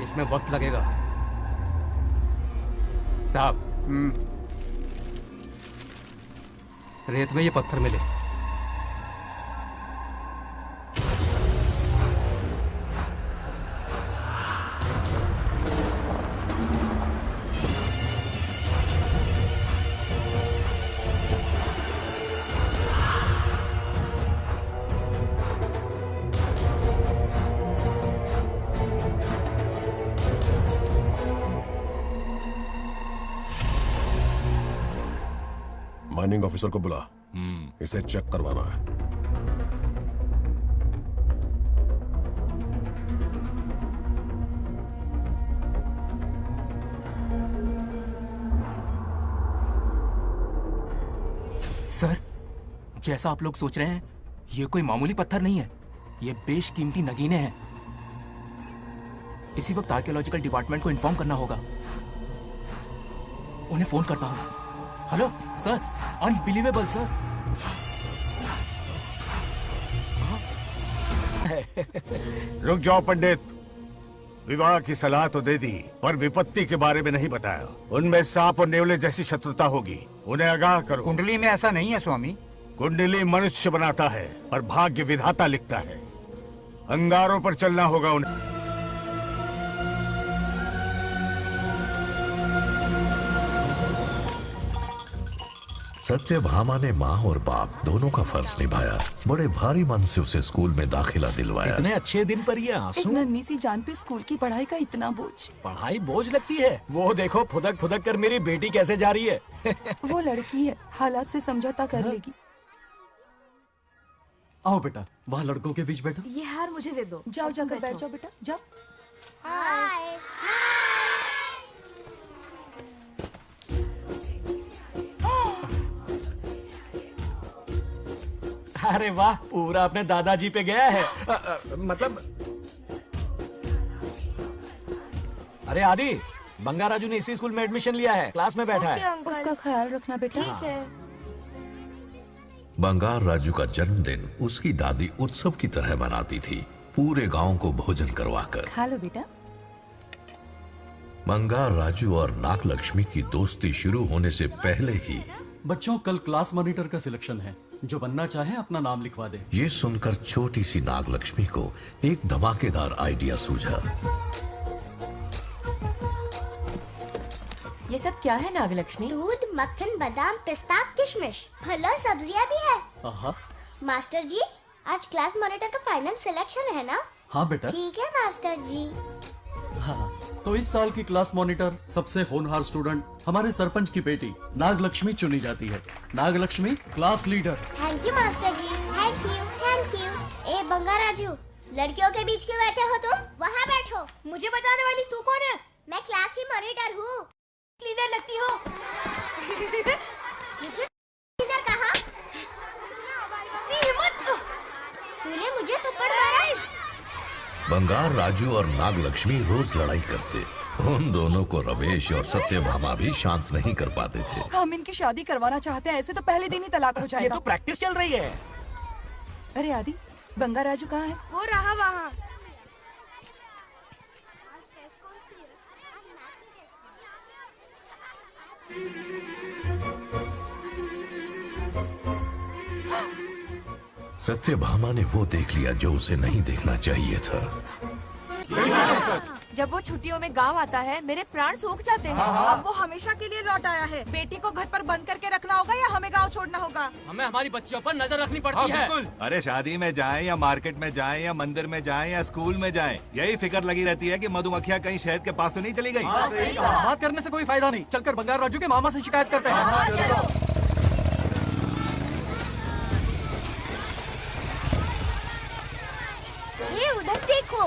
इसमें वक्त लगेगा साहब। रेत में ये पत्थर मिले। माइनिंग ऑफिसर को बुला, इसे चेक करवाना है। सर, जैसा आप लोग सोच रहे हैं, ये कोई मामूली पत्थर नहीं है। ये बेशकीमती नगीने हैं। इसी वक्त आर्कियोलॉजिकल डिपार्टमेंट को इन्फॉर्म करना होगा। उन्हें फोन करता हूं। Hello sir, unbelievable sir. रुक जाओ पंडित, विवाह की सलाह तो दे दी पर विपत्ति के बारे में नहीं बताया। उनमें सांप और नेवले जैसी शत्रुता होगी, उन्हें आगाह करो। कुंडली में ऐसा नहीं है स्वामी। कुंडली मनुष्य बनाता है पर भाग्य विधाता लिखता है। अंगारों पर चलना होगा उन्हें। सत्यभामा ने माँ और बाप दोनों का फर्ज निभाया। बड़े भारी मन से उसे स्कूल में दाखिला दिलवाया। इतने अच्छे दिन पर ये आंसू। एक नन्ही सी जान पे स्कूल की पढ़ाई का इतना बोझ। पढ़ाई बोझ लगती है? वो देखो फुदक फुदक कर मेरी बेटी कैसे जा रही है। वो लड़की है, हालात से समझौता कर लेगी। आओ बेटा, वहाँ लड़कों के बीच बैठो। ये हार मुझे दे दो। जाओ जाकर बैठ जाओ बेटा, जाओ। हाय। अरे वाह, पूरा अपने दादाजी पे गया है। मतलब अरे आदि, बंगाराजू ने इसी स्कूल में एडमिशन लिया है, क्लास में बैठा है। उसका ख्याल रखना बेटा। ठीक है। बंगार राजू का जन्मदिन उसकी दादी उत्सव की तरह मनाती थी, पूरे गांव को भोजन करवाकर। खा लो बेटा। बंगार राजू और नागलक्ष्मी की दोस्ती शुरू होने से पहले ही बच्चों, कल क्लास मॉनिटर का सिलेक्शन है। जो बनना चाहे अपना नाम लिखवा दे। ये सुनकर छोटी सी नागलक्ष्मी को एक धमाकेदार आइडिया सूझा। ये सब क्या है नागलक्ष्मी? दूध, मक्खन, बादाम, पिस्ता, किशमिश, फल और सब्जियां भी है। आहा। मास्टर जी, आज क्लास मॉनिटर का फाइनल सिलेक्शन है ना? हाँ बेटा। ठीक है मास्टर जी। हाँ, तो इस साल की क्लास मॉनिटर सबसे होनहार स्टूडेंट हमारे सरपंच की बेटी नागलक्ष्मी चुनी जाती है। Nagalakshmi class leader. Thank you master ji, thank you thank you. ए बंगाराजू, लड़कियों के बीच क्यों बैठे हो तुम? वहाँ बैठो। मुझे बताने वाली तू कौन है? मैं क्लास की मॉनिटर हूँ। लीडर लगती हो। मुझे लीडर कहा? तूने मुझे थप्पड़ मारा। बंगार राजू और नागलक्ष्मी रोज लड़ाई करते। उन दोनों को रमेश और सत्यभामा भी शांत नहीं कर पाते थे। हम इनकी शादी करवाना चाहते हैं, ऐसे तो पहले दिन ही तलाक हो ये जाएगा। तो प्रैक्टिस चल रही है। अरे आदि, बंगाराजू कहाँ है? वो रहा वहाँ। सत्यभामा ने वो देख लिया जो उसे नहीं देखना चाहिए था। जब वो छुट्टियों में गांव आता है, मेरे प्राण सूख जाते हैं। अब वो हमेशा के लिए लौट आया है। बेटी को घर पर बंद करके रखना होगा या हमें गांव छोड़ना होगा? हमें हमारी बच्चियों पर नजर रखनी पड़ती है। अरे शादी में जाएं या मार्केट में जाएं या मंदिर में जाएं या स्कूल में जाएं, यही फिक्र लगी रहती है कि मधुमक्खियाँ कहीं शहद के पास तो नहीं चली गई। बात करने से कोई फायदा नहीं। चलकर बंगार राजू के मामा से शिकायत करते हैं। ये उधर देखो,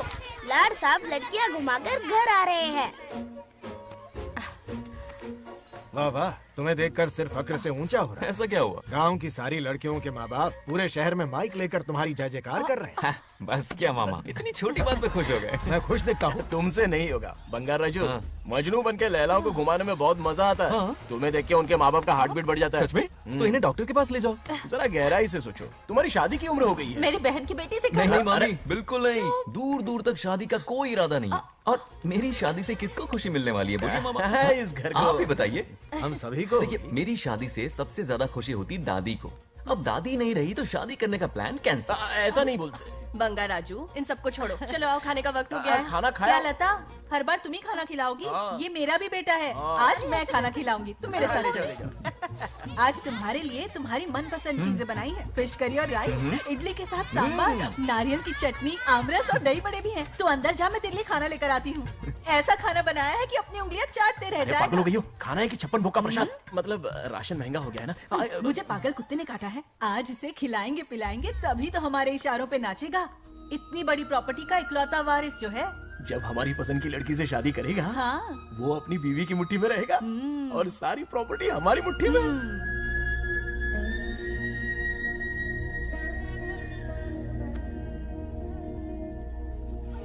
लाड साहब लड़कियां घुमाकर घर आ रहे हैं। वाह वाह, तुम्हें देखकर सिर्फ फक्र से ऊंचा हो रहा है। ऐसा क्या हुआ? गांव की सारी लड़कियों के माँ बाप पूरे शहर में माइक लेकर तुम्हारी जय जयकार कर रहे हैं। बस क्या मामा, इतनी छोटी बात पे खुश हो गए। मैं खुश दिखता हूँ। तुमसे नहीं होगा बंगार राजू। हाँ। मजनू बन के लैलाओं को घुमाने में बहुत मजा आता है। हाँ। तुम्हें देख के उनके माँ बाप का हार्ट बीट बढ़ जाता है। सच में? तो इन्हें डॉक्टर के पास ले जाओ। जरा गहराई से सोचो, तुम्हारी शादी की उम्र हो गई है। मेरी बहन की बेटी से नहीं मामी, बिल्कुल नहीं। दूर दूर तक शादी का कोई इरादा नहीं है। और मेरी शादी से किसको खुशी मिलने वाली है बोलिए मामा? इस घर को आप ही बताइए। हम सभी को। देखिए, मेरी शादी से सबसे ज्यादा खुशी होती दादी को। अब दादी नहीं रही तो शादी करने का प्लान कैंसिल। ऐसा नहीं बोलते। बंगा राजू, इन सबको छोड़ो, चलो आओ, खाने का वक्त हो गया है। खाना क्या खाया? लता, हर बार तुम ही खाना खिलाओगी? ये मेरा भी बेटा है। आज मैं खाना खिलाऊंगी, तुम मेरे साथ चलो। आज तुम्हारे लिए तुम्हारी मनपसंद चीजें बनाई है। फिश करी और राइस, इडली के साथ सांभर, नारियल की चटनी, आमरस और दही बड़े भी हैं। तो अंदर जा, मैं तेरे लिए खाना लेकर आती हूँ। ऐसा खाना बनाया है कि अपनी उंगलियां चाटते रह पागल हो जाएगा। गई हो? खाना है कि 56 भोग का प्रसाद? मतलब राशन महंगा हो गया है ना। मुझे पागल कुत्ते ने काटा है। आज इसे खिलाएंगे पिलाएंगे तभी तो हमारे इशारों पे नाचेगा। इतनी बड़ी प्रॉपर्टी का इकलौता वारिस जो है। जब हमारी पसंद की लड़की से शादी करेगा, हाँ। वो अपनी बीवी की मुट्ठी में रहेगा और सारी प्रॉपर्टी हमारी मुट्ठी में।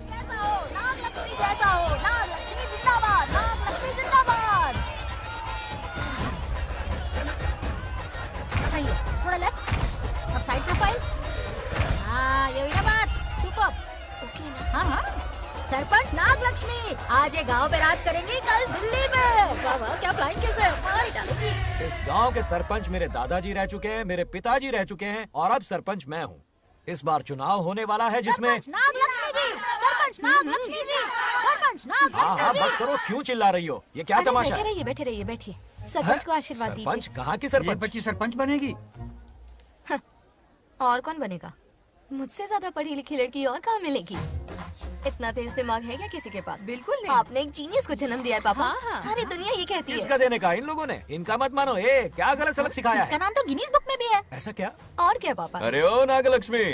जैसा हो, नागलक्ष्मी जैसा हो, नागलक्ष्मी जिंदाबाद, नागलक्ष्मी जिंदाबाद। सही है, थोड़ा लेफ्ट, अब साइड प्रोफाइल। हाँ, ये हुई ना बात, सुपर। ओके, हाँ हाँ। सरपंच नागलक्ष्मी आज ये गांव पे राज करेंगी, कल दिल्ली में। वाह, क्या फ्लाइंग किस है, मार डालूंगी। इस गांव के सरपंच मेरे दादाजी रह चुके हैं, मेरे पिताजी रह चुके हैं और अब सरपंच मैं हूँ। इस बार चुनाव होने वाला है जिसमें सरपंच नागलक्ष्मी जी, सरपंच नागलक्ष्मी जी, सरपंच हाँ नागलक्ष्मी हाँ जी। बस करो, क्यों चिल्ला रही हो? ये क्या अरे तमाशा बैठे है? रहिए, बैठे रहिए, बैठिए। सरपंच को आशीर्वाद सरपंच दीजिए। कहाँ की सरपंच? बच्ची सरपंच बनेगी। और कौन बनेगा? मुझसे ज्यादा पढ़ी लिखी लड़की और कहाँ मिलेगी? इतना तेज दिमाग है क्या किसी के पास? बिल्कुल नहीं। आपने एक जीनियस को जन्म दिया है पापा। हाँ, हाँ। सारी दुनिया ये कहती है। किसका देने का? इन लोगों ने। इनका मत मानो। ए, क्या गलत सलत सिखाया इसका है? नाम तो गिनीज बुक में भी है। ऐसा क्या? और क्या पापा? अरे ओ नागलक्ष्मी,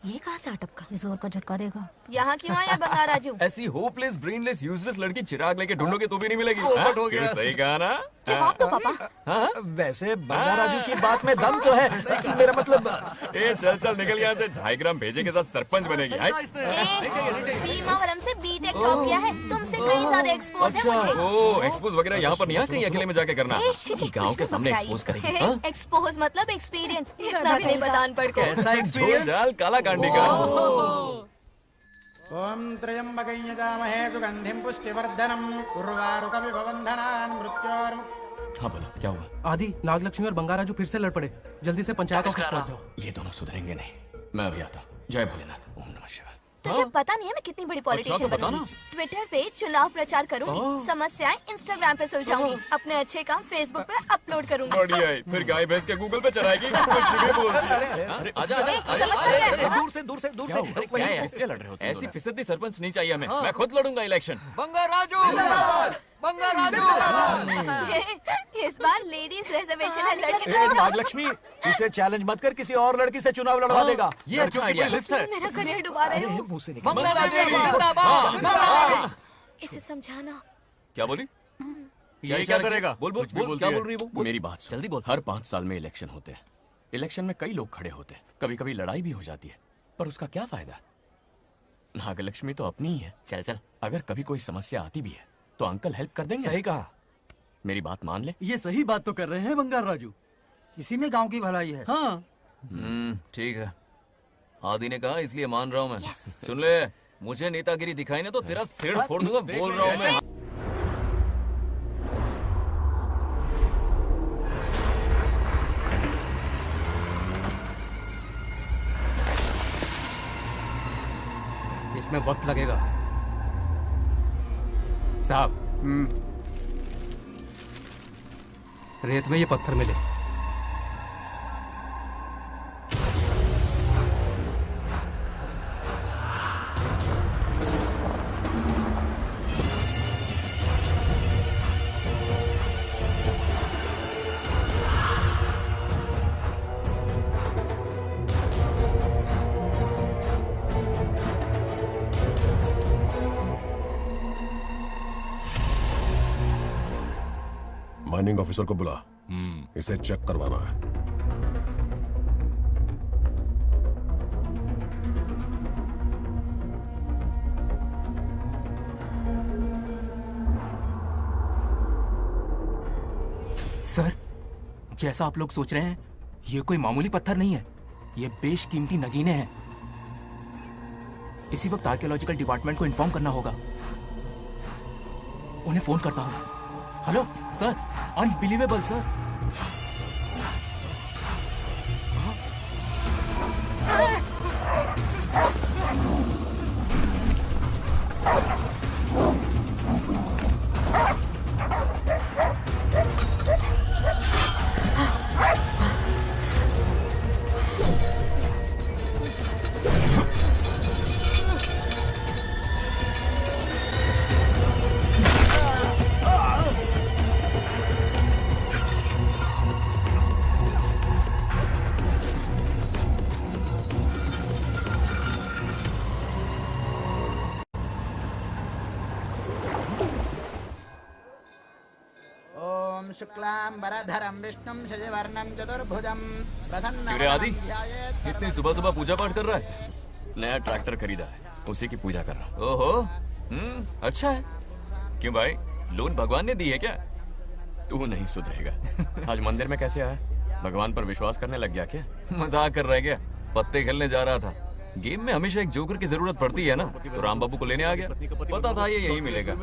ये कहाँ से अटपका? जोर का झटका देगा। यहाँ क्यों आया बंगार राजू? ऐसी होपलेस ब्रेनलेस यूजलेस लड़की चिराग लेके ढूंढोगे तो भी नहीं मिलेगी। पोपट हो गया। सही कहा ना? जवाब दो पापा। हाँ? वैसे बंगार राजू की बात में दम तो है, लेकिन मेरा मतलब ए चल चल निकल यहाँ से। 2.5 ग्राम भेजे के साथ सरपंच बनेगी। भीमावरम से बीटेक टॉप किया है, तुमसे कहीं ज्यादा एक्सपोज है मुझे। ओ एक्सपोज वगैरह यहाँ पर नहीं है, कहीं अकेले में जाके करना। ए, छी, छी, गांव कुछ के भी सामने मत एक्सपोज कराइए। करेगी। हाँ? एक्सपोज मतलब एक्सपीरियंस, इतना भी नहीं पता अनपढ़ को। ऐसा एक्सपीरियंस जाल काला कांडी का। ओम त्र्यंबकं यजामहे सुगंधिं पुष्टिवर्धनम् उर्वारुकमिव बन्धनान् मृत्योर्मुक्तिः। हाँ बोलो, क्या हुआ? आदि, नागलक्ष्मी और बंगार राजू फिर से लड़ पड़े। जल्दी से पंचायत ऑफिस पहुंच जाओ। ये दोनों सुधरेंगे नहीं। मैं अभी आता। जय भोलेनाथ। ओम नमः शिवाय। तुझे पता नहीं है मैं कितनी बड़ी पॉलिटिशियन तो बता बनूंगी। ट्विटर पे चुनाव प्रचार करूंगी, समस्याएं इंस्टाग्राम पे सुलझाऊंगी, अपने अच्छे काम फेसबुक पे अपलोड करूंगी। बढ़िया है। फिर गाय भैंस के गूगल पे चराएगी। कुछ भी बोलती है। अरे आजा ए, समझता क्या है? दूर से दूर से दूर से। क्या है? किसके लड़ रहे हो? ऐसी फिसदी सरपंच नहीं चाहिए हमें। मैं खुद लड़ूंगा इलेक्शन। बंगार राजू, बंगार इस बार लेडीज रिजर्वेशन है, लड़के तो ए, दिखाओ। नागलक्ष्मी, इसे चैलेंज मत कर, किसी और लड़की से चुनाव लड़वा देगा। ये अच्छा आइडिया लिस्ट है। मेरा करियर डुबा रहे हो। मुंह से इसे समझाना। क्या बोली? ये क्या करेगा? बोल बोल बोल, क्या बोल रही है वो? मेरी बात सुन। जल्दी बोल। हर 5 साल में इलेक्शन होते हैं। इलेक्शन में कई लोग खड़े होते हैं, कभी कभी लड़ाई भी हो जाती है, पर उसका क्या फायदा? नागलक्ष्मी तो अपनी ही है। चल चल, अगर कभी कोई समस्या आती भी है तो अंकल हेल्प कर देंगे। सही कहा। मेरी बात मान ले। ये सही बात तो कर रहे हैं बंगार राजू। इसी में गांव की भलाई है। हाँ, ठीक है। आदि ने कहा इसलिए मान रहा हूँ मैं। सुन ले, मुझे नेतागिरी दिखाई ना तो तेरा सिर फोड़ दूंगा। बोल रहा हूँ मैं। इसमें वक्त लगेगा साहब। रेत में ये पत्थर मिले। माइनिंग ऑफिसर को बुला। इसे चेक करवाना है। सर, जैसा आप लोग सोच रहे हैं, ये कोई मामूली पत्थर नहीं है। ये बेशकीमती नगीने हैं। इसी वक्त आर्कियोलॉजिकल डिपार्टमेंट को इन्फॉर्म करना होगा। उन्हें फोन करता हूं। Hello sir, unbelievable sir. शुक्लांबरधरं विष्णुं शशिवर्णं चतुर्भुजं क्यों रे आदि, इतनी सुबह सुबह पूजा पाठ कर रहा है? नया ट्रैक्टर खरीदा है, उसी की पूजा कर रहा। ओहो, अच्छा है। क्यों भाई, लोन भगवान ने दी है क्या? तू नहीं सुधरेगा। आज मंदिर में कैसे आया? भगवान पर विश्वास करने लग गया क्या? मजाक कर रहा है क्या? पत्ते खेलने जा रहा था। गेम में हमेशा एक जोकर की जरूरत पड़ती है ना, तो राम बाबू को लेने आ गया। पता था ये यही मिलेगा।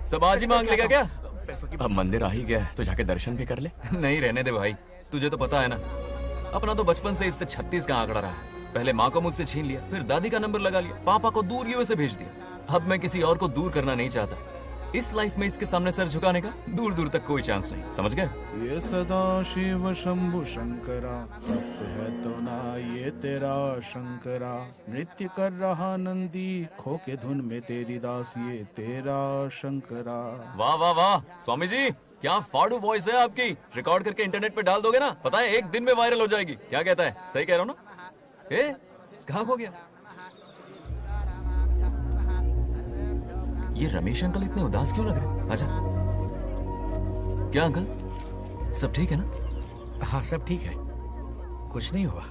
सब आज ही मांग लेगा क्या? अब मंदिर आ ही गया है तो जाके दर्शन भी कर ले। नहीं रहने दे भाई, तुझे तो पता है ना, अपना तो बचपन से इससे 36 का आंकड़ा रहा है। पहले माँ को मुझसे छीन लिया, फिर दादी का नंबर लगा लिया, पापा को दूर यूएसए भेज दिया। अब मैं किसी और को दूर करना नहीं चाहता। इस लाइफ में इसके सामने सर झुकाने का दूर दूर तक कोई चांस नहीं, समझ गए? ये सदा शिव शंभु शंकरा, तप है तो ना ये तेरा शंकरा। नृत्य कर रहा नंदी, खो के धुन में तेरी दास, ये तेरा शंकरा। वाह वाह वाह, स्वामी जी क्या फाड़ू वॉइस है आपकी। रिकॉर्ड करके इंटरनेट पे डाल दोगे ना, पता है 1 दिन में वायरल हो जाएगी। क्या कहता है? सही कह रहा हूँ ना? कहाँ खो गया ये रमेश अंकल? इतने उदास क्यों लग रहे? अच्छा, क्या अंकल, सब ठीक है ना? हाँ सब ठीक है, कुछ नहीं हुआ।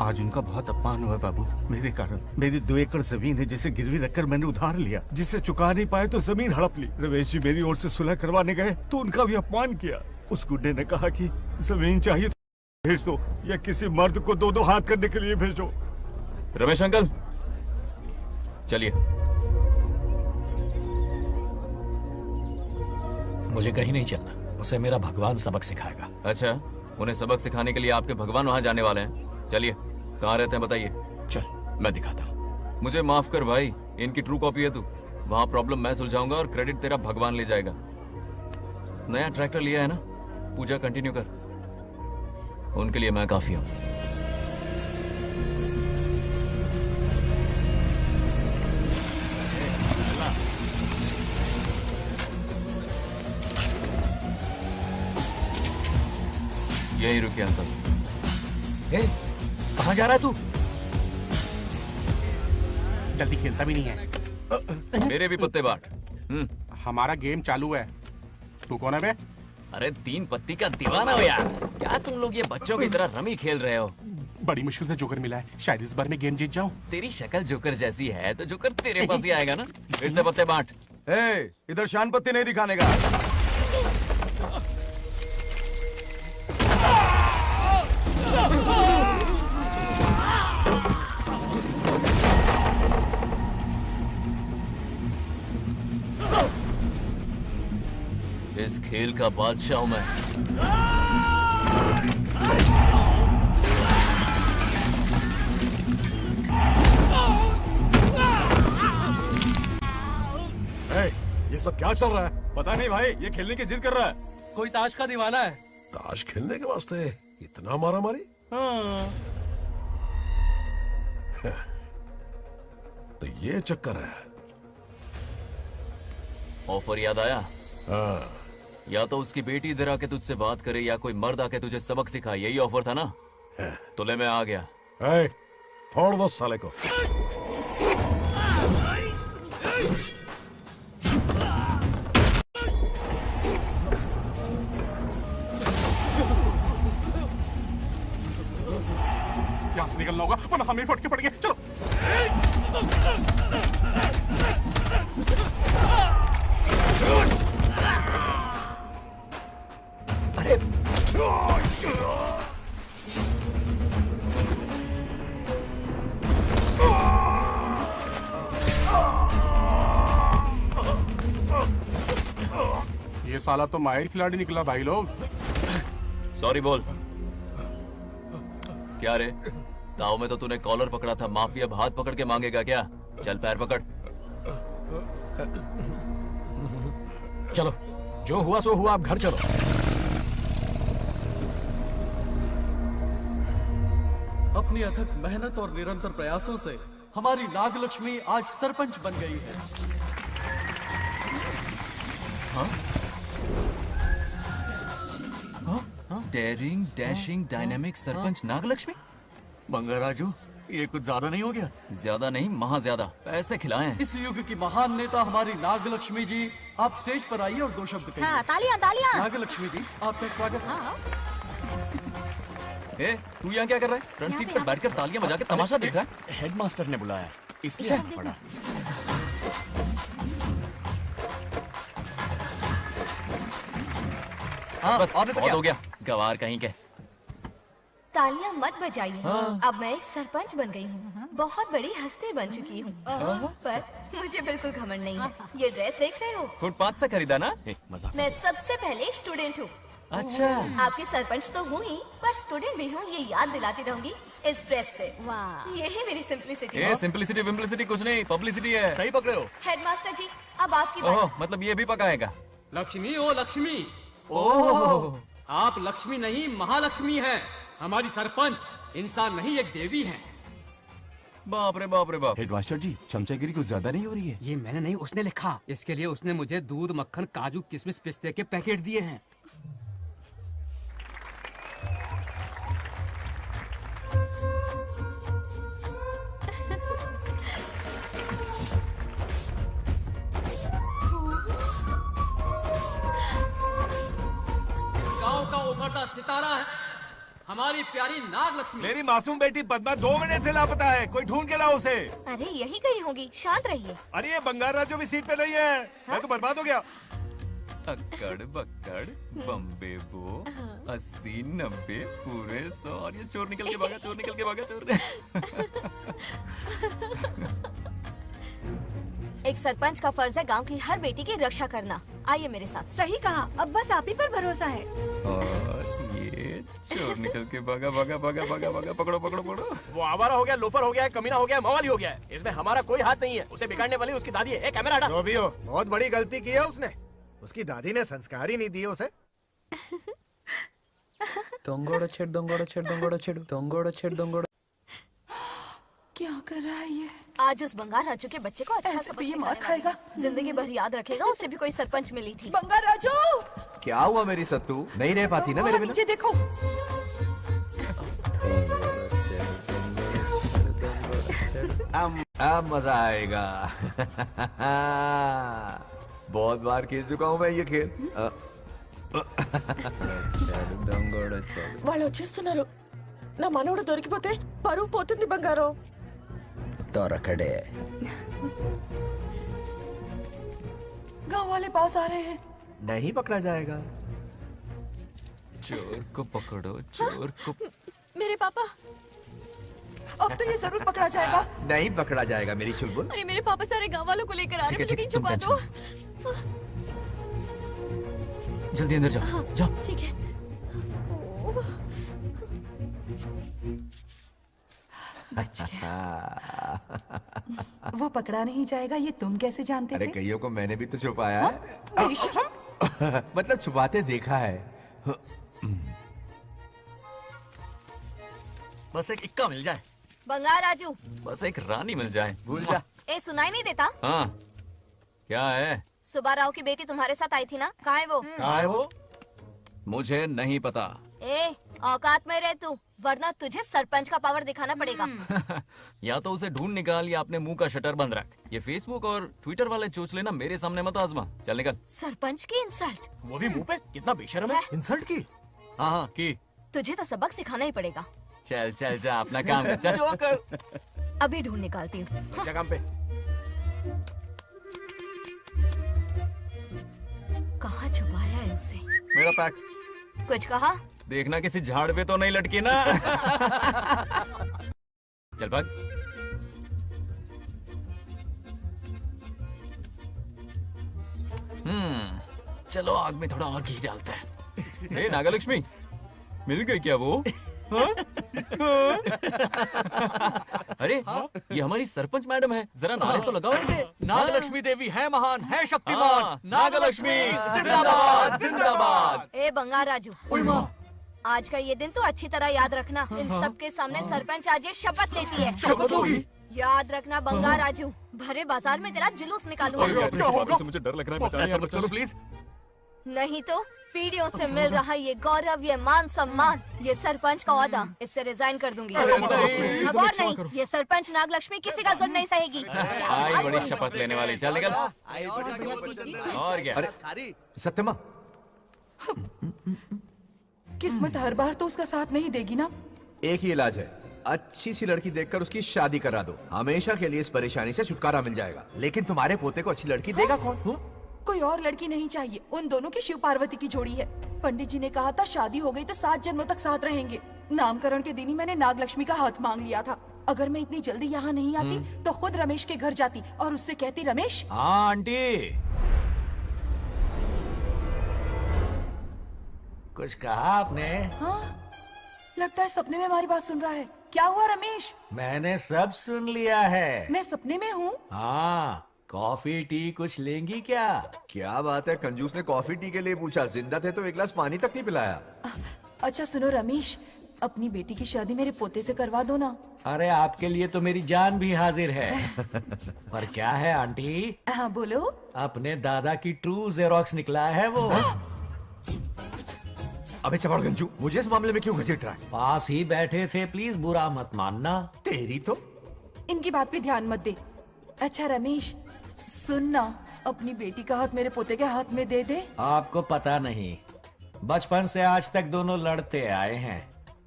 आज उनका बहुत अपमान हुआ बाबू, मेरे कारण। मेरी 2 एकड़ जमीन है जिसे गिरवी रखकर मैंने उधार लिया, जिसे चुका नहीं पाए तो जमीन हड़प ली। रमेश जी मेरी ओर से सुलह करवाने गए तो उनका भी अपमान किया। उस गुड्डे ने कहा कि जमीन चाहिए तो भेज दो, या किसी मर्द को 2-2 हाथ करने के लिए भेजो। रमेश अंकल चलिए। मुझे कहीं नहीं चलना, उसे मेरा भगवान सबक सिखाएगा। अच्छा, उन्हें सबक सिखाने के लिए आपके भगवान वहां जाने वाले हैं? चलिए, कहाँ रहते हैं बताइए। चल मैं दिखाता हूँ। मुझे माफ कर भाई, इनकी ट्रू कॉपी है तू। वहां प्रॉब्लम मैं सुलझाऊंगा और क्रेडिट तेरा भगवान ले जाएगा। नया ट्रैक्टर लिया है ना, पूजा कंटिन्यू कर। उनके लिए मैं काफी हूँ। यही रुके अंकल। कहाँ जा रहा है तू? जल्दी खेलता भी नहीं है। मेरे भी पत्ते बांट। हमारा गेम चालू है। तू कौन है बे? अरे 3 पत्ती का दीवाना हो यार। क्या तुम लोग ये बच्चों की तरह रमी खेल रहे हो? बड़ी मुश्किल से जोकर मिला है, शायद इस बार में गेम जीत जाऊं। तेरी शक्ल जोकर जैसी है तो जोकर तेरे पास ही आएगा ना। फिर से पत्ते बांट। इधर शान पत्ती नहीं दिखाने का। इस खेल का बादशाह हूं मैं। ये सब क्या चल रहा है? पता नहीं भाई, ये खेलने की जिद कर रहा है। कोई ताश का दीवाना है। ताश खेलने के वास्ते इतना मारा मारी? तो ये चक्कर है। ऑफर याद आया? या तो उसकी बेटी इधर आके तुझसे बात करे, या कोई मर्द आके तुझे सबक सिखाए। यही ऑफर था ना? तो ले मैं आ गया। फोड़ दो साले को। होगा वरना हमें फटके पड़ेंगे। चलो अरे ये साला तो माहिर खिलाड़ी निकला भाई लोग। सॉरी बोल। क्या रे, ताऊ में तो तूने कॉलर पकड़ा था, माफी अब हाथ पकड़ के मांगेगा क्या? चल पैर पकड़। चलो, जो हुआ सो हुआ, आप घर चलो। अपनी अथक मेहनत और निरंतर प्रयासों से हमारी नागलक्ष्मी आज सरपंच बन गई है। Daring dashing dynamic sarpanch Nagalakshmi. Bangaraju, ये कुछ ज्यादा नहीं हो गया? ज्यादा नहीं, महा ज्यादा। पैसे खिलाए हैं। इस युग की महान नेता हमारी नागलक्ष्मी जी, आप स्टेज पर आइए और 2 शब्द कहिए। हाँ, तालियां तालियां। नागलक्ष्मी जी, आपका स्वागत है। ए, तू यहाँ क्या कर रहा है? फ्रंट सीट पर बैठकर तालियां बजा के तमाशा देख रहा है? हेडमास्टर ने बुलाया, इसलिए आना पड़ा। बस बहुत हो गया, गवार कहीं के। तालियां मत बजाइए। हाँ। अब मैं एक सरपंच बन गई हूँ, बहुत बड़ी हस्ती बन चुकी हूँ, पर मुझे बिल्कुल घमंड नहीं है। ये ड्रेस देख रहे हो? फुटपाथ से खरीदा ना? मजाक। मैं सबसे पहले एक स्टूडेंट हूँ। अच्छा। आपकी सरपंच तो हूँ ही, पर स्टूडेंट भी हूँ, ये याद दिलाती रहूंगी इस ड्रेस से। यही मेरी सिंपलिसिटी है। सिंपलिसिटी विम्पलिसिटी कुछ नहीं, पब्लिसिटी है। सही पकड़े हो। हेडमास्टर जी, अब आपकी बारी। मतलब ये भी पकाएगा? लक्ष्मी, ओ लक्ष्मी। ओह, आप लक्ष्मी नहीं महालक्ष्मी हैं। हमारी सरपंच इंसान नहीं, एक देवी हैं। बाप रे बाप रे बाप। हेडमास्टर जी, चमचागिरी कुछ ज्यादा नहीं हो रही है? ये मैंने नहीं, उसने लिखा। इसके लिए उसने मुझे दूध, मक्खन, काजू, किशमिश, पिस्ते के पैकेट दिए हैं। इस गांव का उभरता सितारा है हमारी प्यारी नागलक्ष्मी। मेरी मासूम बेटी पद्मा 2 महीने से लापता है, कोई ढूंढ के लाओ उसे। अरे यही कहीं होगी, शांत रहिए। अरे ये बंगार राजू भी सीट पे नहीं है। मैं तो बर्बाद हो गया। अक्कड़ बक्कड़ बम्बे बो 80 90 पूरे 100 और ये चोर निकल के भागा, चोर निकल के भागा, चोर। एक सरपंच का फर्ज है गांव की हर बेटी की रक्षा करना। आइए मेरे साथ। सही कहा, अब बस आप ही पर भरोसा है। और ये चोर निकल के भागा भागा भागा भागा भागा, पकड़ो पकड़ो पकड़ो। वो आवारा हो गया, लोफर हो गया, कमीना हो गया, मवाली हो गया। इसमें हमारा कोई हाथ नहीं है। उसे बिगाड़ने वाली उसकी दादी है। कैमरा हटा। जो भी हो, बहुत बड़ी गलती की है उसने। उसकी दादी ने संस्कार ही नहीं दिए उसे। दंगोड़ा छेड़ दंगोड़ा छेड़ दंगोड़ा छेड़ दंगोड़ा छेड़ दंगोड़ा। क्या कर रहा है ये? आज उस बंगार राजू के बच्चे को अच्छा ऐसे तो ये मार खाएगा। जिंदगी भर याद रखेगा, उसे भी कोई सरपंच मिली थी। बंगार राजू, क्या हुआ मेरी सत्तू? नहीं रह पाती ना मेरे बिना? नीचे देखो। अब मजा आएगा। बहुत बार खेल चुका हूँ मैं ये खेल। వాళ్ళు వచ్చేస్తున్నారు. నా మనవడు దొరికిపోతే పరువు పోతుంది బంగారం. दौरखड़े। गांव वाले पास आ रहे हैं। नहीं पकड़ा जाएगा। चोर को पकड़ो, चोर को। मेरे पापा, अब तो ये जरूर पकड़ा जाएगा। नहीं पकड़ा जाएगा मेरी चुलबुल। अरे मेरे पापा सारे गांव वालों को लेकर आ रहे हैं, मुझे कहीं छुपा दो। जल्दी अंदर जाओ, जाओ। ठीक है। वो पकड़ा नहीं जाएगा, ये तुम कैसे जानते अरे थे? कईयों को मैंने भी तो छुपाया है। बेशरम। मतलब छुपाते देखा है। बस एक इक्का मिल जाए। बंगार राजू, बस एक रानी मिल जाए, भूल जा। ए सुनाई नहीं देता? हाँ, क्या है? सुबह राव की बेटी तुम्हारे साथ आई थी ना, कहाँ है वो? कहाँ है वो? मुझे नहीं पता। ए औकात में रह तू, वरना तुझे सरपंच का पावर दिखाना पड़ेगा। या तो उसे ढूंढ निकाल या अपने मुंह का शटर बंद रख। ये फेसबुक और ट्विटर वाले चोच लेना मेरे सामने मत आजमा। चल निकल। सरपंच की इंसल्ट। वो भी मुंह पे, कितना बेशर्म है। इंसल्ट की? हाँ हाँ की। तुझे तो सबक सिखाना ही पड़ेगा। चल चल जा अपना काम कर, चल जो कर। अभी ढूंढ निकालती हूँ। अच्छा काम पे। कहाँ छुपाया है उसे? मेरा पैक। कुछ कहा? देखना किसी झाड़ पे तो नहीं लटकी ना। चल भाग। चलो आग में थोड़ा और घी डालते हैं। हे नागलक्ष्मी, मिल गई क्या वो? हाँ? अरे ये हमारी सरपंच मैडम है, जरा नारे तो लगाओ इनके। नागलक्ष्मी देवी है महान, है शक्तिमान। नागलक्ष्मी जिंदाबाद जिंदाबाद। ए बंगार राजू, आज का ये दिन तो अच्छी तरह याद रखना। इन सब के सामने सरपंच आज ये शपथ लेती है। शपथ होगी? याद रखना बंगार राजू, भरे बाजार में तेरा जुलूस निकालूंगा। क्या होगा? मुझे डर लग रहा है, बचाइए मत करो प्लीज। नहीं तो पीढ़ियों से मिल रहा ये गौरव, ये मान सम्मान, ये सरपंच का ओहदा, इससे रिजाइन कर दूंगी। अब और नहीं, ये सरपंच नागलक्ष्मी किसी का जुल्म नहीं सहेगी। आई बड़ी शपथ लेने वाली, चल निकल। और क्या? अरे सत्यमा, किस्मत हर बार तो उसका साथ नहीं देगी ना। एक ही इलाज है, अच्छी सी लड़की देखकर उसकी शादी करा दो, हमेशा के लिए इस परेशानी से छुटकारा मिल जाएगा। लेकिन तुम्हारे पोते को अच्छी लड़की देगा कौन? कोई और लड़की नहीं चाहिए, उन दोनों की शिव पार्वती की जोड़ी है। पंडित जी ने कहा था शादी हो गई तो 7 जन्मों तक साथ रहेंगे। नामकरण के दिन ही मैंने नागलक्ष्मी का हाथ मांग लिया था। अगर मैं इतनी जल्दी यहाँ नहीं आती तो खुद रमेश के घर जाती और उससे कहती, रमेश। हाँ आंटी, कुछ कहा आपने? हाँ, लगता है सपने में हमारी बात सुन रहा है। क्या हुआ रमेश? मैंने सब सुन लिया है। मैं सपने में हूँ? हाँ, कॉफी टी कुछ लेंगी क्या? क्या बात है, कंजूस ने कॉफी टी के लिए पूछा, जिंदा थे तो एक गिलास पानी तक नहीं पिलाया। अच्छा सुनो रमेश, अपनी बेटी की शादी मेरे पोते से करवा दो ना। अरे आपके लिए तो मेरी जान भी हाजिर है। पर क्या है आंटी? हाँ बोलो। अपने दादा की ट्रू जेरोक्स निकला है वो। अबे चमाड़ गंजू, मुझे इस मामले में क्यों घसीट रहा है? पास ही बैठे थे, प्लीज बुरा मत मानना। तेरी तो इनकी बात पे ध्यान मत दे। अच्छा रमेश सुन ना, अपनी बेटी का हाथ मेरे पोते के हाथ में दे दे। आपको पता नहीं, बचपन से आज तक दोनों लड़ते आए हैं।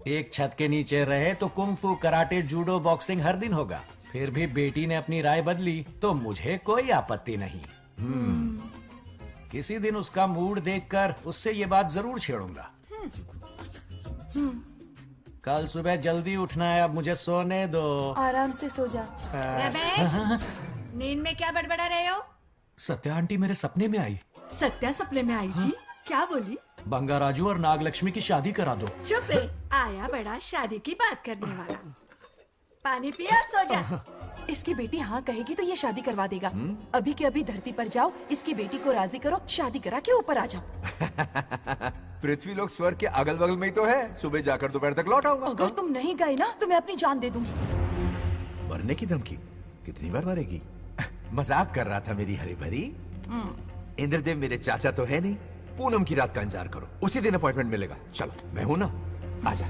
एक छत के नीचे रहे तो कुंफू, कराटे, जूडो, बॉक्सिंग हर दिन होगा। फिर भी बेटी ने अपनी राय बदली तो मुझे कोई आपत्ति नहीं। किसी दिन उसका मूड देखकर उससे ये बात जरूर छेड़ूंगा। कल सुबह जल्दी उठना है, अब मुझे सोने दो। आराम से सो जा। रमेश, नींद में क्या बड़बड़ा रहे हो? सत्या आंटी मेरे सपने में आई। सत्या सपने में आई थी? क्या बोली? बंगा राजू और नागलक्ष्मी की शादी करा दो। चुप रे, आया बड़ा शादी की बात करने वाला। पानी पिया और सो जा। इसकी बेटी हाँ कहेगी तो ये शादी करवा देगा। अभी के अभी धरती पर जाओ, इसकी बेटी को राजी करो, शादी करा के ऊपर आ जाओ। पृथ्वी लोग स्वर्ग के अगल बगल में ही तो है, सुबह जाकर दोपहर तक लौट आऊंगा। अगर तुम नहीं गए ना तो मैं अपनी जान दे दूंगी। मरने की धमकी? कितनी बार मरेगी? मजाक कर रहा था मेरी हरी भरी। इंद्रदेव मेरे चाचा तो है नहीं। पूनम की रात का इंतजार करो, उसी दिन अपॉइंटमेंट मिलेगा। चलो मैं हूं ना, आजा।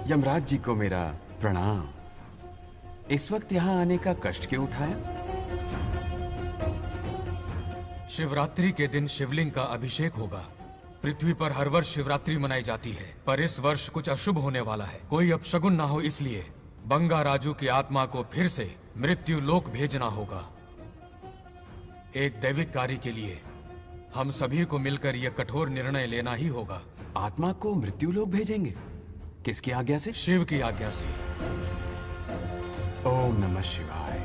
यमराज जी को मेरा प्रणाम। इस वक्त यहाँ आने का कष्ट क्यों उठाया? शिवरात्रि के दिन शिवलिंग का अभिषेक होगा। पृथ्वी पर हर वर्ष शिवरात्रि मनाई जाती है, पर इस वर्ष कुछ अशुभ होने वाला है। कोई अपशगुन ना हो, इसलिए बंगा राजू की आत्मा को फिर से मृत्यु लोक भेजना होगा। एक दैविक कार्य के लिए हम सभी को मिलकर यह कठोर निर्णय लेना ही होगा। आत्मा को मृत्यु लोक भेजेंगे? किसकी आज्ञा से? शिव की आज्ञा से। ओम नमः शिवाय।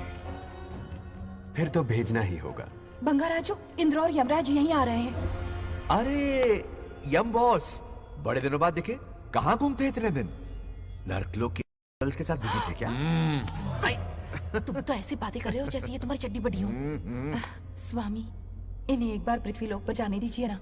फिर तो भेजना ही होगा। बंगा राजू, इंद्र और यमराज यहीं आ रहे हैं। अरे यम बॉस, बड़े दिनों बाद दिखे। कहाँ घूमते इतने दिन? नर्कलोक के गर्ल्स के साथ बिजी थे क्या? तुम तो ऐसी बातें कर रहे हो जैसे ये तुम्हारी चड्डी बड़ी हो। स्वामी, इन्हें एक बार पृथ्वी लोक पर जाने दीजिए ना।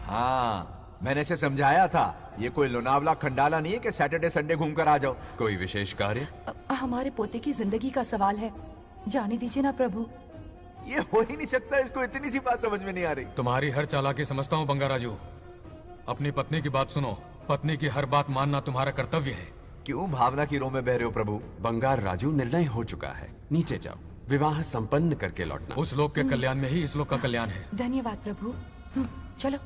हाँ, मैंने इसे समझाया था, ये कोई लोनावला खंडाला नहीं है कि सैटरडे संडे घूम कर आ जाओ। कोई विशेष कार्य? हमारे पोते की जिंदगी का सवाल है, जाने दीजिए ना प्रभु। ये हो ही नहीं सकता, इसको इतनी सी बात समझ में नहीं आ रही। तुम्हारी हर चालाकी समझता हूँ बंगा राजू। अपनी पत्नी की बात सुनो। पत्नी की हर बात मानना तुम्हारा कर्तव्य है। क्यों भावना की रो में बह रहे हो प्रभु? बंगार राजू, निर्णय हो चुका है, नीचे जाओ, विवाह संपन्न करके लौटना। उस लोग के कल्याण में ही इस लोग का कल्याण है। धन्यवाद प्रभु। चलो।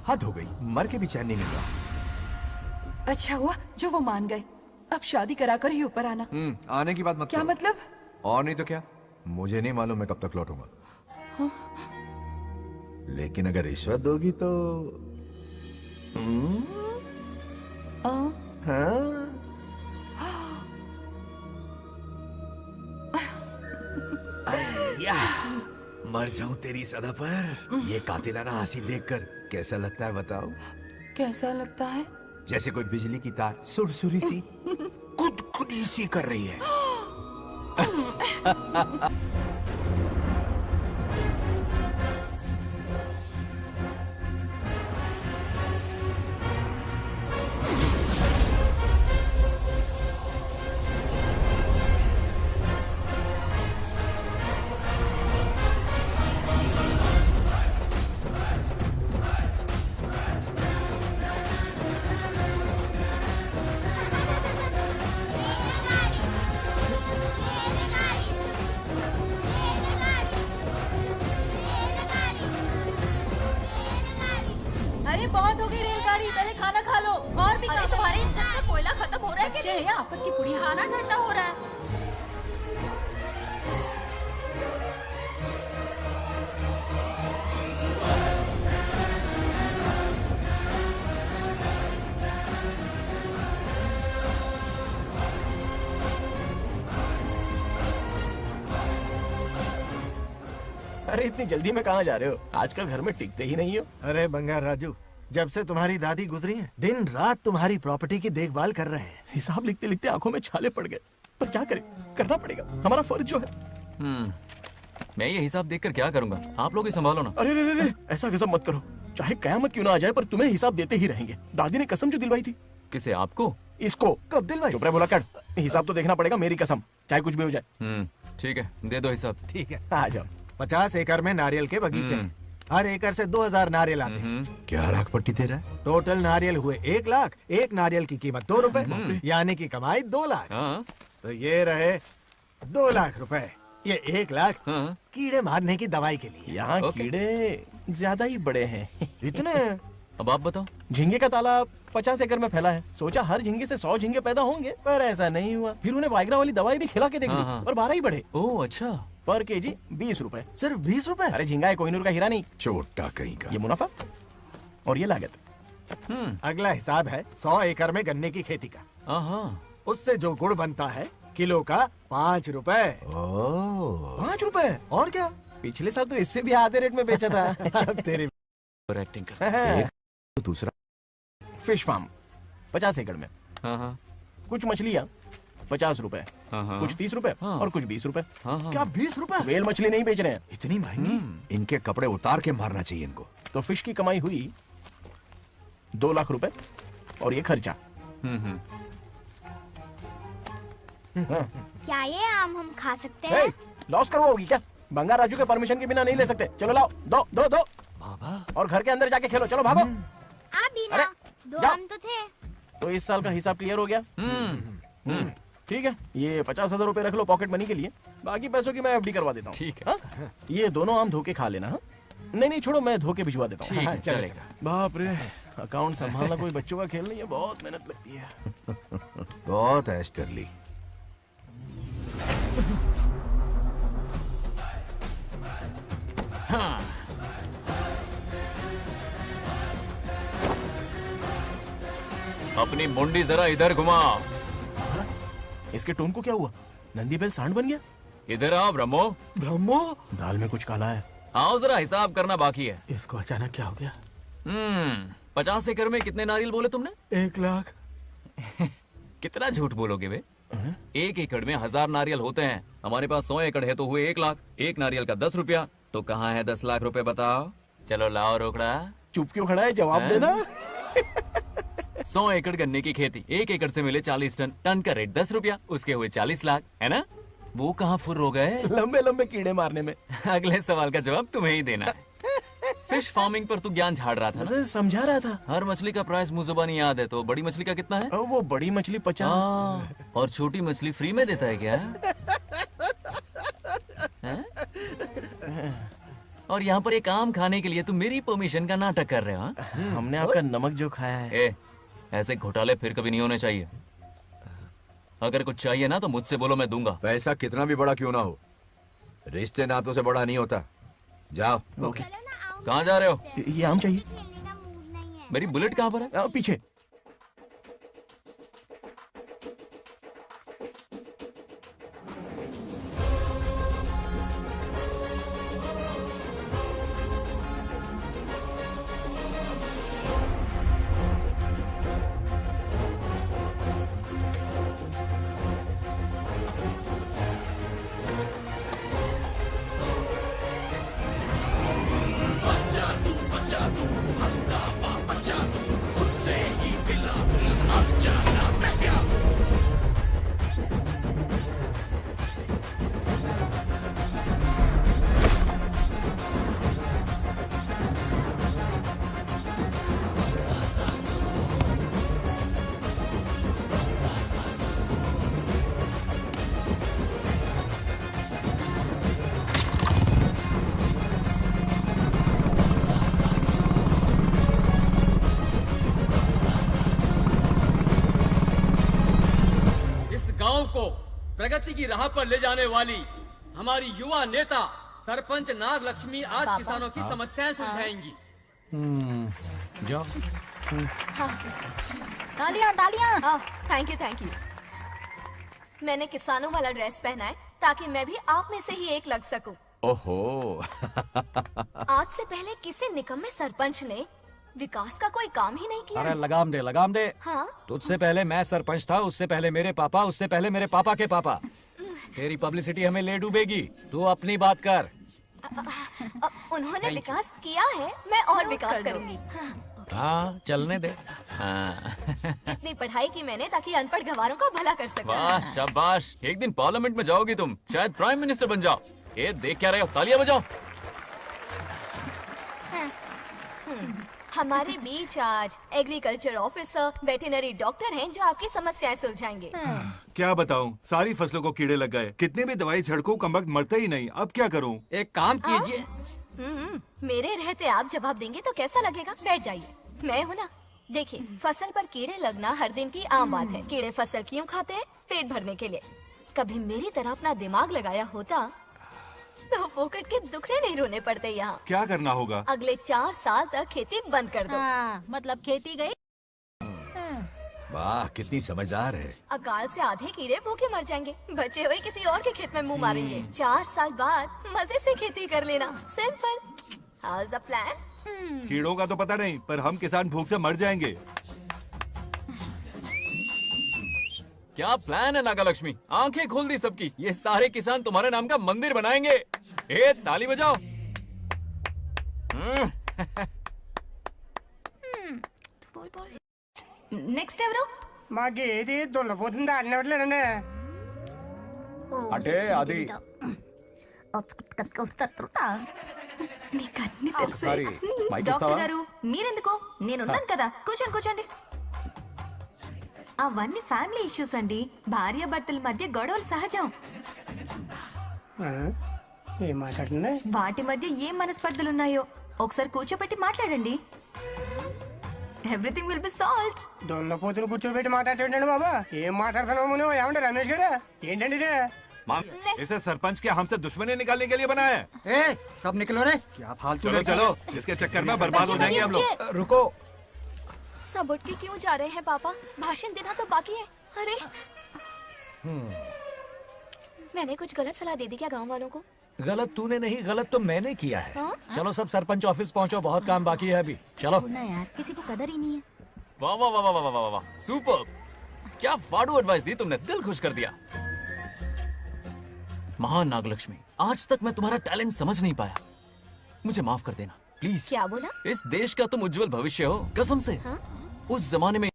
हद हो गई, मर के भी चैन नहीं मिल रहा। अच्छा हुआ जो वो मान गए। अब शादी कराकर ही ऊपर आना। आने की बात मत क्या करो। मतलब? और नहीं तो क्या, मुझे नहीं मालूम मैं कब तक लौटूंगा। हाँ? लेकिन अगर रिश्वत दोगी तो हाँ? या, मर जाऊं तेरी सदा पर। ये कातिलाना हंसी देखकर कैसा लगता है बताओ? कैसा लगता है? जैसे कोई बिजली की तार सुरसुरी सी खुद सी कर रही है। अरे बहुत हो गई रेलगाड़ी, पहले खाना खा लो। और भी अरे तुम्हारे इंजन में कोयला खत्म हो रहा है बच्चे हैं आफत की पुड़ी। खाना ठंडा हो रहा है। अरे इतनी जल्दी में कहाँ जा रहे हो? आजकल घर में टिकते ही नहीं हो। अरे बंगार राजू, जब से तुम्हारी दादी गुजरी हैं, दिन रात तुम्हारी प्रॉपर्टी की देखभाल कर रहे हैं। हिसाब लिखते लिखते आंखों में छाले पड़ गए, पर क्या करें, करना पड़ेगा, हमारा फर्ज जो है। मैं ये हिसाब देखकर क्या करूंगा? आप लोग ही संभालो ना। अरे रे रे, ऐसा गजब मत करो, चाहे कयामत क्यों ना आ जाए पर तुम्हें हिसाब देते ही रहेंगे। दादी ने कसम जो दिलवाई थी। किसे? आपको? इसको कब दिलवाई? चुप रहे, बोला कर। हिसाब तो देखना पड़ेगा, मेरी कसम, चाहे कुछ भी हो जाए। ठीक है, दे दो हिसाब। ठीक है, आ जाओ। 50 एकड़ में नारियल के बगीचे हैं। हर एकड़ से 2000 नारियल आते हैं। क्या राख पट्टी दे रहा है? टोटल नारियल हुए 1 लाख। एक नारियल की कीमत 2 रुपए, यानी कि कमाई 2 लाख। तो ये रहे 2 लाख रुपए। ये 1 लाख कीड़े मारने की दवाई के लिए। यहाँ कीड़े ज्यादा ही बड़े हैं। इतने? अब आप बताओ। झींगे का तालाब 50 एकड़ में फैला है। सोचा हर झींगे से 100 झींगे पैदा होंगे, पर ऐसा नहीं हुआ। फिर उन्हें वाइग्रा वाली दवाई भी खिला के देख ली और 12 ही बढ़े। ओह अच्छा। पर केजी 20 रुपए। सिर्फ 20 रुपए? अरे झींगा है, कोहिनूर का हीरा नहीं। छोटा कहीं का। ये मुनाफा और ये लागत। अगला हिसाब है 100 एकड़ में गन्ने की खेती का। उससे जो गुड़ बनता है किलो का 5 रुपए। 5 रुपए? और क्या, पिछले साल तो इससे भी आधे रेट में बेचा था। तेरी एक्टिंग करता है। तो दूसरा फिश फार्म 50 एकड़ में। कुछ मछलियाँ 50 रुपए, कुछ 30 रुपए और कुछ 20 रुपए। क्या 20 रुपए? वेल मछली नहीं बेच रहे हैं। इतनी महंगी? इनके कपड़े उतार के मारना चाहिए इनको। तो फिश की कमाई हुई 2 लाख रुपए और ये खर्चा। क्या ये आम हम खा सकते हैं? लॉस करवाओगी क्या? बंगार राजू के परमिशन के बिना नहीं ले सकते। चलो लाओ, दो दो दो। बाबा। और घर के अंदर जाके खेलो, चलो भागो। अभी ना, 2 आम तो थे। तो इस साल का हिसाब क्लियर हो गया? ठीक है, ये 50,000 रुपए रख लो पॉकेट मनी के लिए, बाकी पैसों की मैं एफडी करवा देता हूँ। ठीक है। ये दोनों आम धोके खा लेना। नहीं छोड़ो, मैं धोके भिजवा देता हूँ। ठीक है, चलेगा। बाप रे, अकाउंट संभालना कोई बच्चों का खेल नहीं है, बहुत मेहनत लगती है। बहुत ऐश कर ली। अपनी मुंडी जरा इधर घुमा। इसके टोन को क्या हुआ? नंदी बैल सांड बन गया? इधर आओ ब्रह्मो। ब्रह्मो? दाल में कुछ काला है। आओ जरा, हिसाब करना बाकी है। इसको अचानक क्या हो गया? 50 एकड़ में कितने नारियल बोले तुमने? 1 लाख। कितना झूठ बोलोगे बे? 1 एकड़ में 1000 नारियल होते हैं। हमारे पास 100 एकड़ है तो हुए 1 लाख। एक नारियल का 10 रुपया, तो कहाँ है 10 लाख रुपए बताओ? चलो लाओ रोकड़ा। चुप क्यों खड़ा है, जवाब देना। 100 एकड़ गन्ने की खेती, 1 एकड़ से मिले 40 टन, टन का रेट 10 रुपया, उसके हुए 40 लाख, है ना? वो कहाँ फुर हो गए? लंबे लंबे कीड़े मारने में। अगले सवाल का जवाब तुम्हें ही देना है। फिश फार्मिंग पर तू ज्ञान झाड़ रहा था ना? समझा रहा था। हर मछली का प्राइस मुझे जुबानी याद है, तो बड़ी मछली का कितना है? वो बड़ी मछली 50 और छोटी मछली फ्री में देता है क्या? और यहाँ पर एक आम खाने के लिए तुम मेरी परमिशन का नाटक कर रहे हो? हमने आपका नमक जो खाया है। ऐसे घोटाले फिर कभी नहीं होने चाहिए। अगर कुछ चाहिए ना तो मुझसे बोलो, मैं दूंगा। पैसा कितना भी बड़ा क्यों ना हो, रिश्ते नातों से बड़ा नहीं होता। जाओ। ओके। कहाँ जा रहे हो? ये आम चाहिए। मेरी बुलेट कहाँ पर है? पीछे। गांव को प्रगति की राह पर ले जाने वाली हमारी युवा नेता सरपंच नागलक्ष्मी आज किसानों की समस्याएं सुलझाएंगी। जाओ। तालियां तालियां। Thank you. मैंने किसानों वाला ड्रेस पहना है ताकि मैं भी आप में से ही एक लग सकूं। ओहो। आज से पहले किसी निकम्मे सरपंच ने विकास का कोई काम ही नहीं किया। अरे लगाम दे। हाँ? तुझसे पहले मैं सरपंच था, उससे पहले मेरे पापा, उससे पहले मेरे पापा के पापा। तेरी पब्लिसिटी हमें ले डूबेगी। तू अपनी बात कर। उन्होंने विकास किया है, मैं और विकास करूंगी। हाँ, चलने दे। इतनी पढ़ाई की मैंने ताकि अनपढ़ गंवारों का भला कर सकूं। वाह, शाबाश। एक दिन पार्लियामेंट में जाओगी तुम, शायद प्राइम मिनिस्टर बन जाओ। ये देख क्या रहे हो? तालियां बजाओ। हमारे बीच आज एग्रीकल्चर ऑफिसर, वेटरनरी डॉक्टर हैं जो आपकी समस्याएं सुलझाएंगे। क्या बताऊं, सारी फसलों को कीड़े लग गए। कितने भी दवाई छिड़कूं, कमबख्त मरते ही नहीं। अब क्या करूं? एक काम कीजिए। मेरे रहते आप जवाब देंगे तो कैसा लगेगा? बैठ जाइए, मैं हूँ ना। देखिए, फसल पर कीड़े लगना हर दिन की आम बात है। कीड़े फसल क्यों खाते हैं? पेट भरने के लिए। कभी मेरी तरह अपना दिमाग लगाया होता तो फोकट के दुखड़े नहीं रोने पड़ते यहाँ। क्या करना होगा? अगले 4 साल तक खेती बंद कर दो। मतलब खेती गई। वाह, कितनी समझदार है। अकाल से आधे कीड़े भूखे मर जाएंगे, बचे हुए किसी और के खेत में मुंह मारेंगे। 4 साल बाद मजे से खेती कर लेना। Simple. How is the plan? कीड़ों का तो पता नहीं, पर हम किसान भूख से मर जाएंगे। क्या प्लान है नागालक्ष्मी? आंखें खोल दी सबकी। ये सारे किसान तुम्हारे नाम का मंदिर बनाएंगे। ताली बजाओ। నెక్స్ట్ ఎవరు? మాకేది దున్నపోతుంది ఆడినట్లేదండి. అంటే అది నీకన్నీ తెలుసు. డాక్టర్ గారు మీరెందుకు? నేనున్నాను కదా, కూర్చోండి. అవన్నీ ఫ్యామిలీ ఇష్యూస్ అండి. భార్య భర్తల మధ్య గొడవలు సహజం. ఏం మాట్లాడుతుంది? వాటి మధ్య ఏం మనస్పర్ధలున్నాయో ఒకసారి కూర్చోబెట్టి మాట్లాడండి. Everything will be solved. దున్నపోతులు కూర్చోబెట్టి మాట్లాడేటండి బాబా. ఏం మాట్లాడుతున్నావు నువ్వు? ఏమండి రమేష్ గారు, ఏంటండి ఇది? इसे सरपंच के हमसे दुश्मनी निकालने के लिए बनाया है। सब निकलो रे। क्या फालतू। चलो, इसके चक्कर में बर्बाद हो जाएंगे हम लोग। रुको। सब उठ के क्यों जा रहे हैं पापा? भाषण देना तो बाकी है। अरे मैंने कुछ गलत सलाह दे दी क्या गांव वालों को? गलत तूने नहीं, गलत तो मैंने किया है। हाँ? चलो सब सरपंच ऑफिस पहुंचो, बहुत काम बाकी है अभी। चलो यार, किसी को कदर ही नहीं है। वाह वाह वाह वाह वाह वाह, सुपर। क्या फाड़ू एडवाइस दी तुमने, दिल खुश कर दिया। महान नागलक्ष्मी, आज तक मैं तुम्हारा टैलेंट समझ नहीं पाया। मुझे माफ कर देना प्लीज। क्या बोला? इस देश का तुम उज्जवल भविष्य हो, कसम से। हाँ? उस जमाने में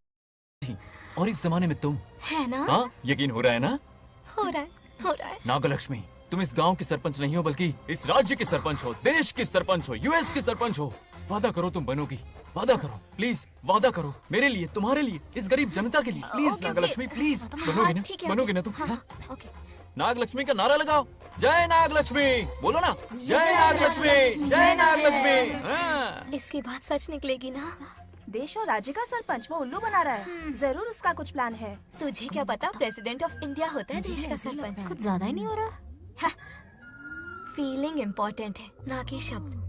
थी और इस जमाने में तुम है ना? हाँ, यकीन हो रहा है ना? हो रहा है। नागलक्ष्मी, तुम इस गांव की सरपंच नहीं हो, बल्कि इस राज्य की सरपंच हो, देश की सरपंच हो, यूएस की सरपंच हो। वादा करो तुम बनोगी, वादा करो प्लीज, वादा करो मेरे लिए, तुम्हारे लिए, इस गरीब जनता के लिए, please okay, Nagalakshmi okay. Please. हाँ, बनोगी ना, ठीक है, बनोगी ना ओके, तुम? हाँ, ओके। नागलक्ष्मी का नारा लगाओ, जय नागलक्ष्मी, बोलो ना, जय नागलक्ष्मी, जय नागलक्ष्मी। हाँ। इसकी बात सच निकलेगी ना? देश और राज्य का सरपंच वो उल्लू बना रहा है, जरूर उसका कुछ प्लान है। तुझे क्या पता, प्रेसिडेंट ऑफ इंडिया होता है देश का सरपंच। कुछ ज्यादा ही नहीं हो रहा? फीलिंग इम्पोर्टेंट है, ना कि शब्द।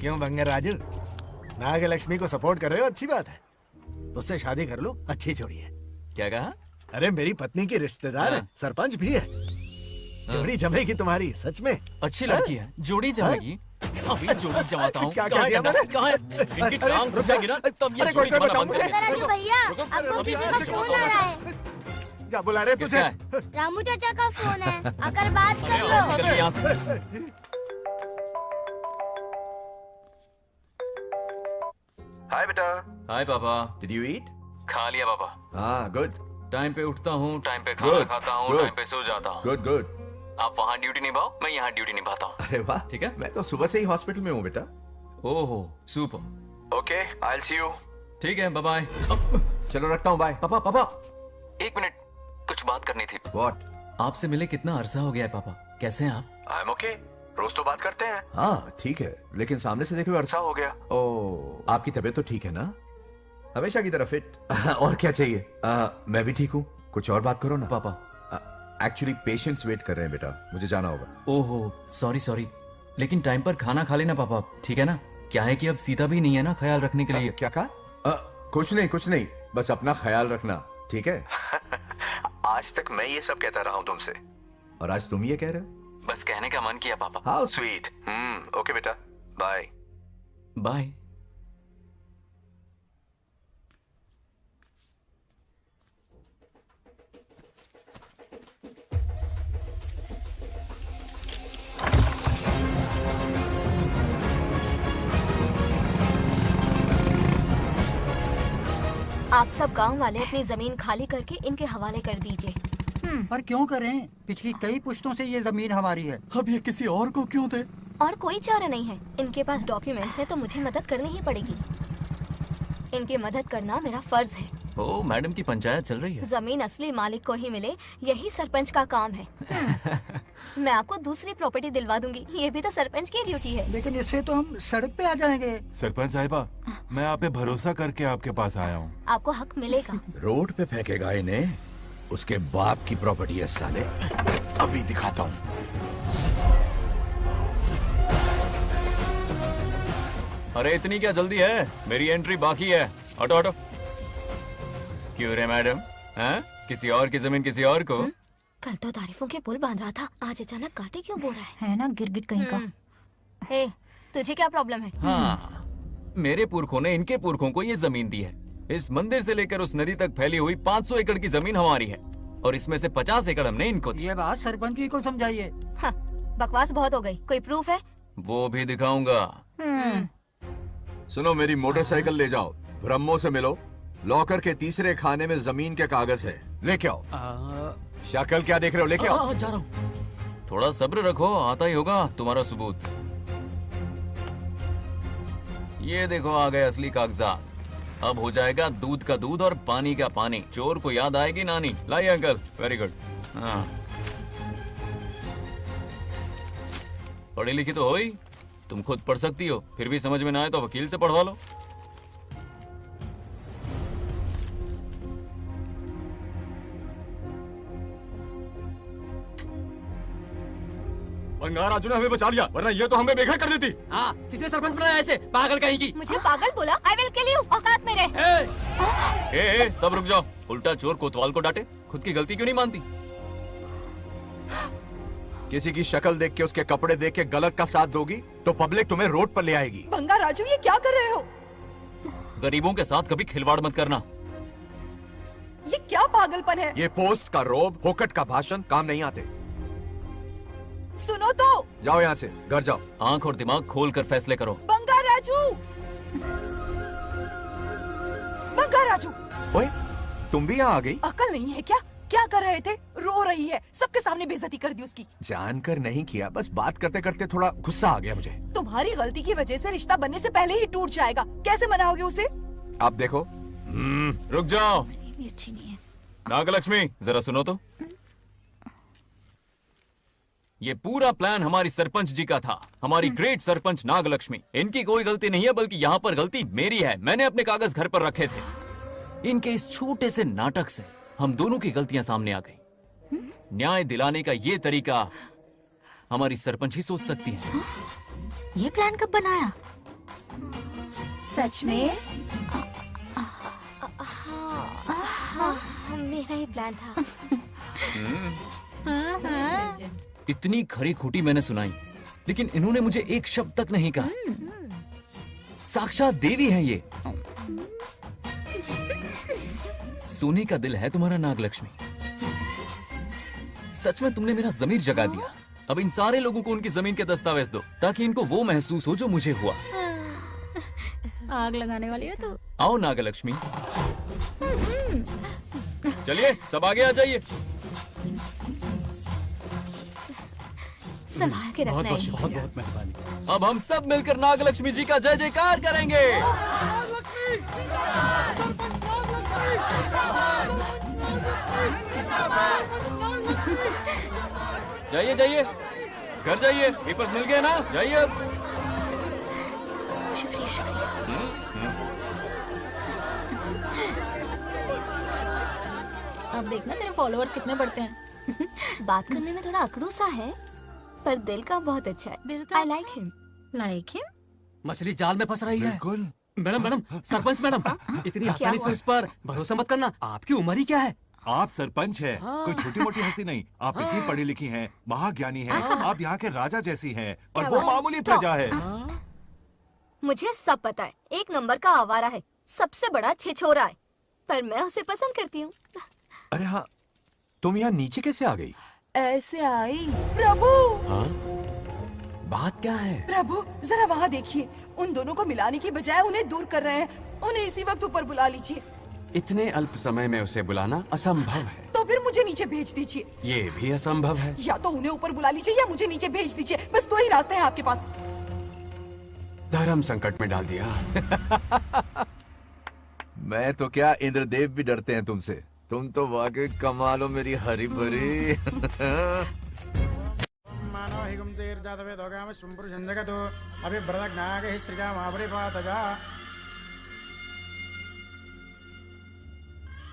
क्यों बंगर राजू, नागलक्ष्मी को सपोर्ट कर रहे हो? अच्छी बात है, उससे शादी कर लो, अच्छी जोड़ी है। क्या कहा? अरे मेरी पत्नी की रिश्तेदार है, सरपंच भी है, जोड़ी जमेगी तुम्हारी, सच में। अच्छी लड़की है, जोड़ी जमेगी। अभी जोड़ी जमाता हूँ। क्या कह दिया मैंने? कहाँ है? इनकी टांग घुस जाएगी ना, तब ये जोड़ी जमाना बंद करेंगे। राजू भैया, आपको किसी का फोन आ रहा है। जा बुला रहे तुझे। रामू चाचा का फोन है, आकर बात कर लो। निकल यहाँ से। हाय बेटा। हाय पापा। Did you eat? खा लिया पापा। हाँ गुड। टाइम पे उठता हूँ, टाइम पे खाना Good, खाता हूँ, good. टाइम पे सो जाता हूँ। Good good. आप वहाँ ड्यूटी निभाओ, मैं यहाँ ड्यूटी निभाता हूँ। अरे वाह, ठीक है। मैं तो सुबह से ही हॉस्पिटल में हूँ बेटा। ओहो super. Okay, I will see you. ठीक है, बाय बाय। चलो रखता हूँ, बाय। पापा पापा, एक मिनट, कुछ बात करनी थी। व्हाट? आपसे मिले कितना अरसा हो गया है पापा, कैसे हैं आप? आई एम ओके, रोज तो बात करते हैं। हाँ ठीक है, लेकिन सामने से देखे हुए अरसा हो गया। ओ, आपकी तबीयत तो ठीक है ना? हमेशा की तरह फिट। और क्या चाहिए? मैं भी ठीक हूँ, कुछ और बात करो ना। पापा एक्चुअली पेशेंट्स वेट कर रहे हैं बेटा, मुझे जाना होगा। ओहो सॉरी सॉरी, लेकिन टाइम पर खाना खा लेना पापा, ठीक है ना? क्या है कि अब सीता भी नहीं है ना ख्याल रखने के लिए। क्या कहा? कुछ नहीं, बस अपना ख्याल रखना, ठीक है? आज तक मैं ये सब कहता रहा हूँ तुमसे, और आज तुम ये कह रहे हो? बस कहने का मन किया पापा। How sweet. ओके बेटा, बाय बाय। आप सब गांव वाले अपनी जमीन खाली करके इनके हवाले कर दीजिए। पर क्यों करें? पिछली कई पुश्तों से ये जमीन हमारी है। अब ये किसी और को क्यों दे? और कोई चारा नहीं है, इनके पास डॉक्यूमेंट्स है तो मुझे मदद करनी ही पड़ेगी। इनकी मदद करना मेरा फर्ज है। ओ मैडम की पंचायत चल रही है। जमीन असली मालिक को ही मिले, यही सरपंच का काम है। मैं आपको दूसरी प्रॉपर्टी दिलवा दूंगी, ये भी तो सरपंच की ड्यूटी है। लेकिन इससे तो हम सड़क पे आ जाएंगे। सरपंच साहिबा, मैं आप पे भरोसा करके आपके पास आया हूँ। आपको हक मिलेगा। रोड पे फेंकेगा इन्हें, उसके बाप की प्रॉपर्टी है साले, अभी दिखाता हूँ। अरे इतनी क्या जल्दी है, मेरी एंट्री बाकी है। हटो हटो। क्यों रे मैडम, हैं? किसी और की जमीन किसी और को? कल तो तारीफों के पुल बांध रहा था, आज अचानक कांटे क्यों बो रहा है ना गिरगिट कहीं का। ए, तुझे क्या प्रॉब्लम है? हाँ, मेरे पुरखों ने इनके पुरखों को ये जमीन दी है। इस मंदिर से लेकर उस नदी तक फैली हुई 500 एकड़ की जमीन हमारी है, और इसमें से 50 एकड़ हमने इनको दी। ये बात सरपंच जी को समझाइए। हाँ, बकवास बहुत हो गई, कोई प्रूफ है? वो भी दिखाऊंगा। सुनो, मेरी मोटरसाइकिल ले जाओ, ब्रह्मो से मिलो, लॉकर के तीसरे खाने में जमीन के कागज है, लेके आओ। शक्ल क्या देख रहे हो, लेके आओ। जा रहा हूँ। थोड़ा सब्र रखो, आता ही होगा तुम्हारा सबूत। ये देखो आ गए असली कागजात। अब हो जाएगा दूध का दूध और पानी का पानी। चोर को याद आएगी नानी। लाइए अंकल, वेरी गुड। हाँ, पढ़ी लिखी तो हो ही, तुम खुद पढ़ सकती हो, फिर भी समझ में ना आए तो वकील से पढ़वा लो। बंगार राजू ने हमें बचा लिया, वरना ये तो हमें बेघर कर देती। हाँ, किसने सरपंच बनाया ऐसे पागल कहीं की? मुझे पागल बोला? आई विल किल यू, औकात में रहे। ए, सब रुक जाओ। उल्टा चोर कोतवाल को डांटे, खुद की गलती क्यों नहीं मानती? किसी की शक्ल देख के, उसके कपड़े देख के गलत का साथ दोगी तो पब्लिक तुम्हें रोड पर ले आएगी। बंगा राजू, ये क्या कर रहे हो? गरीबों के साथ कभी खिलवाड़ मत करना। ये क्या पागलपन है? ये पोस्ट का रोब, फोकट का भाषण काम नहीं आते। सुनो तो। जाओ यहाँ से, घर जाओ। आंख और दिमाग खोल कर फैसले करो। बंगा राजू, बंगा राजू। ओए, तुम भी यहाँ आ गई? अकल नहीं है क्या? क्या कर रहे थे? रो रही है, सबके सामने बेइज्जती कर दी उसकी। जानकर नहीं किया, बस बात करते करते थोड़ा गुस्सा आ गया मुझे। तुम्हारी गलती की वजह से रिश्ता बनने से पहले ही टूट जाएगा, कैसे मनाओगे उसे? आप देखो। रुक जाओ। भी अच्छी नहीं है। नागलक्ष्मी जरा सुनो तो। ये पूरा प्लान हमारी सरपंच जी का था, हमारी ग्रेट सरपंच नागलक्ष्मी। इनकी कोई गलती नहीं है, बल्कि यहाँ पर गलती मेरी है। मैंने अपने कागज घर पर रखे थे। इनके इस छोटे से नाटक से हम दोनों की गलतियां सामने आ गई। न्याय दिलाने का ये तरीका हमारी सरपंच ही सोच सकती है। ये प्लान कब बनाया? सच में? हाँ, मेरा ही प्लान था। इतनी खरी खोटी मैंने सुनाई, लेकिन इन्होंने मुझे एक शब्द तक नहीं कहा। साक्षात देवी है ये। सोने का दिल है तुम्हारा नागलक्ष्मी। सच में तुमने मेरा जमीर जगा दिया। अब इन सारे लोगों को उनकी जमीन के दस्तावेज दो, ताकि इनको वो महसूस हो जो मुझे हुआ। आग लगाने वाली है तो। आओ नागलक्ष्मी, चलिए सब आगे आ जाइए। संभाल के रखना है। बहुत बहुत मेहरबानी। अब हम सब मिलकर नागलक्ष्मी जी का जय जयकार करेंगे। जाइए जाइए, घर जाइए। पेपर्स मिल गए ना? जाइए अब। शुक्रिया शुक्रिया। अब देखना तेरे फॉलोअर्स कितने बढ़ते हैं। बात करने में थोड़ा अकड़ू सा है, पर दिल का बहुत अच्छा है। I like him. Like him? मछली जाल में फंस रही है। मैडम मैडम, सरपंच मैडम, इतनी आसानी से उस पर भरोसा मत करना। आपकी उम्र ही क्या है? आप सरपंच हैं, कोई छोटी मोटी हंसी नहीं। आप इतनी पढ़ी लिखी हैं, महाज्ञानी हैं, आप यहाँ के राजा जैसी हैं, और वो मामूली प्रजा है। मुझे सब पता है, एक नंबर का आवारा है, सबसे बड़ा छिछोरा है, पर मैं उसे पसंद करती हूँ। अरे हाँ, तुम यहाँ नीचे कैसे आ गई? ऐसे आई। प्रभु, बात क्या है? प्रभु जरा वहाँ देखिए, उन दोनों को मिलाने की बजाय उन्हें दूर कर रहे हैं। उन्हें इसी वक्त ऊपर बुला लीजिए। इतने अल्प समय में उसे बुलाना असंभव है। तो फिर मुझे नीचे भेज दीजिए। ये भी असंभव है। या तो उन्हें ऊपर बुला लीजिए या मुझे नीचे भेज दीजिए, बस दो ही रास्ते हैं आपके पास। धर्म संकट में डाल दिया। मैं तो क्या, इंद्रदेव भी डरते हैं तुमसे। तुम तो वाकई कमाल हो मेरी हरी भरी। मानो हिगम तेर जातवे दोगाम सुंपुर जंजगतो अभी ब्रदक नागे श्रीगा महाबरी पातजा।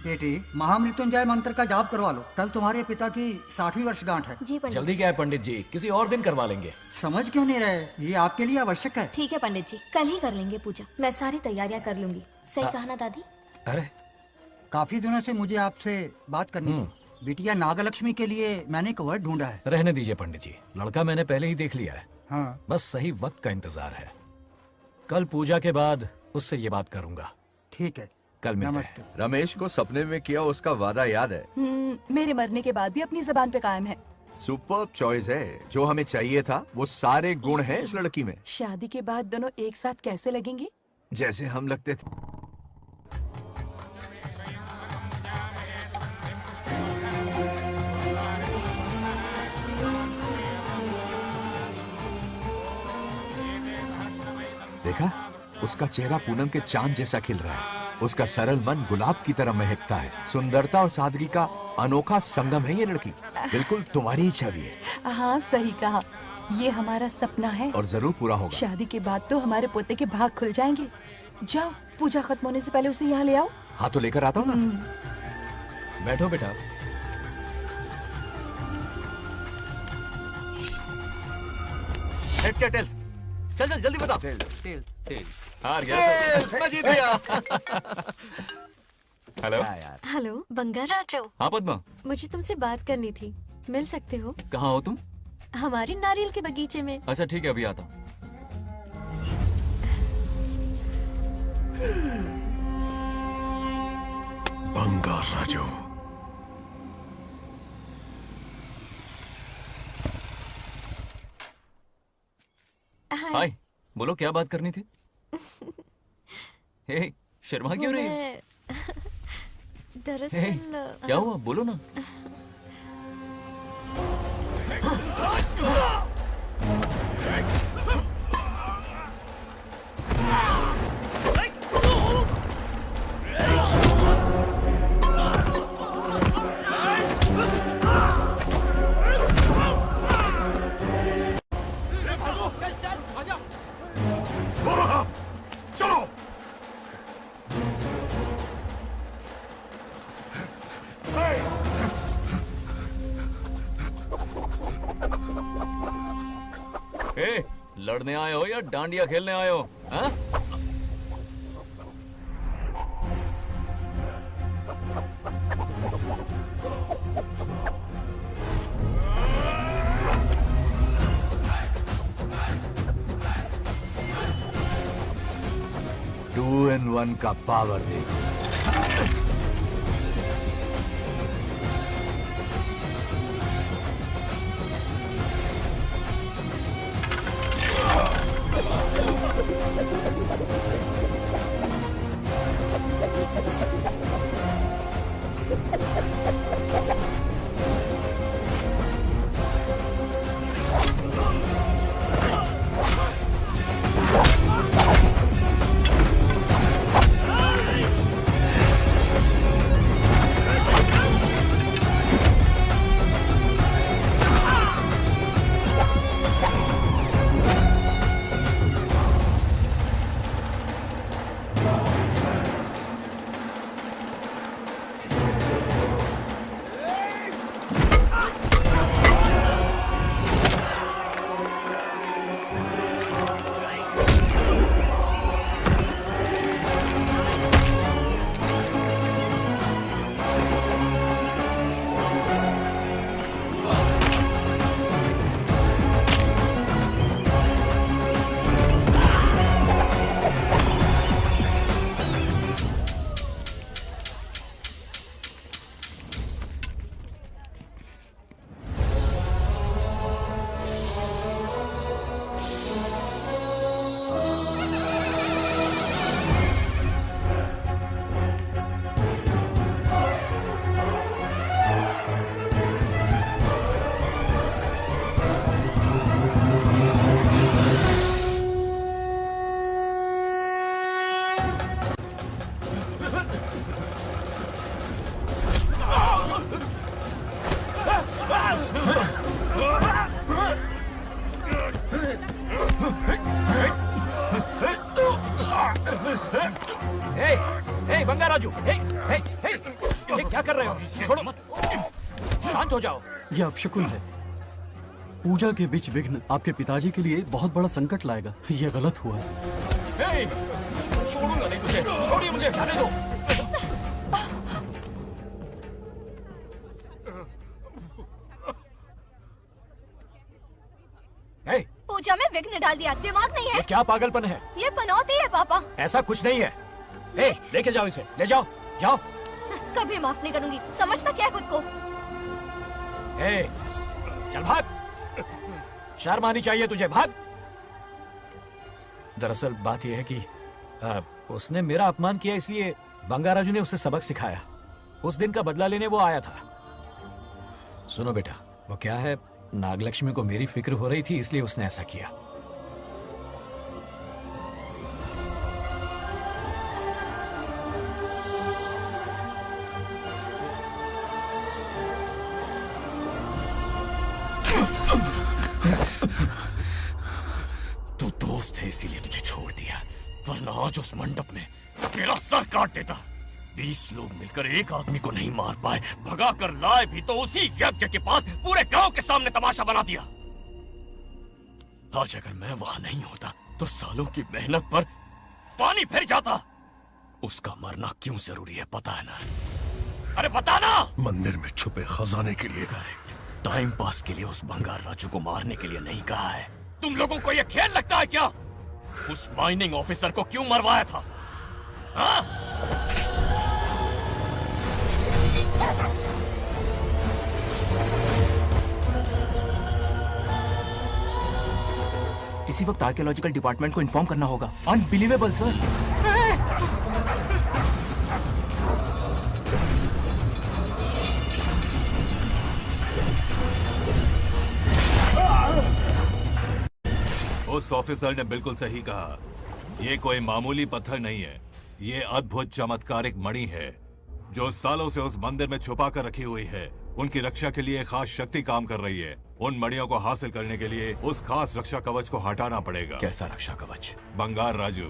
बेटी, महामृत्युंजय मंत्र का जाप करवा लो। कल तुम्हारे पिता की 60वीं वर्षगांठ है। जी पंडित। जल्दी क्या है पंडित जी, किसी और दिन करवा लेंगे। समझ क्यों नहीं रहे? ये आपके लिए आवश्यक है। ठीक है पंडित जी, कल ही कर लेंगे पूजा। मैं सारी तैयारियां कर लूंगी। सही कहा ना दादी? अरे काफी दिनों से मुझे आपसे बात करनी थी। बिटिया नागलक्ष्मी के लिए मैंने एक वर्ड ढूंढा है। रहने दीजिए पंडित जी, लड़का मैंने पहले ही देख लिया है। हाँ। बस सही वक्त का इंतजार है। कल पूजा के बाद उससे ये बात करूंगा। ठीक है, कल मिलते हैं। रमेश को सपने में किया उसका वादा याद है? मेरे मरने के बाद भी अपनी जबान पे कायम है। सुपर्ब चॉइस है। जो हमें चाहिए था वो सारे गुण हैं इस लड़की में। शादी के बाद दोनों एक साथ कैसे लगेंगे? जैसे हम लगते थे। देखा, उसका चेहरा पूनम के चांद जैसा खिल रहा है। उसका सरल मन गुलाब की तरह महकता है। सुंदरता और सादगी का अनोखा संगम है ये लड़की। बिल्कुल तुम्हारी ही छवि है। हाँ सही कहा, ये हमारा सपना है और जरूर पूरा होगा। शादी के बाद तो हमारे पोते के भाग खुल जाएंगे। जाओ, पूजा खत्म होने से पहले उसे यहाँ ले आओ। हाँ तो लेकर आता हूँ ना। बैठो बेटा। हेड्स या टेल्स? चल चल जल्दी बता। टेल्स। हार गया। मैं जीत गया। हेलो। हेलो बंगाराजो। हाँ पद्मा। मुझे तुमसे बात करनी थी, मिल सकते हो? कहाँ हो तुम? हमारे नारियल के बगीचे में। अच्छा ठीक है, अभी आता हूँ। बंगाराजो। हाय, बोलो क्या बात करनी थी? हे, शर्मा क्यों रही? दरअसल क्या हुआ, बोलो ना। लड़ने आए हो या डांडिया खेलने आए हो? हाँ? टू इन वन का पावर देखो। क्या कर रहे हो? छोड़ो मत, शांत हो जाओ। यह अपशकुन है। पूजा के बीच विघ्न आपके पिताजी के लिए बहुत बड़ा संकट लाएगा। यह गलत हुआ है। छोड़ूंगा नहीं तुझे, छोड़िए मुझे, जाने दो। पूजा में विघ्न डाल दिया, दिमाग नहीं है? ये क्या पागलपन है? ये पनौती है पापा। ऐसा कुछ नहीं है। लेके जाओ इसे, ले जाओ, जाओ। कभी माफ नहीं करूंगी, समझता क्या है खुद को? चल भाग, शर्म आनी चाहिए तुझे, भाग। दरअसल बात यह है कि उसने मेरा अपमान किया, इसलिए बंगाराजू ने उसे सबक सिखाया। उस दिन का बदला लेने वो आया था। सुनो बेटा, वो क्या है, नागलक्ष्मी को मेरी फिक्र हो रही थी, इसलिए उसने ऐसा किया। तू दोस्त है इसीलिए तुझे छोड़ दिया, वरना आज उस मंडप में तेरा सर काट देता। 20 लोग मिलकर एक आदमी को नहीं मार पाए, भगा कर लाए भी तो उसी यज्ञ के पास पूरे गांव के सामने तमाशा बना दिया। आज अगर मैं वहां नहीं होता तो सालों की मेहनत पर पानी फिर जाता। उसका मरना क्यों जरूरी है पता है ना? अरे बता ना। मंदिर में छुपे खजाने के लिए। करेक्ट, टाइम पास के लिए उस बंगार राजू को मारने के लिए नहीं कहा है। तुम लोगों को यह खेल लगता है क्या? उस माइनिंग ऑफिसर को क्यों मरवाया था? हाँ? इसी वक्त आर्कियोलॉजिकल डिपार्टमेंट को इन्फॉर्म करना होगा। Unbelievable sir. उस ऑफिसर ने बिल्कुल सही कहा। ये कोई मामूली पत्थर नहीं है, ये अद्भुत चमत्कारिक मणि है जो सालों से उस मंदिर में छुपा कर रखी हुई है। उनकी रक्षा के लिए खास शक्ति काम कर रही है। उन मणियों को हासिल करने के लिए उस खास रक्षा कवच को हटाना पड़ेगा। कैसा रक्षा कवच? बंगार राजू।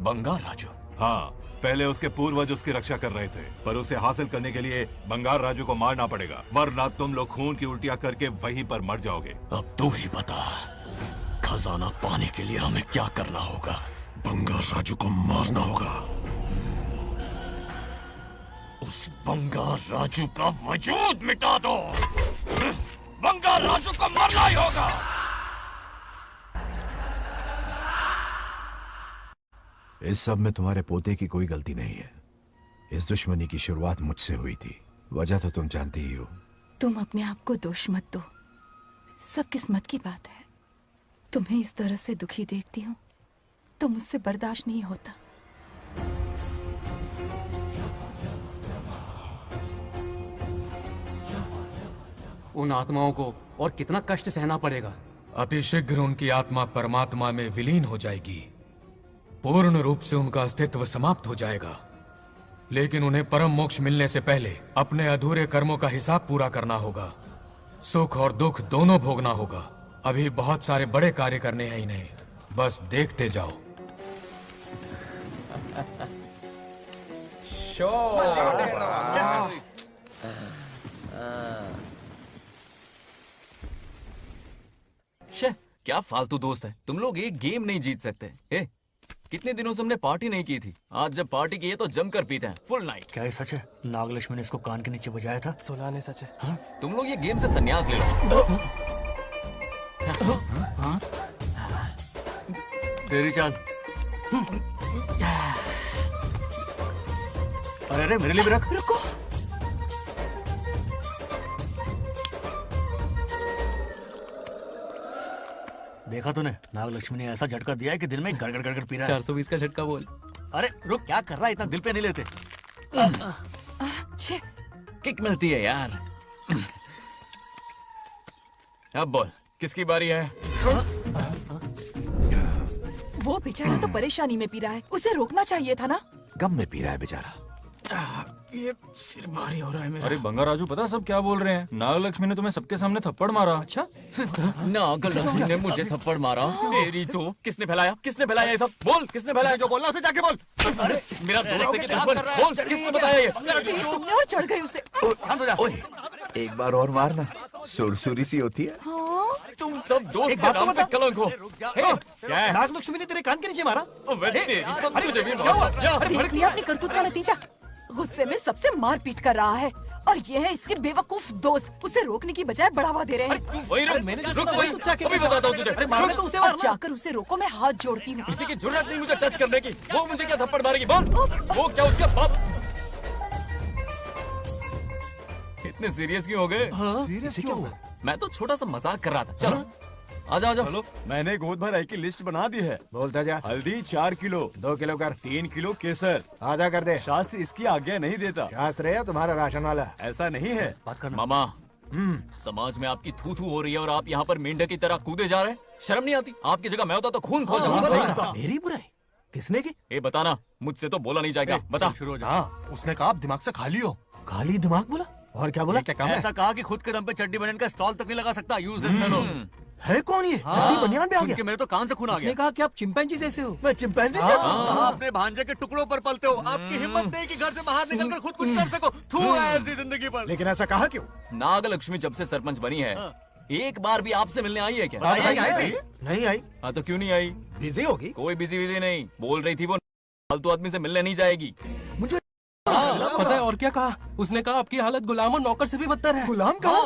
बंगार राजू? हाँ, पहले उसके पूर्वज उसकी रक्षा कर रहे थे, पर उसे हासिल करने के लिए बंगार राजू को मारना पड़ेगा, वरना तुम लोग खून की उल्टियां करके वहीं पर मर जाओगे। अब तू ही बता, खजाना पाने के लिए हमें क्या करना होगा? बंगार राजू को मारना होगा। उस बंगार राजू का वजूद मिटा दो। बंगार राजू को मरना ही होगा। इस सब में तुम्हारे पोते की कोई गलती नहीं है। इस दुश्मनी की शुरुआत मुझसे हुई थी। वजह तो तुम जानती ही हो। तुम अपने आप को दोष मत दो, सब किस्मत की बात है। तुम्हें इस तरह से दुखी देखती हूँ तो मुझसे बर्दाश्त नहीं होता। उन आत्माओं को और कितना कष्ट सहना पड़ेगा। अतिशीघ्र उनकी आत्मा परमात्मा में विलीन हो जाएगी। पूर्ण रूप से उनका अस्तित्व समाप्त हो जाएगा। लेकिन उन्हें परम मोक्ष मिलने से पहले अपने अधूरे कर्मों का हिसाब पूरा करना होगा। सुख और दुख दोनों भोगना होगा। अभी बहुत सारे बड़े कार्य करने हैं इन्हें, बस देखते जाओ। शे, क्या फालतू दोस्त है। तुम लोग एक गेम नहीं जीत सकते। कितने दिनों से हमने पार्टी नहीं की थी। आज जब पार्टी की है तो जमकर पीते हैं, फुल नाइट। क्या ये सच है? नागलक्ष्मी ने इसको कान के नीचे बजाया था। सोलह ने सच है। हाँ? तुम लोग ये गेम से संन्यास ले लो। हाँ? तेरी चाल। अरे अरे मेरे लिए भी रख। रुको, देखा तूने? नागलक्ष्मी ने ऐसा झटका दिया है कि दिन में गड़गड़ गड़गड़ पी रहा है। 420 का झटका बोल। अरे रुक, क्या कर रहा है? इतना दिल पे नहीं लेते। किक मिलती है यार। अब बोल, किसकी बारी है? वो बेचारा तो परेशानी में पी रहा है, उसे रोकना चाहिए था ना। गम में पी रहा है बेचारा। ये सिर भारी हो रहा है मेरा। अरे बंगा राजू, पता सब क्या बोल रहे हैं? नागलक्ष्मी ने तुम्हें सबके सामने थप्पड़ मारा। अच्छा? नागलक्ष्मी ने मुझे थप्पड़ मारा? तेरी तो किसने फैलाया? किसने फैलाया ये सब? बोल, किसने फैलाया? जो बोलना उसे जाके बोल। अरे मेरा दोस्त है कि दुश्मन? बोल, किसने बताया ये? तुमने और चढ़ गई उसे। ओए, एक बार और मारना, सुरसुरी सी होती है। तुम सब दोस्त के नाम पे कलंक हो। क्या है? नागलक्ष्मी ने तेरे कान के नीचे मारा। तुझे भी देख लिया अपनी करतूत का नतीजा। गुस्से में सबसे मार पीट कर रहा है और ये है इसके बेवकूफ दोस्त। उसे रोकने की बजाय बढ़ावा दे रहे हैं। वही रुक, वही अभी बताता हूँ तुझे। तो उसे जाकर उसे रोको, मैं हाथ जोड़ती हूँ। किसी की जुर्रत नहीं मुझे टच करने की। वो मुझे क्या थप्पड़ मारेगी? बोल, वो क्या उसका बाप? इतने सीरियस क्यों हो गए? सीरियस क्यों हुआ? मैं तो छोटा सा मजाक कर रहा था। चलो आजा आजा। चलो, मैंने गोद भराई की लिस्ट बना दी है। बोलता जा। हल्दी 4 किलो, 2 किलो कर, 3 किलो केसर। आधा कर दे। शास्त्र इसकी आज्ञा नहीं देता। शास्त्र है तुम्हारा राशन वाला? ऐसा नहीं है। मामा, समाज में आपकी थू थू हो रही है और आप यहाँ पर मेंढक की तरह कूदे जा रहे हैं। शर्म नहीं आती? आपकी जगह मैं होता तो खून खो जाता। मेरी बुराई किसने की? ये बताना, मुझसे तो बोला नहीं जाएगा। बता। उसने कहा आप दिमाग से खाली हो। खाली दिमाग बोला? और क्या बोला? ऐसा कहा कि खुद के दम पे चड्डी बनियान का स्टॉल तक नहीं लगा सकता। Useless fellow. है कौन ये? चड्डी बनियान पे आ गया? मेरे तो कान से खून आ गया। उसने कहा कि आप चिंपैंजी जैसे हो। मैं चिंपैंजी हाँ, जैसा हूँ? आप अपने भांजे के टुकड़ों पर पलते हो। आपकी हिम्मत नहीं कि घर से बाहर निकलकर खुद कुछ कर सको। थू है ऐसी जिंदगी पर। लेकिन ऐसा कहा क्यों? नागलक्ष्मी जब से सरपंच बनी है, एक बार भी आपसे मिलने आई है क्या? नहीं आई। हाँ तो क्यों नहीं आई? बिजी होगी। कोई बिजी नहीं। बोल रही थी वो फालतू आदमी से मिलने नहीं जाएगी। मुझे पता है और क्या कहा? उसने कहा आपकी हालत गुलाम और नौकर से भी बदतर है। गुलाम कहा?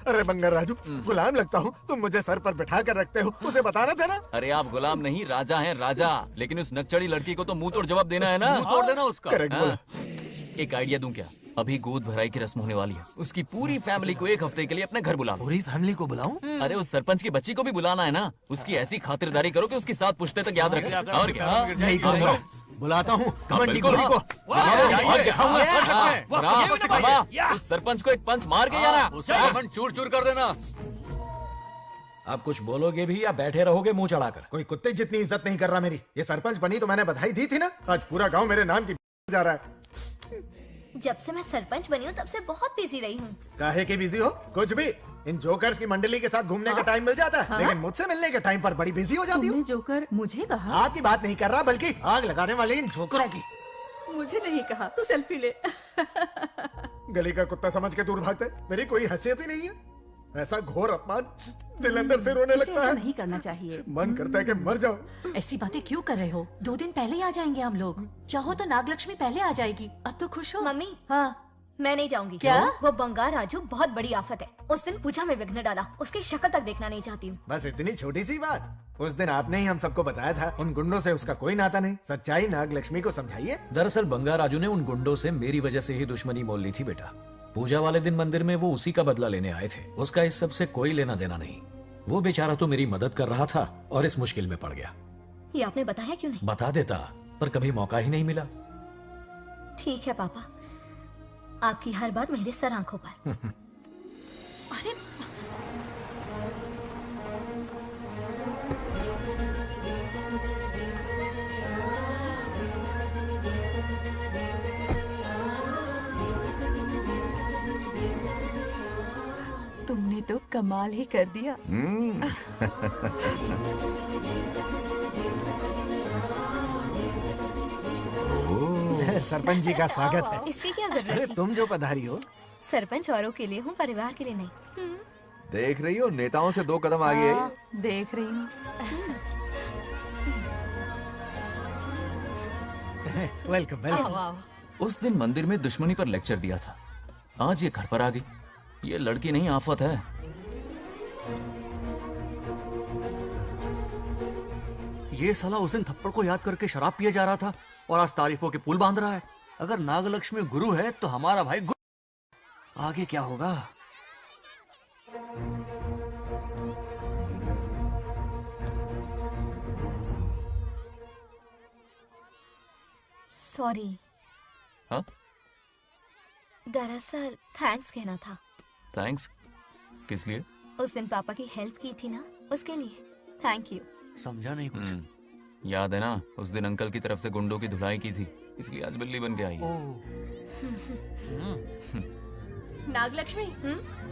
अरे बंगार राजू, गुलाम लगता हूँ? तुम मुझे सर पर बैठा कर रखते हो, उसे बताना था ना। अरे आप गुलाम नहीं, राजा हैं, राजा। लेकिन उस नकचड़ी लड़की को तो मुंह तोड़ जवाब देना है ना। मुंह तोड़ देना उसका। करेक्ट बोला। एक आइडिया दूं क्या? अभी गोद भराई की रस्म होने वाली है। उसकी पूरी फैमिली को 1 हफ्ते के लिए अपने घर बुला लो। पूरी फैमिली को बुलाऊं? अरे उस सरपंच की बच्ची को भी बुलाना है ना। उसकी ऐसी खातिरदारी करो कि उसकी 7 पुश्ते तक याद रखे। और क्या? यही करूंगा। बुलाता हूँ कमंडी गोरी को। उस सरपंच को एक पंच मार के आना। चूर चूर कर देना। आप कुछ बोलोगे भी या बैठे रहोगे मुंह चढ़ाकर? कोई कुत्ते जितनी इज्जत नहीं कर रहा मेरी। ये सरपंच बनी तो मैंने बधाई दी थी ना। आज पूरा गांव मेरे नाम की जा रहा है। जब से मैं सरपंच बनी हूँ तब से बहुत बिजी रही हूँ। काहे की बिजी हो? कुछ भी। इन जोकर्स की मंडली के साथ घूमने का टाइम मिल जाता है, लेकिन मुझसे मिलने के टाइम पर बड़ी बिजी हो जाती हूँ। जोकर मुझे कहा? आपकी बात नहीं कर रहा, बल्कि आग लगाने वाले इन जोकरों की। मुझे नहीं कहा। तू सेल्फी ले। गली का कुत्ता समझ के दूर भागते। मेरी कोई हैसियत ही नहीं है। ऐसा घोर अपमान, दिल अंदर से रोने इसे लगता ऐसा है। नहीं करना चाहिए। मन करता है कि मर जाओ। ऐसी बातें क्यों कर रहे हो? 2 दिन पहले ही आ जाएंगे हम लोग। चाहो तो नागलक्ष्मी पहले आ जाएगी। अब तो खुश हो? मम्मी, हाँ, मैं नहीं जाऊंगी। क्या? वो बंगार राजू बहुत बड़ी आफत है। उस दिन पूजा में विघ्न डाला, उसकी शक्ल तक देखना नहीं चाहती हूँ। बस इतनी छोटी सी बात। उस दिन आपने ही हम सबको बताया था, उन गुंडों से उसका कोई नाता नहीं। सच्चाई नागलक्ष्मी को समझाइए। दरअसल बंगा राजू ने उन गुंडों से मेरी वजह से ही दुश्मनी मोल ली थी बेटा। पूजा वाले दिन मंदिर में वो उसी का बदला लेने आए थे। उसका इस सब से कोई लेना देना नहीं। वो बेचारा तो मेरी मदद कर रहा था और इस मुश्किल में पड़ गया। ये आपने बताया क्यों नहीं? बता देता, पर कभी मौका ही नहीं मिला। ठीक है पापा, आपकी हर बात मेरे सर आंखों पर। अरे तुमने तो कमाल ही कर दिया। सरपंच जी का स्वागत है। इसकी क्या जरूरत अरे थी? तुम जो पधारी हो। सरपंच औरों के लिए हूँ, परिवार के लिए नहीं। देख रही हो, नेताओं से 2 कदम आगे है। देख रही हूँ। Welcome welcome. उस दिन मंदिर में दुश्मनी पर लेक्चर दिया था, आज ये घर पर आ गई। ये लड़की नहीं, आफत है। ये साला उस दिन थप्पड़ को याद करके शराब पिए जा रहा था और आज तारीफों के पुल बांध रहा है। अगर नागलक्ष्मी गुरु है तो हमारा भाई गुरु। आगे क्या होगा? सॉरी। हाँ? दरअसल थैंक्स कहना था। थैंक्स किस लिए? उस दिन पापा की हेल्प की थी ना, उसके लिए थैंक यू। समझा नहीं कुछ। याद है ना, उस दिन अंकल की तरफ से गुंडों की धुलाई की थी, इसलिए आज बिल्ली बन के आई है। नागलक्ष्मी,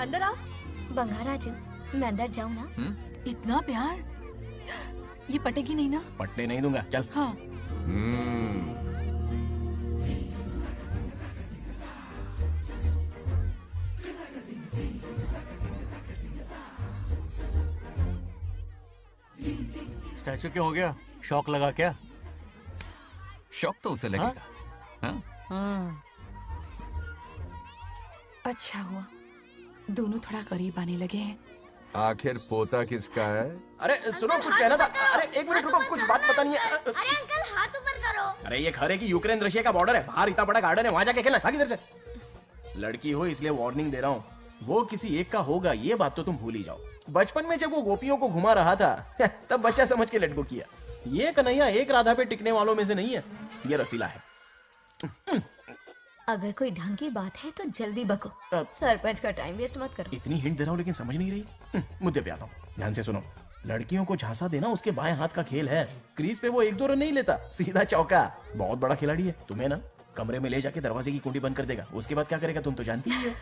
अंदर आओ। बंगा राजू, मैं अंदर जाऊँ ना? इतना प्यार, ये पटेगी नहीं ना? पटने नहीं दूंगा, चल। हाँ। स्टैचू क्यों हो गया? शौक लगा क्या? शौक तो उसे लगेगा। हाँ? अच्छा हुआ दोनों थोड़ा करीब आने लगे हैं। आखिर पोता किसका है? अरे सुनो, कुछ कहना था। अरे 1 मिनट रुको, कुछ बात पता नहीं है। अरे अंकल, हाथ ऊपर करो। अरे ये खरे की यूक्रेन रशिया का बॉर्डर है, बाहर इतना बड़ा गार्डन है, वहां जाके खेलना। भाग इधर से। लड़की हो इसलिए वार्निंग दे रहा हूँ, वो किसी एक का होगा, ये बात तो तुम भूल ही जाओ। बचपन में जब वो गोपियों को घुमा रहा था तब बच्चा समझ के लटको किया। ये कन्हैया एक राधा पे टिकने वालों में से नहीं है, ये रसीला है। अगर कोई ढंग की बात है तो जल्दी बको, सरपंच का टाइम वेस्ट मत करो। इतनी हिंट दे रहा हूँ लेकिन समझ नहीं रही। मुद्दे पे आता हूँ, ध्यान से सुनो। लड़कियों को झांसा देना उसके बाएं हाथ का खेल है। क्रीज पे वो 1-2 रन नहीं लेता, सीधा चौका। बहुत बड़ा खिलाड़ी है। तुम्हें ना कमरे में ले जाके दरवाजे की कुंडी बंद कर देगा, उसके बाद क्या करेगा तुम तो जानती ही हो।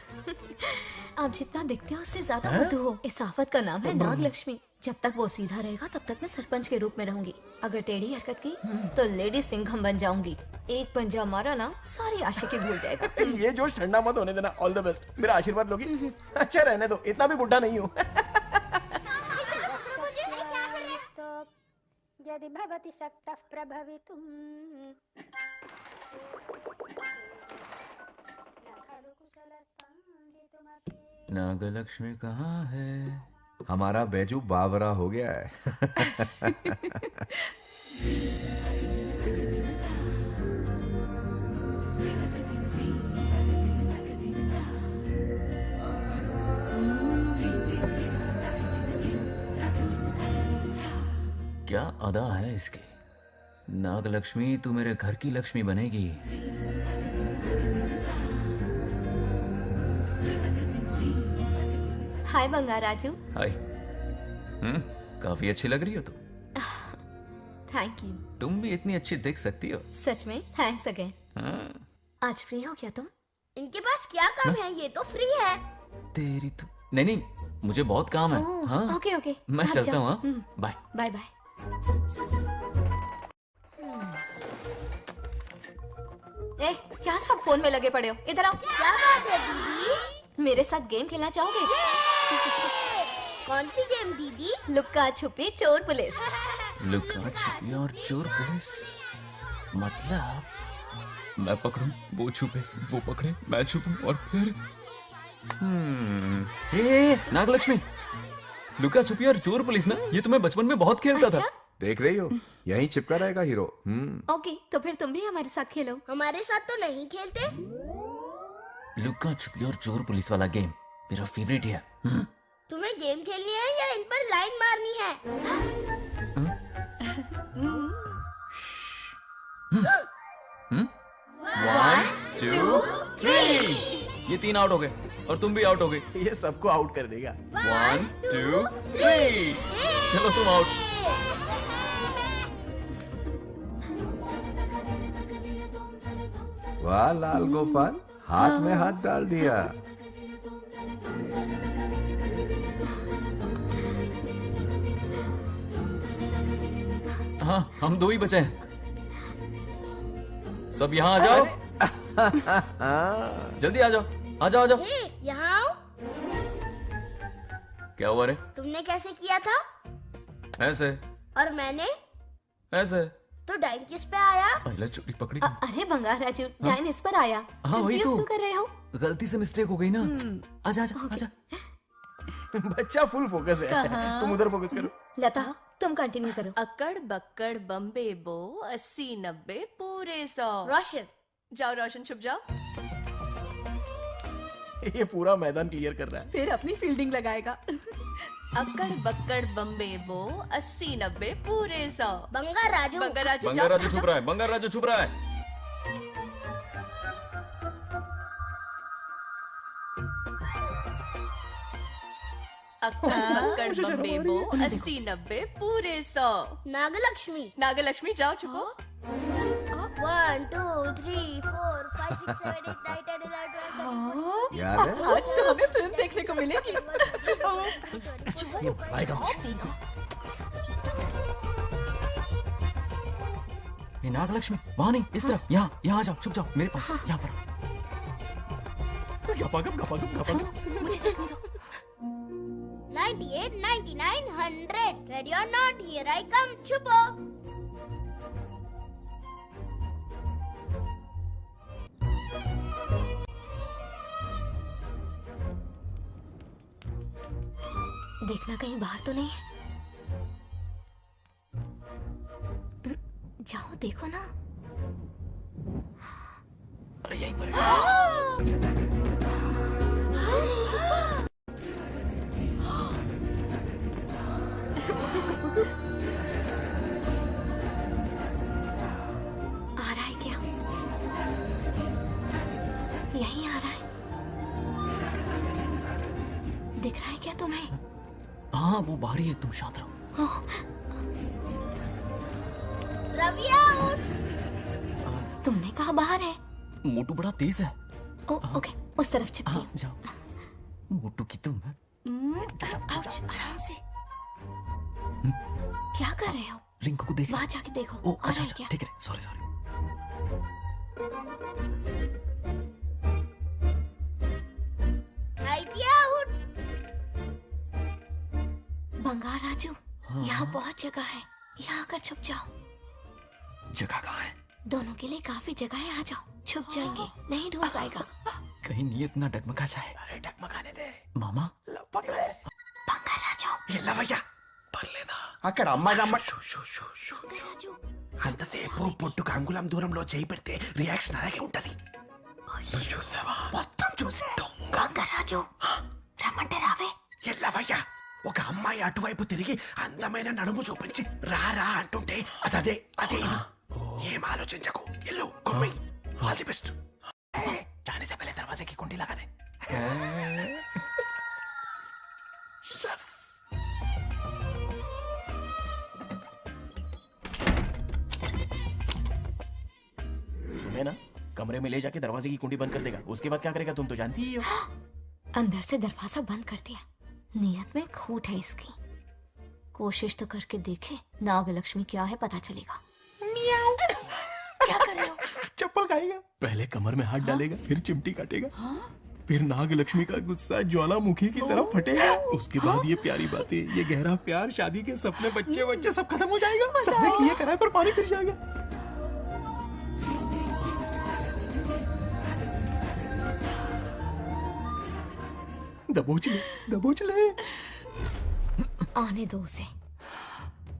आप जितना दिखते हो उससे ज्यादा बुद्धू हो। इस आफत का नाम है नागलक्ष्मी। जब तक वो सीधा रहेगा तब तक मैं सरपंच के रूप में रहूंगी। अगर टेढ़ी हरकत की तो लेडी सिंघम बन जाऊंगी। एक पंजा मारा ना, सारी आशिकी भूल जाएगा। ये जोश ठंडा मत होने देना। ऑल द बेस्ट, मेरा आशीर्वाद लोगी? अच्छा रहने दो, इतना भी बुढ़ा नहीं हूँ। यदि भवति शक्तः प्रभवितुम्। नागलक्ष्मी कहाँ है? हमारा बैजू बावरा हो गया है। क्या अदा है इसकी। नागलक्ष्मी, तू मेरे घर की लक्ष्मी बनेगी। हाय बंगा राजू। हाय। काफी अच्छी लग रही हो तुम। Thank you. तुम भी इतनी अच्छी दिख सकती हो। सच में थैंक्स अगेन। आज फ्री हो क्या तुम? इनके पास क्या काम है, ये तो फ्री है। तेरी तो नहीं, मुझे बहुत काम है। हाँ? ओके ओके, मैं चलता हूँ। Bye bye bye. ए, क्या सब फोन में लगे पड़े हो? इधर आओ। क्या बात है दीदी? मेरे साथ गेम खेलना चाहोगे? कौन सी गेम दीदी? लुक्का छुपी चोर पुलिस। लुका छुपी और चोर पुलिस, मतलब मैं पकड़ूं, वो छुपे, वो पकड़े, मैं छुपूं और फिर नागलक्ष्मी, लुका छुपी और चोर पुलिस ना, ये तो मैं बचपन में बहुत खेलता था। देख रही हो, यहीं चिपका रहेगा हीरो। ओके, तो फिर तुम भी हमारे साथ खेलो। हमारे साथ तो नहीं खेलते। लुका छुपी और चोर पुलिस वाला गेम मेरा फेवरेट है। तुम्हें गेम खेलनी है या इन पर लाइन मारनी है? 1 2 3, ये 3 आउट हो गए और तुम भी आउट हो गए। ये सबको आउट कर देगा। 1 2 3, चलो तुम आउट। वाह लाल गोपाल, हाथ में हाथ डाल दिया। हाँ, हम 2 ही बचे हैं। सब यहाँ आ जाओ। जल्दी आ जाओ, आ जाओ, आ जाओ। यहाँ आओ। क्या हुआ रे? तुमने कैसे किया था? ऐसे। और मैंने? ऐसे। तो डाइन किस पे आया? पहले चोरी पकड़ी। अरे बंगार राजू, डाइन इस पर आया। हाँ वही तो। क्यों कर रहे हो? गलती से मिस्टेक हो गई ना। आजा आजा आजा। बच्चा फुल फोकस है। तुम उधर फोकस करो। लता, तुम कंटिन्यू करो। अक्कड़ बक्कड़ बम्बे बो 80 90 पूरे 100। रोशन, जाओ रोशन, छुप जाओ। ये पूरा मैदान क्लियर कर रहा है। फिर अपनी फील्डिंग लगाएगा। अक्कड़ बक्कड़ बम्बे बो 80 90 पूरे 100। बंगार राजू, बंगार राजू, बंगार राजू छुप रहा है, बंगार राजू छुप रहा है। अक्कड़ बक्कड़ बम्बे बो 80 90 पूरे 100। नागलक्ष्मी, नागलक्ष्मी जाओ छुपो। 1 2 3 4 5 6 7 8 9 10 11 12 याद है? आज तो हमें फिल्म देखने को मिलेगी। आएगा मुझे। ये नागलक्ष्मी वहां नहीं, इस तरफ, यहाँ यहाँ आ जाओ, छुप जाओ मेरे पास, यहाँ पर। मुझे देखने दो। 98 99 100 ready or not, here I come, छुपो। देखना कहीं बाहर तो नहीं है। जाओ देखो ना। अरे यहीं पर आ रहा है क्या? यहीं आ रहा है। दिख रहा है क्या तुम्हें? हाँ वो बाहर ही है, तुम शांत रहो। रविया उठ। तुमने कहा बाहर है? मोटू बड़ा तेज है। ओके, उस तरफ छिपती हूँ। जाओ। मोटू की तुम है। आउच, आराम से। क्या कर रहे हो? रिंकू को देख। वहाँ जाके देखो। ओ आ अच्छा रहा है अच्छा, क्या? ठीक है, सॉरी सॉरी। उठ। बंगार राजू, यहाँ बहुत जगह है, यहाँ आकर छुप जाओ। जगह कहाँ है? दोनों के लिए काफी जगह है, आ जाओ, छुप जाएंगे, नहीं ढूंढ पाएगा। कहीं नीयत ना डगमगा जाए। अरे डगमगाने दे मामा। बंगार राजू, ये लवయ్య పర్లేదా అక్కడ అమ్మాయి రాజు అంతసేపు పొట్టుకు అంగుళం దూరంలో చేయి పెడితే రియాక్షన్ అలాగే ఉంటది. నువ్వు చూసావా? మొత్తం చూసా. బొంగర్ రాజు, రమ్మంటే రావే. ఎల్లవయ్య, ఒక అమ్మాయి అటువైపు తిరిగి అందమైన నడుము చూపించి రారా అంటుంటే అదే అదే ఇది. ఏం ఆలోచించకు, ఎల్లు కొమ్మి. All the best. जाने से पहले दरवाजे की कुंडी लगा दे। यस. तुम्हें ना कमरे में ले जाके दरवाजे की कुंडी बंद कर देगा, उसके बाद क्या करेगा तुम तो जानती ही हो। अंदर से दरवाजा बंद कर दिया। नियत में खोट है इसकी। कोशिश तो करके देखे, नागलक्ष्मी क्या है पता चलेगा। क्या कर रहे हो? चप्पल खाएगा। पहले कमर में हाथ डालेगा, फिर चिमटी काटेगा। फिर नाग लक्ष्मी का गुस्सा ज्वालामुखी की तरह फटेगा। उसके बाद ये प्यारी बातें, ये गहरा प्यार, शादी के सपने, बच्चे बच्चे सब खत्म हो जाएगा। सबने किए कराए पर पानी फिर जाएगा। दबोच ले, दबोच ले। आने दो उसे।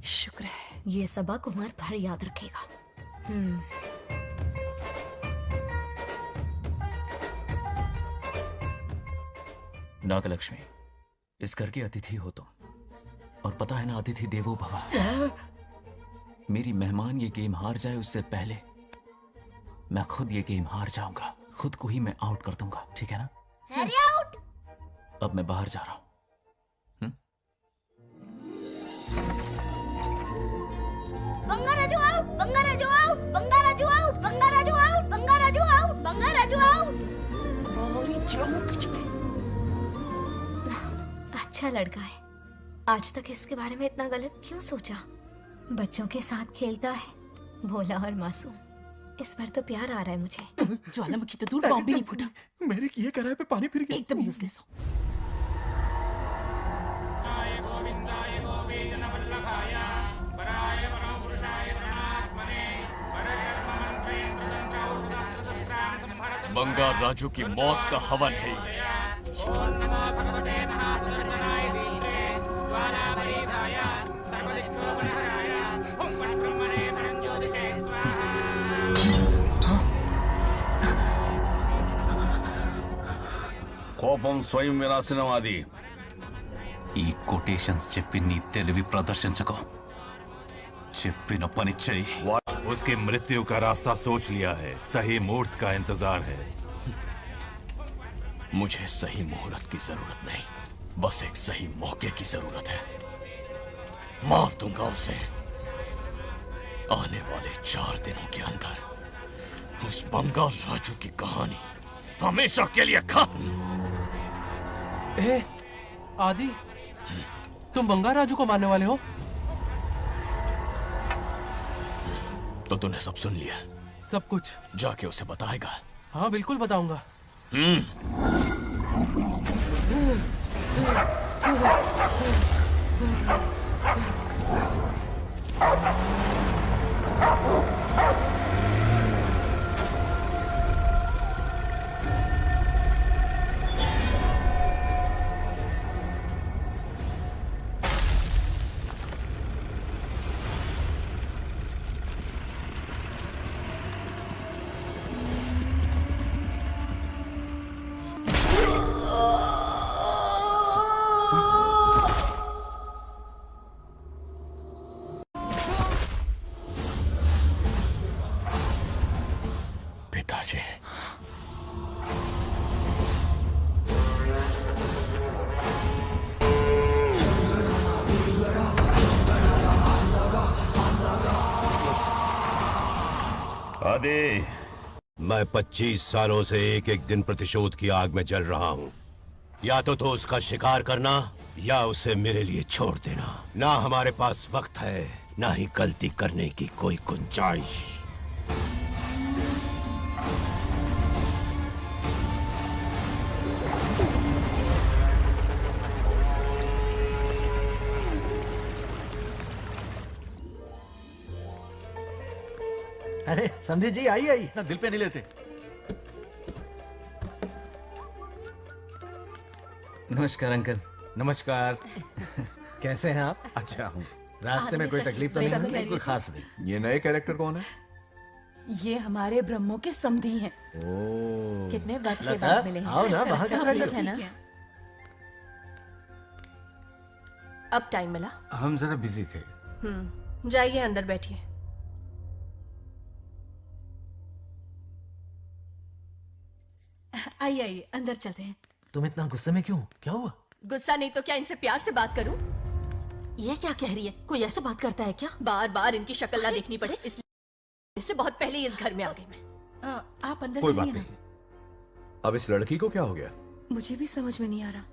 शुक्र है। ये सबक उम्र भर याद रखेगा। नागलक्ष्मी, इस घर की अतिथि हो तुम, और पता है ना, अतिथि देवो भव। मेरी मेहमान ये गेम हार जाए उससे पहले मैं खुद ये गेम हार जाऊंगा। खुद को ही मैं आउट कर दूंगा, ठीक है ना? Harry out. अब मैं बाहर जा रहा हूं। Bangaraju out, Bangaraju out, Bangaraju out, Bangaraju out, Bangaraju out, Bangaraju out. अच्छा लड़का है। आज तक इसके बारे में इतना गलत क्यों सोचा? बच्चों के साथ खेलता है, भोला और मासूम। इस पर तो प्यार आ रहा है मुझे। ज्वालामुखी तो दूर, बॉम्ब भी नहीं फूटा। मेरे किए कराए पे पानी फिर गया। एकदम यूजलेस हो। बंगार राजू की मौत का हवन है ये। కోపం స్వయం వినాశనవాది. ఈ కొటేషన్స్ చెప్పి నీ తెలివి ప్రదర్శించకు. చెప్పిన పని చెయ్యి. उसकी मृत्यु का रास्ता सोच लिया है, सही मुहूर्त का इंतजार है। मुझे सही मुहूर्त की जरूरत नहीं, बस एक सही मौके की जरूरत है। मार दूंगा उसे आने वाले 4 दिनों के अंदर। उस बंगाल राजू की कहानी हमेशा के लिए खत्म। आदि, तुम बंगाल राजू को मारने वाले हो? तो तूने सब सुन लिया? सब कुछ। जाके उसे बताएगा? हाँ बिल्कुल बताऊंगा। पिताजी, आदि, मैं 25 सालों से एक एक दिन प्रतिशोध की आग में जल रहा हूँ। या तो उसका शिकार करना या उसे मेरे लिए छोड़ देना। ना हमारे पास वक्त है, ना ही गलती करने की कोई गुंजाइश। अरे संधि जी, आई आई। ना दिल पे नहीं लेते। नमस्कार अंकल। नमस्कार। कैसे हैं आप? अच्छा हूँ। रास्ते में कोई तकलीफ तो नहीं? नहीं, कोई खास नहीं। ये नए कैरेक्टर कौन है? ये हमारे ब्रह्मों के समधी हैं। ओ, कितने वक्त के लता, बाद मिले हैं। आओ ना, बाहर अच्छा, क्या सब है ना? अब टाइम मिला? हम जरा बिजी थे। जाइए अंदर बैठिए। आइए आइए, अंदर चलते हैं। तुम इतना गुस्से में क्यों? क्या हुआ? गुस्सा नहीं तो क्या इनसे प्यार से बात करूं? ये क्या कह रही है? कोई ऐसे बात करता है क्या? बार बार इनकी शक्ल ना देखनी पड़े इसलिए से बहुत पहले इस घर में आ गई मैं। आप अंदर कोई बात चलिए ना। नहीं। अब इस लड़की को क्या हो गया? मुझे भी समझ में नहीं आ रहा।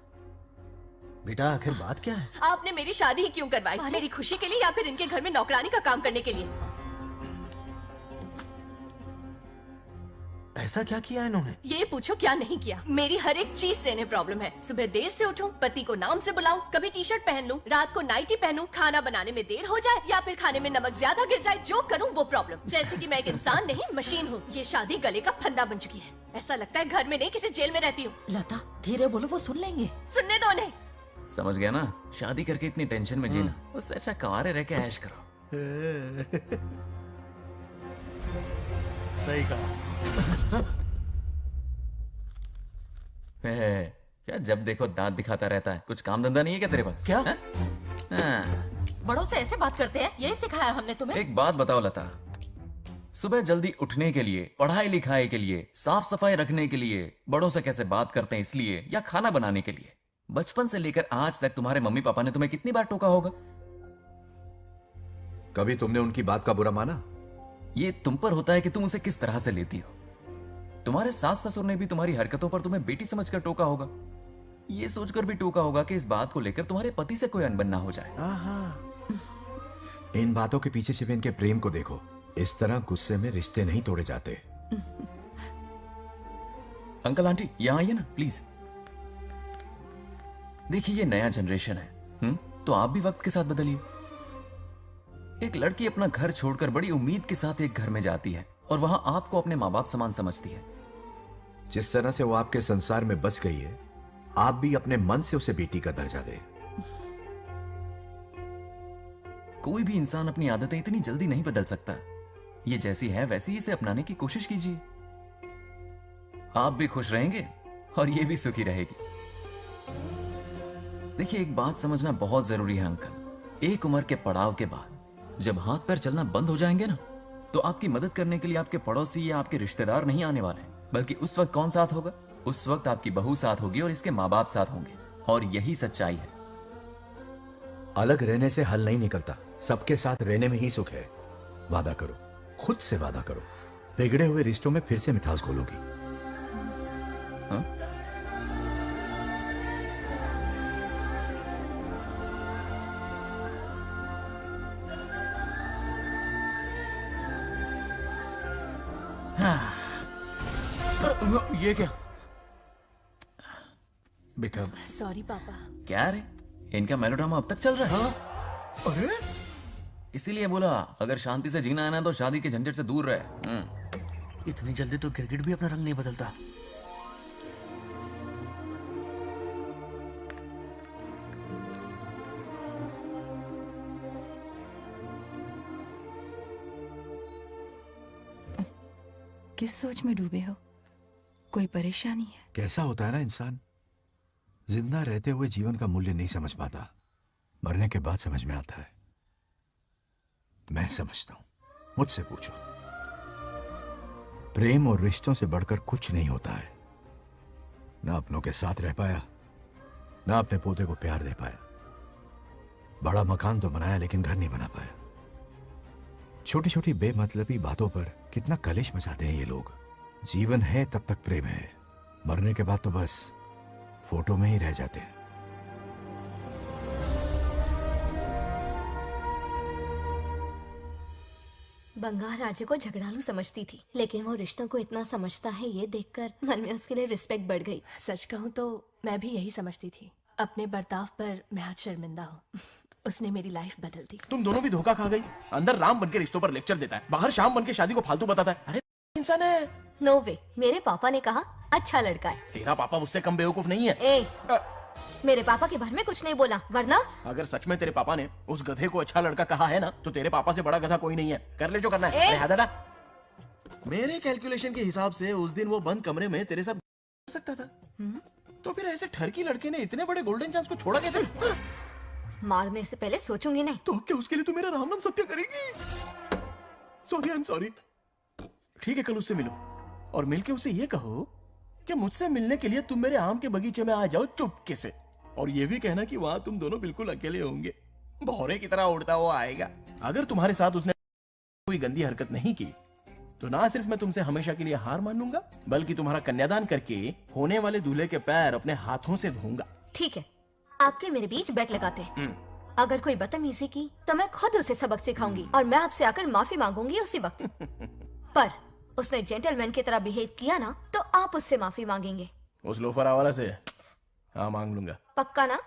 बेटा आखिर बात क्या है? आपने मेरी शादी ही क्यों करवाई? मेरी खुशी के लिए या फिर इनके घर में नौकरानी का काम करने के लिए? ऐसा क्या किया इन्होंने? ये पूछो क्या नहीं किया। मेरी हर एक चीज से इन्हें प्रॉब्लम है। सुबह देर से उठूं, पति को नाम से बुलाऊं, कभी टी शर्ट पहन लूं, रात को नाइटी पहनूं, खाना बनाने में देर हो जाए या फिर खाने में नमक ज्यादा गिर जाए, जो करूं वो प्रॉब्लम। जैसे कि मैं एक इंसान नहीं मशीन हूँ। ये शादी गले का फंदा बन चुकी है। ऐसा लगता है घर में नहीं किसी जेल में रहती हूँ। लता धीरे बोलो, वो सुन लेंगे। सुनने दो उन्हें। समझ गया ना, शादी करके इतनी टेंशन में जीना, उससे अच्छा कुंवारे रह के ऐश करो। सही कहा। क्या जब देखो दांत दिखाता रहता है, कुछ काम धंधा नहीं है क्या तेरे पास? क्या? हाँ। बड़ों से ऐसे बात करते हैं, यही सिखाया हमने तुम्हें। एक बात बताओ लता, सुबह जल्दी उठने के लिए, पढ़ाई लिखाई के लिए, साफ सफाई रखने के लिए बड़ों से कैसे बात करते हैं इसलिए, या खाना बनाने के लिए, बचपन से लेकर आज तक तुम्हारे मम्मी पापा ने तुम्हें कितनी बार टोका होगा? कभी तुमने उनकी बात का बुरा माना? ये तुम पर होता है कि तुम उसे किस तरह से लेती हो। तुम्हारे सास ससुर ने भी तुम्हारी हरकतों पर तुम्हें बेटी समझकर टोका होगा। ये सोचकर भी टोका होगा कि इस बात को लेकर तुम्हारे पति से कोई अनबन ना हो जाए। इन बातों के पीछे सिर्फ इनके प्रेम को देखो। इस तरह गुस्से में रिश्ते नहीं तोड़े जाते। अंकल आंटी यहां आइए ना प्लीज। देखिए ये नया जनरेशन है, तो आप भी वक्त के साथ बदलिए। एक लड़की अपना घर छोड़कर बड़ी उम्मीद के साथ एक घर में जाती है और वहां आपको अपने माँ बाप समान समझती है। जिस तरह से वो आपके संसार में बस गई है, आप भी अपने मन से उसे बेटी का दर्जा दें। कोई भी इंसान अपनी आदतें इतनी जल्दी नहीं बदल सकता। ये जैसी है वैसी ही इसे अपनाने की कोशिश कीजिए। आप भी खुश रहेंगे और ये भी सुखी रहेगी। देखिए एक बात समझना बहुत जरूरी है अंकल, एक उम्र के पड़ाव के बाद जब हाथ पैर चलना बंद हो जाएंगे ना, तो आपकी मदद करने के लिए आपके पड़ोसी या आपके रिश्तेदार नहीं आने वाले, बल्कि उस वक्त कौन साथ होगा? उस वक्त आपकी बहू साथ होगी और इसके माँ बाप साथ होंगे। और यही सच्चाई है। अलग रहने से हल नहीं निकलता, सबके साथ रहने में ही सुख है। वादा करो, खुद से वादा करो, बिगड़े हुए रिश्तों में फिर से मिठास घोलोगी। ये क्या? बेटा सॉरी पापा। क्या रे, इनका मेलोड्रामा अब तक चल रहा है? अरे इसीलिए बोला अगर शांति से जीना है ना तो शादी के झंझट से दूर रहे। इतनी जल्दी तो क्रिकेट भी अपना रंग नहीं बदलता। किस सोच में डूबे हो? कोई परेशानी है? कैसा होता है ना इंसान, जिंदा रहते हुए जीवन का मूल्य नहीं समझ पाता, मरने के बाद समझ में आता है। मैं समझता हूं, मुझसे पूछो। प्रेम और रिश्तों से बढ़कर कुछ नहीं होता है। ना अपनों के साथ रह पाया, ना अपने पोते को प्यार दे पाया। बड़ा मकान तो बनाया लेकिन घर नहीं बना पाया। छोटी छोटी बेमतलबी बातों पर कितना कलेश मचाते हैं ये लोग। जीवन है तब तक प्रेम है, मरने के बाद तो बस फोटो में ही रह जाते हैं। बंगाल राज्य को झगड़ालू समझती थी, लेकिन वो रिश्तों को इतना समझता है ये देखकर मन में उसके लिए रिस्पेक्ट बढ़ गई। सच कहूँ तो मैं भी यही समझती थी। अपने बर्ताव पर मैं आज शर्मिंदा हूँ। उसने मेरी लाइफ बदल दी। तुम दोनों भी धोखा खा गई। अंदर राम बनके रिश्तों पर लेक्चर देता है, बाहर शाम बनके शादी को फालतू बताता है। अरे इंसान है। नो वे, मेरे पापा ने कहा अच्छा लड़का है। तेरा पापा मुझसे कम बेवकूफ नहीं है। ए, मेरे पापा के बारे में कुछ नहीं बोला, वरना अगर सच में तेरे पापा ने उस गधे को अच्छा लड़का कहा है ना, तो तेरे पापा से बड़ा गधा कोई नहीं है। कर ले जो करना है। अरे हाथ हटा। मेरे कैलकुलेशन के हिसाब से उस दिन वो बंद कमरे में तेरे साथ सकता था। तो फिर ऐसे ठरकी लड़के ने इतने बड़े गोल्डन चांस को छोड़ा कैसे? मारने से पहले सोचूंगी नहीं। तो क्या उसके लिए तू मेरा राम नाम सत्य करेगी? Sorry, I am sorry. ठीक है, कल उससे मिलो और मिलके उसे ये कहो कि मुझसे मिलने के लिए तुम मेरे आम के बगीचे में आ जाओ चुपके से, और ये भी कहना कि वहां तुम दोनों बिल्कुल अकेले होंगे। भौरे की तरह उड़ता हुआ आएगा। अगर तुम्हारे साथ उसने कोई गंदी हरकत नहीं की तो ना सिर्फ मैं तुमसे हमेशा के लिए हार मान लूंगा, बल्कि तुम्हारा कन्यादान करके होने वाले दूल्हे के पैर अपने हाथों से धोऊंगा। ठीक है, आपके मेरे बीच बेट लगाते हैं। अगर कोई बदतमीजी की तो मैं खुद उसे सबक सिखाऊंगी और मैं आपसे आकर माफी मांगूंगी उसी वक्त। पर उसने जेंटलमैन की तरह बिहेव किया ना तो आप उससे माफी मांगेंगे। उस लोफर आवारा से हाँ मांग लूंगा। पक्का ना?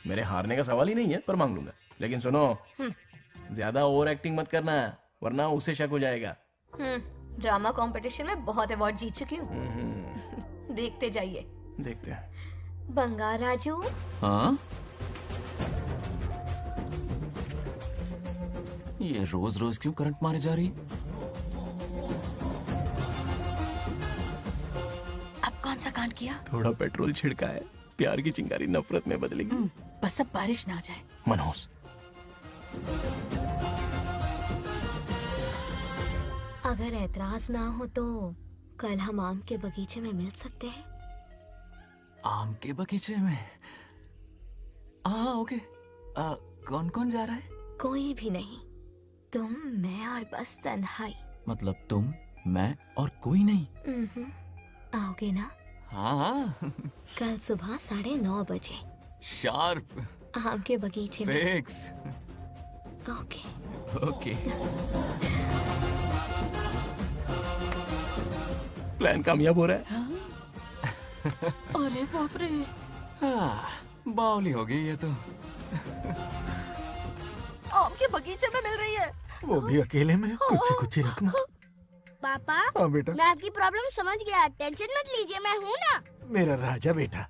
मेरे हारने का सवाल ही नहीं है, पर मांग लूंगा। लेकिन सुनो, ज्यादा ओवर एक्टिंग मत करना, वरना उसे शक हो जाएगा। ड्रामा कंपटीशन में बहुत अवार्ड जीत चुकी हूँ। देखते जाइए। देखते हैं। बंगार राजू। हाँ? ये रोज रोज क्यों करंट मारे जा रही? अब कौन सा कांड किया? थोड़ा पेट्रोल छिड़का है, प्यार की चिंगारी नफरत में बदलेगी। बस अब बारिश ना आ जाए। मनोज, अगर ऐतराज ना हो तो कल हम आम के बगीचे में मिल सकते हैं। आम के बगीचे में? हाँ ओके। कौन कौन जा रहा है? कोई भी नहीं, तुम, मैं और बस तन्हाई। मतलब तुम, मैं और कोई नहीं? आओगे ना? हाँ हाँ। कल सुबह 9:30 बजे शार्प। आम के बगीचे में। फिक्स। ओके। ओके। प्लान कामयाब हो रहा है। अरे बाप रे। बावली हो गई ये तो। आम के बगीचे में मिल रही है, वो भी अकेले में, कुछ से कुछ ही रकम। पापा, हाँ बेटा। मैं आपकी प्रॉब्लम समझ गया, टेंशन मत लीजिए, मैं हूँ ना। मेरा राजा बेटा,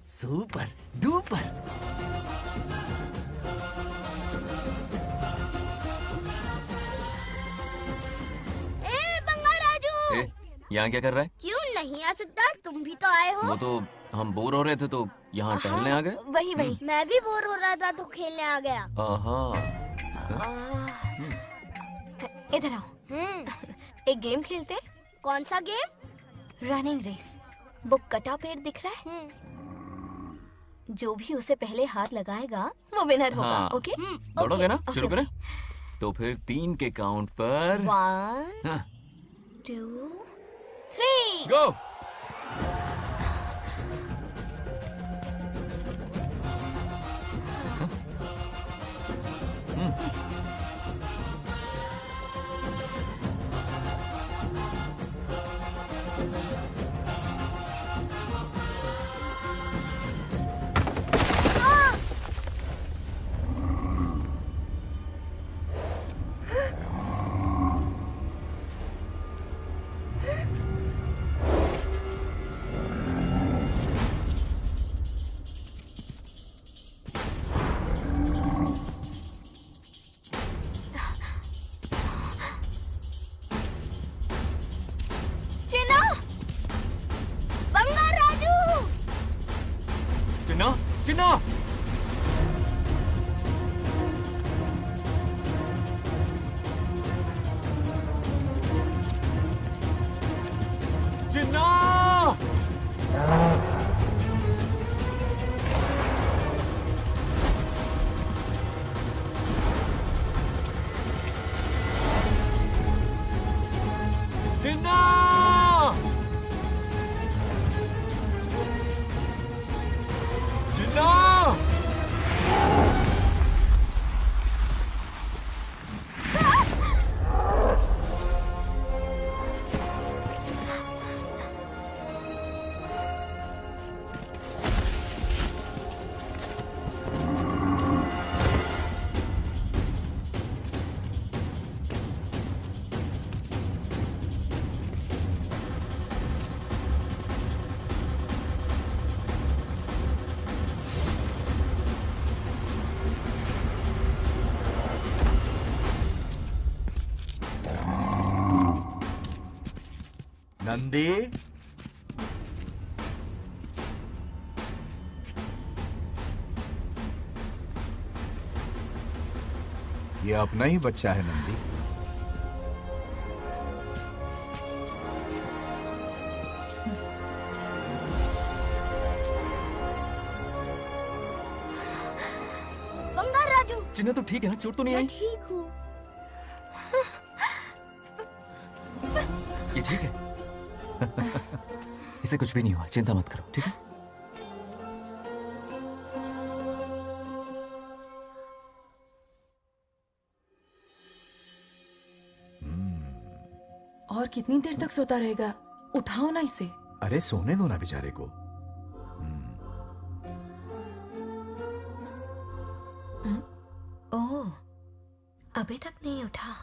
सुपर डुपर। बंगार राजू, यहाँ क्या कर रहा है? क्यों नहीं आ सकता? तुम भी तो आए हो। वो तो हम बोर हो रहे थे तो यहाँ टहलने आ गए। वही वही। मैं भी बोर हो रहा था तो खेलने आ गया। इधर आओ। एक गेम खेलते हैं। कौन सा गेम? Running race. वो कटा पेड़ दिख रहा है? जो भी उसे पहले हाथ लगाएगा वो विनर होगा। हाँ। ओके? दौड़ोगे ना? शुरू करें? तो फिर 3 के काउंट पर 1 2 3 गो। चिन्ना! चिन्ना! चिन्ना! चिन्ना! नंदी, ये अपना ही बच्चा है नंदी। बंगार राजू, चिन्ना तो ठीक है ना? चोट तो नहीं आई? ठीक हूँ। ये ठीक है? इसे कुछ भी नहीं हुआ, चिंता मत करो, ठीक है? और कितनी देर तक सोता रहेगा? उठाओ ना इसे। अरे सोने दो ना बेचारे को। ओह, अभी तक नहीं उठा।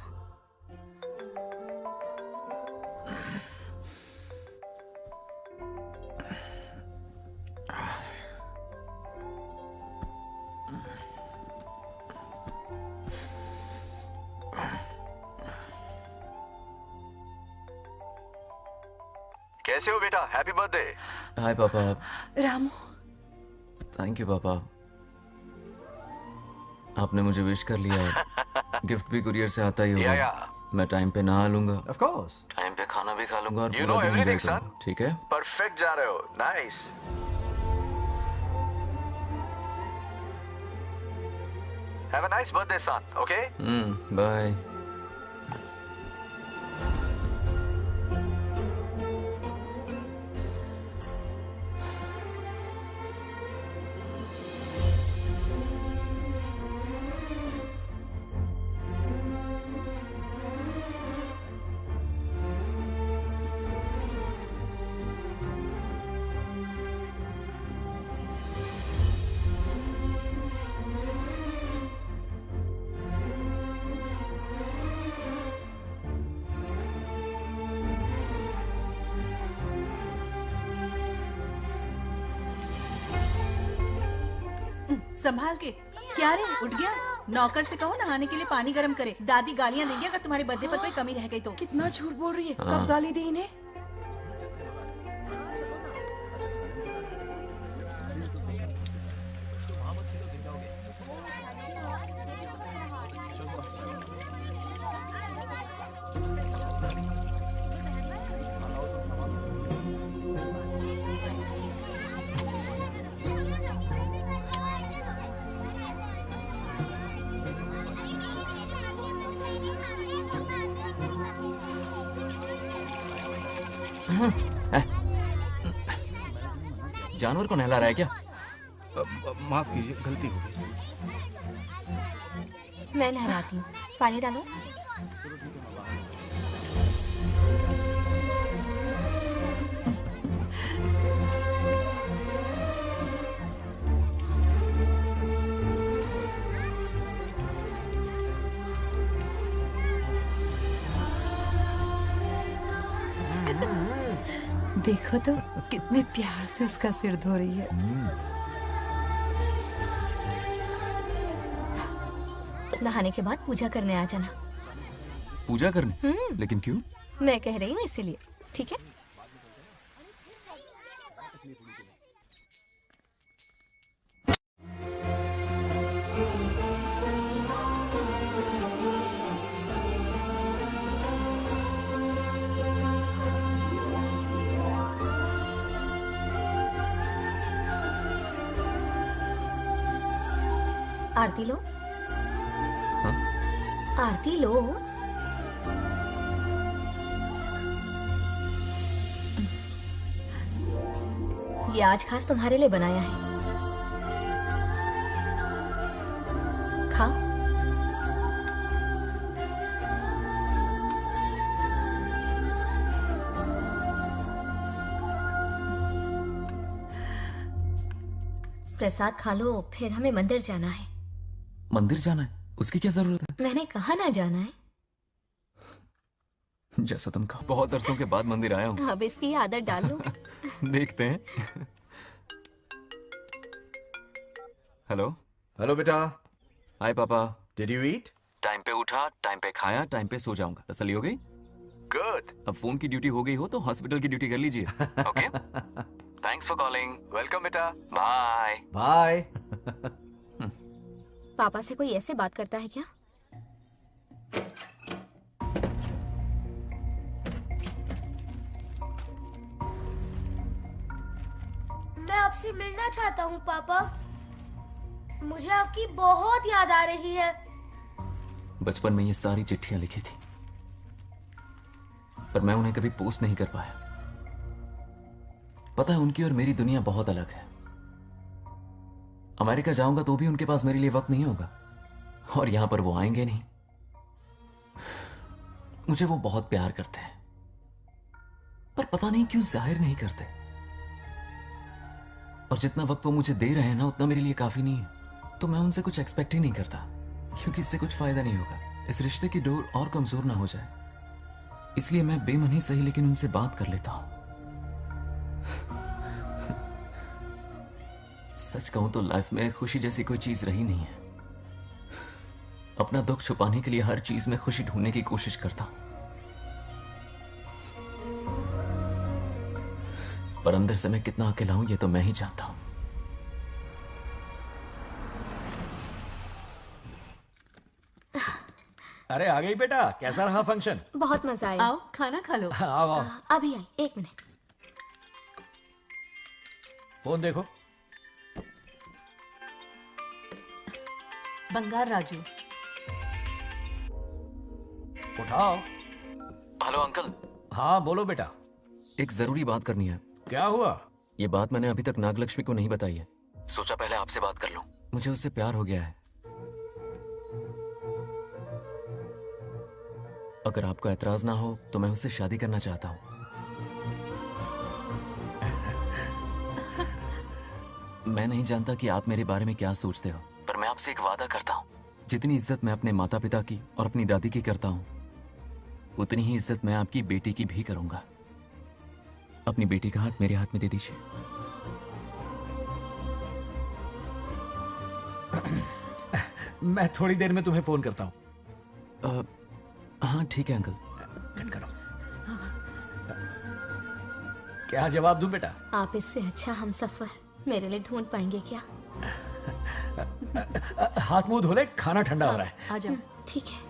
कैसे हो बेटा? Happy birthday. हाय पापा। रामू, थैंक यू पापा, आपने मुझे विश कर लिया। गिफ्ट भी कुरियर से आता ही होगा। मैं टाइम पे नहा लूंगा, ऑफ कोर्स, टाइम पे खाना भी खा लूंगा और You पूरा know दिन everything, enjoy करूंगा, ठीक है? परफेक्ट जा रहे हो। Nice. Have a nice birthday son, okay? Bye. संभाल के। क्या रे, उठ गया? नौकर से कहो नहाने के लिए पानी गर्म करे। दादी गालियां देंगी अगर तुम्हारे बर्थडे पर कोई कमी रह गई तो। कितना झूठ बोल रही है। हाँ। कब गाली दी इन्हें? जानवर को नहला रहा है क्या? माफ कीजिए, गलती हो गई। मैं नहलाती हूँ, पानी डालो। देखो तो कितने प्यार से उसका सिर धो रही है। नहाने के बाद पूजा करने आ जाना। पूजा करने? लेकिन क्यों? मैं कह रही हूँ इसीलिए, ठीक है? आरती लो। हाँ? आरती लो। ये आज खास तुम्हारे लिए बनाया है, खाओ। प्रसाद खा लो, फिर हमें मंदिर जाना है। मंदिर जाना है? उसकी क्या जरूरत है? मैंने कहा ना जाना है। जैसा तुम कहो। बहुत अरसों के बाद मंदिर आया हूँ। अब इसकी आदत डाल लो। देखते हैं। हेलो। हेलो बेटा। हाय पापा। Did you eat? टाइम पे उठा, टाइम पे खाया, टाइम पे सो जाऊंगा। तसल्ली हो गई? गुड। अब फोन की ड्यूटी हो गई हो तो हॉस्पिटल की ड्यूटी कर लीजिए। Okay? Thanks for calling. Welcome बेटा। बाय। बाय। पापा से कोई ऐसे बात करता है क्या? मैं आपसे मिलना चाहता हूँ पापा। मुझे आपकी बहुत याद आ रही है। बचपन में ये सारी चिट्ठियां लिखी थी, पर मैं उन्हें कभी पोस्ट नहीं कर पाया। पता है, उनकी और मेरी दुनिया बहुत अलग है। अमेरिका जाऊंगा तो भी उनके पास मेरे लिए वक्त नहीं होगा, और यहां पर वो आएंगे नहीं। मुझे वो बहुत प्यार करते हैं, पर पता नहीं क्यों जाहिर नहीं करते। और जितना वक्त वो मुझे दे रहे हैं ना, उतना मेरे लिए काफी नहीं है। तो मैं उनसे कुछ एक्सपेक्ट ही नहीं करता, क्योंकि इससे कुछ फायदा नहीं होगा। इस रिश्ते की डोर और कमजोर ना हो जाए, इसलिए मैं बेमन ही सही लेकिन उनसे बात कर लेता हूं। सच कहूं तो लाइफ में खुशी जैसी कोई चीज रही नहीं है। अपना दुख छुपाने के लिए हर चीज में खुशी ढूंढने की कोशिश करता हूं, पर अंदर से मैं कितना अकेला हूं ये तो मैं ही जानता हूं। अरे आ गई बेटा, कैसा रहा फंक्शन? बहुत मजा आया। आओ खाना खा लो। आओ आओ। अभी आई, 1 मिनट। फोन देखो। बंगार राजू। उठाओ। Hello uncle. हाँ बोलो बेटा। एक जरूरी बात करनी है। क्या हुआ? ये बात मैंने अभी तक नागलक्ष्मी को नहीं बताई है। सोचा पहले आपसे बात कर लूं। मुझे उससे प्यार हो गया है। अगर आपको ऐतराज ना हो तो मैं उससे शादी करना चाहता हूं। मैं नहीं जानता कि आप मेरे बारे में क्या सोचते हो, पर मैं आपसे एक वादा करता हूं। जितनी इज्जत मैं अपने माता पिता की और अपनी दादी की करता हूं, उतनी ही इज्जत मैं आपकी बेटी की भी करूंगा। अपनी बेटी का हाथ मेरे हाथ में दे दीजिए। मैं थोड़ी देर में तुम्हें फोन करता हूं। हाँ ठीक है अंकल। कट करो। क्या जवाब दूं बेटा? आप इससे अच्छा हम सफर मेरे लिए ढूंढ पाएंगे क्या? हाथ मुंह धो ले, खाना ठंडा हो रहा है। आ जाओ। ठीक है।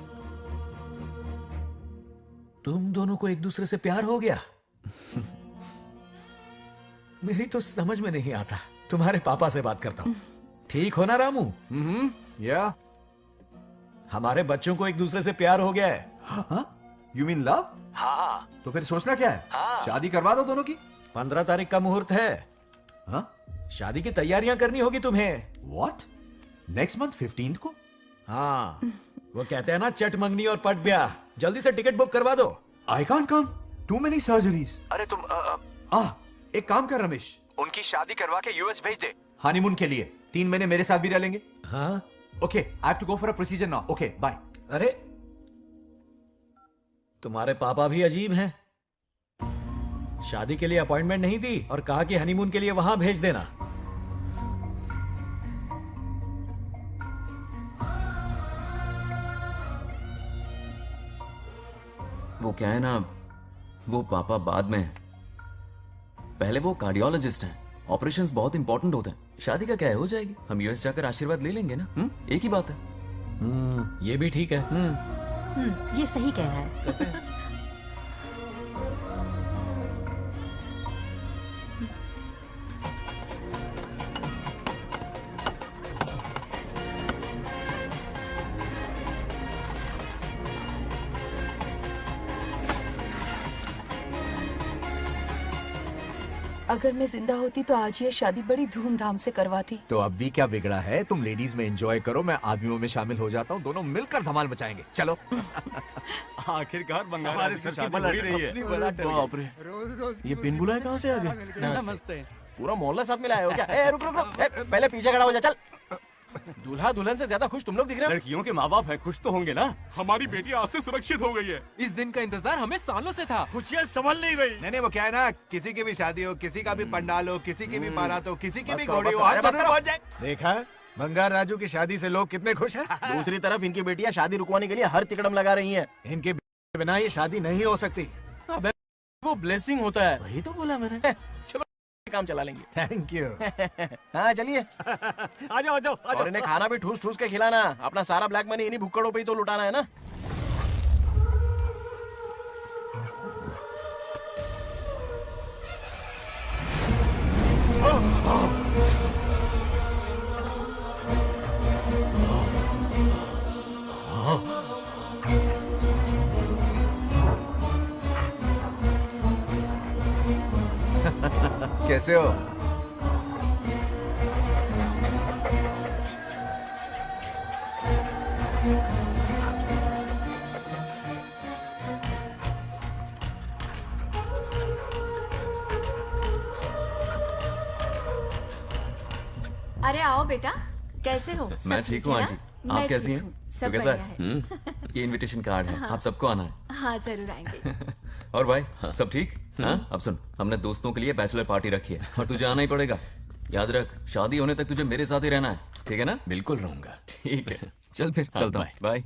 तुम दोनों को एक दूसरे से प्यार हो गया? मेरी तो समझ में नहीं आता। तुम्हारे पापा से बात करता हूँ। ठीक हो ना रामू? या हमारे बच्चों को एक दूसरे से प्यार हो गया है। You mean love? हाँ। तो फिर सोचना क्या है? शादी करवा दो दोनों की। 15 तारीख का मुहूर्त है। हाँ? शादी की तैयारियां करनी होगी तुम्हें। What? नेक्स्ट मंथ 15th को? हाँ, वो कहते हैं ना चट मंगनी और पट ब्याह। जल्दी से टिकट बुक करवा दो। I can't come. Too many surgeries. अरे तुम एक काम कर रमेश, उनकी शादी करवा के यूएस भेज दे। हनीमून के लिए 3 महीने मेरे साथ भी रह लेंगे। हाँ? Okay, I have to go for a procedure now. Okay, bye. अरे तुम्हारे पापा भी अजीब हैं। शादी के लिए अपॉइंटमेंट नहीं दी और कहा कि हनीमून के लिए वहां भेज देना। वो क्या है ना, वो पापा बाद में, पहले वो कार्डियोलॉजिस्ट हैं। ऑपरेशंस बहुत इंपॉर्टेंट होते हैं। शादी का क्या है, हो जाएगी। हम यूएस जाकर आशीर्वाद ले लेंगे ना। एक ही बात है। ये भी ठीक है। ये सही कह रहा है। अगर मैं जिंदा होती तो आज ये शादी बड़ी धूमधाम से करवाती। तो अब भी क्या बिगड़ा है? तुम लेडीज में एंजॉय करो, मैं आदमियों में शामिल हो जाता हूँ। दोनों मिलकर धमाल मचाएंगे। चलो। आखिरकार बंगाल हमारे सर की बल रही है। बाप रे, ये बिन बुलाए कहाँ से आ गए? नमस्ते। पूरा मोहल्ला साथ में लाए हो क्या? ए, रुक रुक रुक। पहले पीछे खड़ा हो जा। चल। दूल्हा दुल्हन से ज्यादा खुश तुम लोग दिख रहे हो। लड़कियों के माँ बाप है, खुश तो होंगे ना। हमारी बेटी आज से सुरक्षित हो गई है। इस दिन का इंतजार हमें सालों से था। खुशियाँ संभल नहीं रही। नहीं वो क्या है ना, किसी की भी शादी हो, किसी का भी पंडाल हो, किसी की भी बारात हो, किसी की भी करो, घोड़ी बस हो, करो, आज बस जरूर करो। पहुंच जाए। देखा, बंगार राजू की शादी से लोग कितने खुश हैं। दूसरी तरफ इनकी बेटियां शादी रुकवाने के लिए हर तिकड़म लगा रही हैं। इनके बिना ये शादी नहीं हो सकती। अबे वो ब्लेसिंग होता है। वही तो बोला मैंने। चलो काम चला लेंगे। Thank you. हाँ चलिए। आ जाओ आ जाओ। और इन्हें खाना भी ठूस ठूस के खिलाना। अपना सारा ब्लैक मनी इन्हीं भुक्कड़ों पे ही तो लुटाना है ना। कैसे हो? अरे आओ बेटा, कैसे हो? मैं ठीक हूँ आंटी, आप कैसी हैं? सब तो कैसा बढ़िया है? ये इनविटेशन कार्ड है, हाँ। आप सबको आना है। हाँ जरूर आएंगे। और भाई सब ठीक? हाँ? अब सुन, हमने दोस्तों के लिए बैचलर पार्टी रखी है और तुझे आना ही पड़ेगा। याद रख, शादी होने तक तुझे मेरे साथ ही रहना है, ठीक है ना? बिल्कुल रहूंगा। ठीक है, चल फिर चलता हूँ, बाय।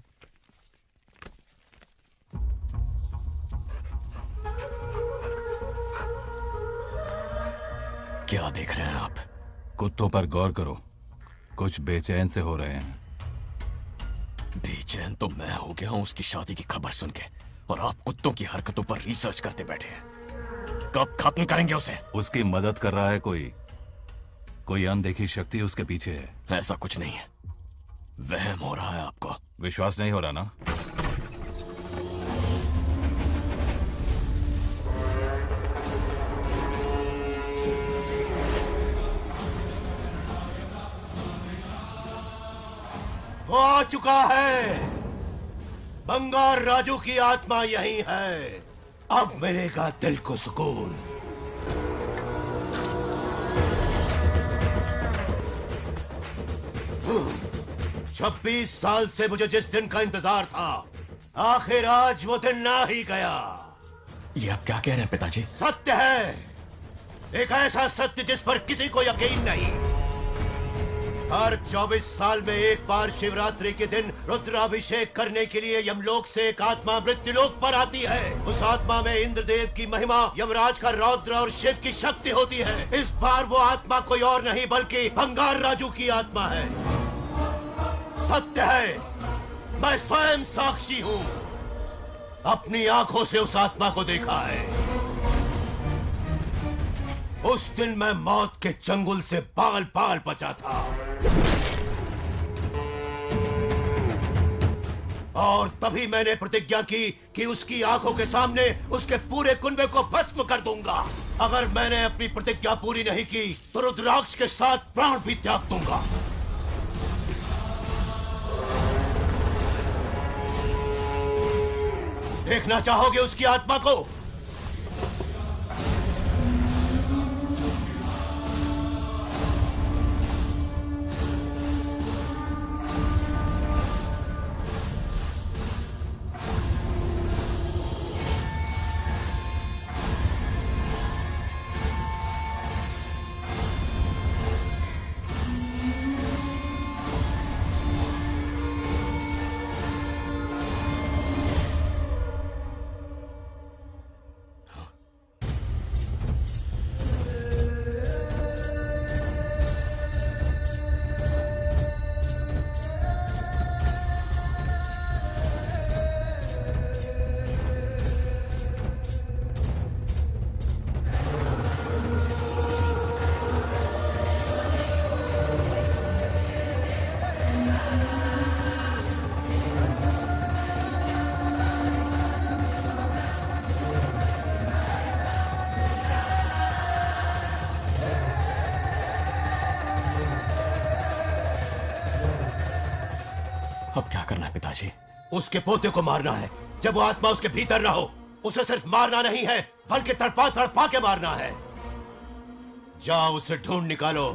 क्या देख रहे हैं आप? कुत्तों पर गौर करो, कुछ बेचैन से हो रहे हैं। बेचैन तो मैं हो गया हूं उसकी शादी की खबर सुन के, और आप कुत्तों की हरकतों पर रिसर्च करते बैठे हैं। कब खत्म करेंगे उसे? उसकी मदद कर रहा है कोई अनदेखी शक्ति उसके पीछे है। ऐसा कुछ नहीं है, वहम हो रहा है आपको। विश्वास नहीं हो रहा ना? वो आ चुका है। बंगार राजू की आत्मा यही है। अब मिलेगा दिल को सुकून। छब्बीस साल से मुझे जिस दिन का इंतजार था, आखिर आज वो दिन ना ही गया। ये आप क्या कह रहे हैं पिताजी? सत्य है, एक ऐसा सत्य जिस पर किसी को यकीन नहीं। हर 24 साल में एक बार शिवरात्रि के दिन रुद्राभिषेक करने के लिए यमलोक से एक आत्मा मृत्युलोक पर आती है। उस आत्मा में इंद्रदेव की महिमा, यमराज का रौद्र और शिव की शक्ति होती है। इस बार वो आत्मा कोई और नहीं बल्कि बंगार राजू की आत्मा है। सत्य है, मैं स्वयं साक्षी हूँ, अपनी आंखों से उस आत्मा को देखा है। उस दिन मैं मौत के चंगुल से बाल बाल बचा था, और तभी मैंने प्रतिज्ञा की कि उसकी आंखों के सामने उसके पूरे कुनबे को भस्म कर दूंगा। अगर मैंने अपनी प्रतिज्ञा पूरी नहीं की तो रुद्राक्ष के साथ प्राण भी त्याग दूंगा। देखना चाहोगे उसकी आत्मा को? अब क्या करना है पिताजी? उसके पोते को मारना है। जब वो आत्मा उसके भीतर ना हो, उसे सिर्फ मारना नहीं है बल्कि तड़पा तड़पा के मारना है। जाओ उसे ढूंढ निकालो।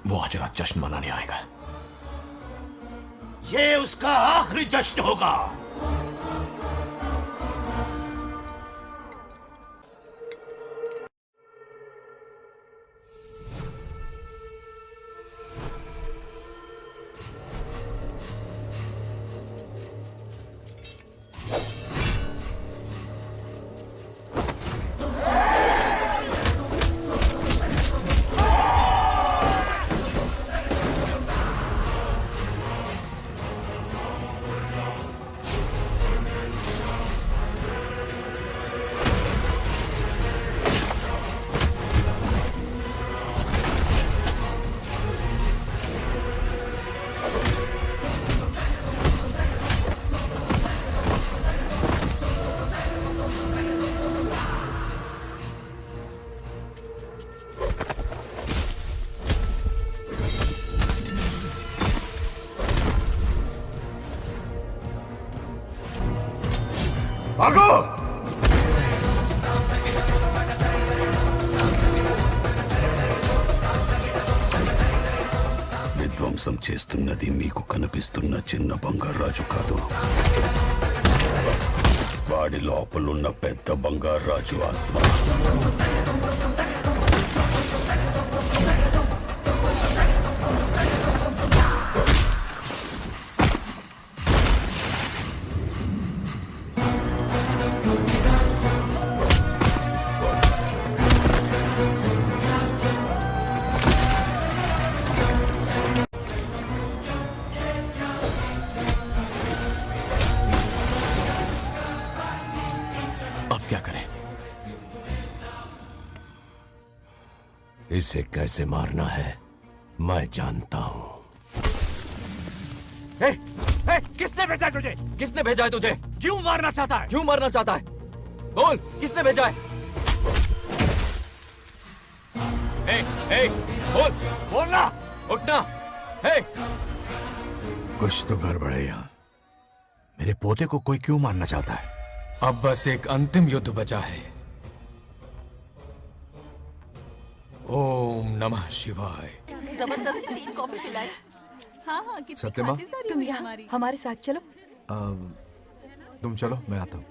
वो आज रात जश्न मनाने आएगा। ये उसका आखिरी जश्न होगा। మోసం చేస్తున్నది మీకు కనిపిస్తున్న చిన్న బంగారాజు కాదు, వాడి లోపలున్న పెద్ద బంగారాజు ఆత్మ. इसे कैसे मारना है मैं जानता हूं. किसने भेजा है तुझे? किसने भेजा है तुझे? क्यों मारना चाहता है? क्यों मारना चाहता है? बोल, किसने भेजा है? बोल, बोलना, उठना. कुछ तो गड़बड़ है यहाँ. मेरे पोते को कोई क्यों मारना चाहता है? अब बस एक अंतिम युद्ध बचा है. ओम नमः शिवाय. जबरदस्ती 3 कॉफी पिलाई. हाँ कितनी सत्यमा? खातिरदारी तुम हुई यहाँ हमारी. हमारे साथ चलो. तुम चलो, मैं आता हूँ.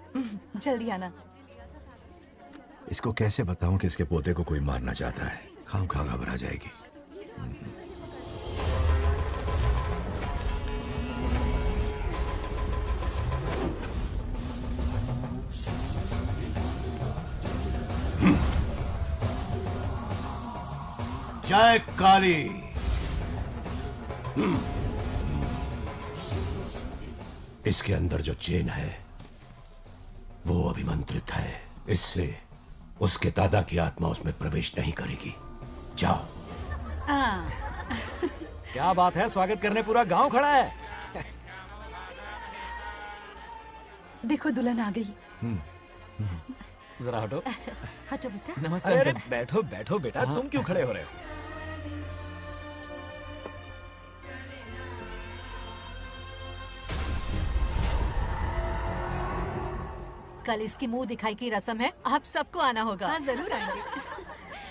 जल्दी आना. इसको कैसे बताऊं कि इसके पोते को कोई मारना चाहता है? खामखा घबरा जाएगी. जय काली. इसके अंदर जो चेन है वो अभिमंत्रित है. इससे उसके दादा की आत्मा उसमें प्रवेश नहीं करेगी. जाओ. क्या बात है, स्वागत करने पूरा गांव खड़ा है. देखो दुल्हन आ गई. जरा हटो. हटो बेटा. नमस्ते. अरे बैठो बैठो बेटा. तुम क्यों खड़े हो रहे हो? कल इसकी मुंह दिखाई की रस्म है, आप सबको आना होगा. हाँ जरूर आएंगे.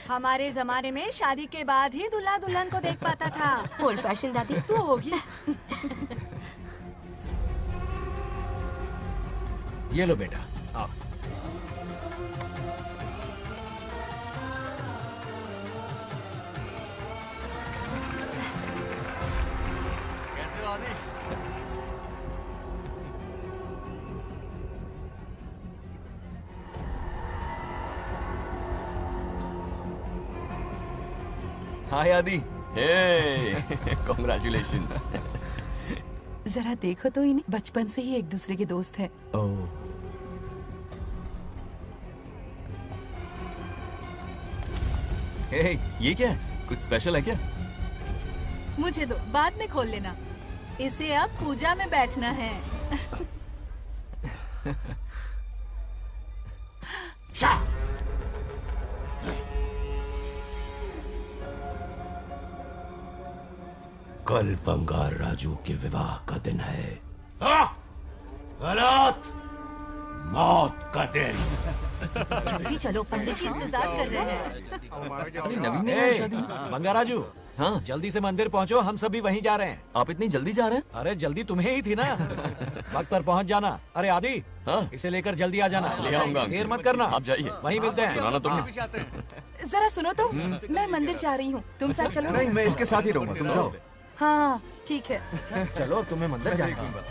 हमारे जमाने में शादी के बाद ही दूल्हा दुल्हन को देख पाता था. ओल्ड फैशन दादी. तू होगी. ये लो बेटा, आओ. कैसे हो आदि? हाय आदि. कॉन्ग्रेचुलेशंस. जरा देखो तो इन्हें. बचपन से ही एक दूसरे के दोस्त हैं. ये क्या है? कुछ स्पेशल है क्या? मुझे दो, बाद में खोल लेना. इसे अब पूजा में बैठना है. कल बंगार राजू के विवाह का दिन है. गलत. मौत का दिन. जल्दी चलो, पंडित जी इंतजार कर रहे हैं. अरे नवीन ने यहाँ शादी में? बंगाराजू. हाँ, जल्दी से मंदिर पहुँचो, हम सभी वहीं जा रहे हैं. आप इतनी जल्दी जा रहे हैं? अरे जल्दी तुम्हें ही थी ना. वक्त पर पहुँच जाना. अरे आदि, इसे लेकर जल्दी आ जाना. ले आऊंगा. देर मत करना. आप जाइए. वहीं मिलते हैं. सुनाना तुम. जरा सुनो तो. मैं मंदिर जा रही हूँ, तुम साथ चलो. नहीं, मैं इसके साथ ही रहूंगा. तुम जाओ. हाँ ठीक है. चलो, अब तुम्हें मंदिर जाना.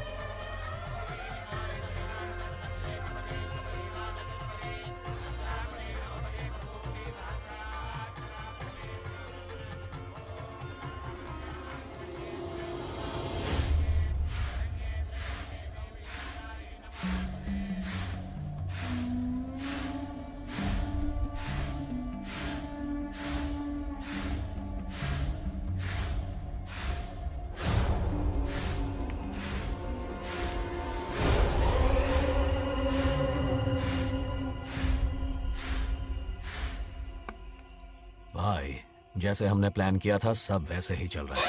भाई, जैसे हमने प्लान किया था सब वैसे ही चल रहा है.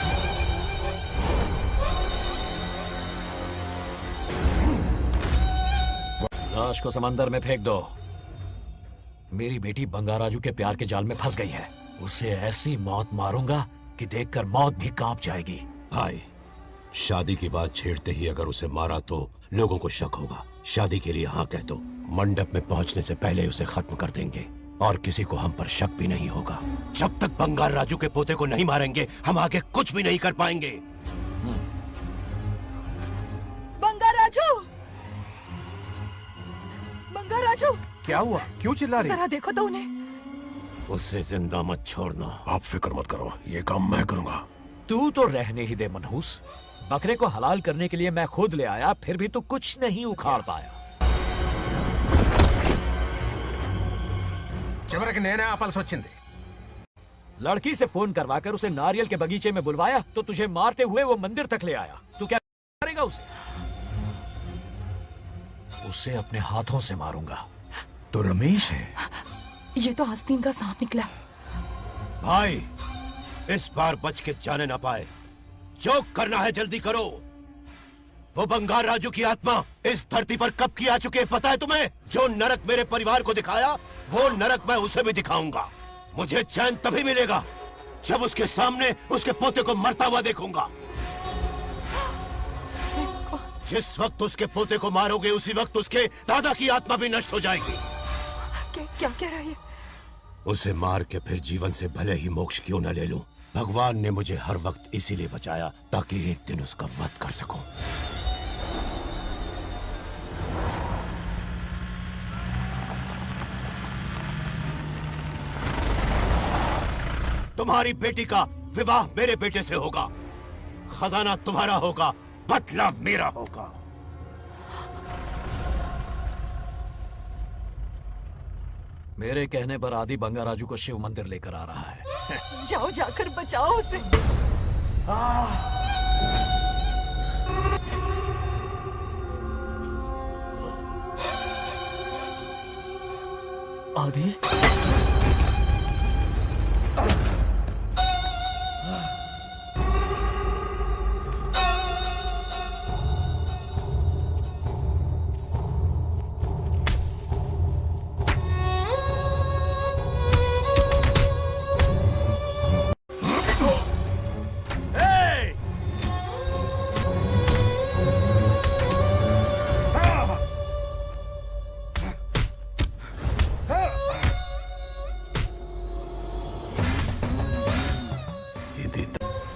लाश को समंदर में फेंक दो. मेरी बेटी बंगाराजू के प्यार के जाल में फंस गई है. उसे ऐसी मौत मारूंगा कि देखकर मौत भी कांप जाएगी. भाई, शादी की बात छेड़ते ही अगर उसे मारा तो लोगों को शक होगा। शादी के लिए हाँ कह दो, मंडप में पहुंचने से पहले उसे खत्म कर देंगे और किसी को हम पर शक भी नहीं होगा। जब तक बंगार राजू के पोते को नहीं मारेंगे हम आगे कुछ भी नहीं कर पाएंगे। बंगार राजू, बंगार राजू, क्या हुआ? क्यों चिल्ला रही? जरा देखो तो उन्हें। उसे जिंदा मत छोड़ना। आप फिक्र मत करो, ये काम मैं करूंगा। तू तो रहने ही दे मनहूस। बकरे को हलाल करने के लिए मैं खुद ले आया, फिर भी तू कुछ नहीं उखाड़ पाया। చివరికి నేనే ఆపాల్సి వచ్చింది। लड़की से फोन करवाकर उसे नारियल के बगीचे में बुलवाया तो तुझे मारते हुए वो मंदिर तक ले आया। तू क्या करेगा उसे? उसे अपने हाथों से मारूंगा। तो रमेश है। ये तो आस्तीन का सांप निकला। भाई, इस बार बच के जाने ना पाए। जो करना है जल्दी करो। वो बंगार राजू की आत्मा इस धरती पर कब की आ चुके हैं पता है तुम्हें? जो नरक मेरे परिवार को दिखाया वो नरक मैं उसे भी दिखाऊंगा। मुझे चैन तभी मिलेगा जब उसके सामने उसके पोते को मरता हुआ देखूंगा। जिस वक्त उसके पोते को मारोगे उसी वक्त उसके दादा की आत्मा भी नष्ट हो जाएगी। क्या कह रहा है? उसे मार के फिर जीवन से भले ही मोक्ष क्यों न ले लूं, भगवान ने मुझे हर वक्त इसीलिए बचाया ताकि एक दिन उसका वध कर सकूं। तुम्हारी बेटी का विवाह मेरे बेटे से होगा, खजाना तुम्हारा होगा, बदला मेरा होगा। मेरे कहने पर आदि बंगार राजू को शिव मंदिर लेकर आ रहा है। जाओ, जाकर बचाओ उसे। आदि,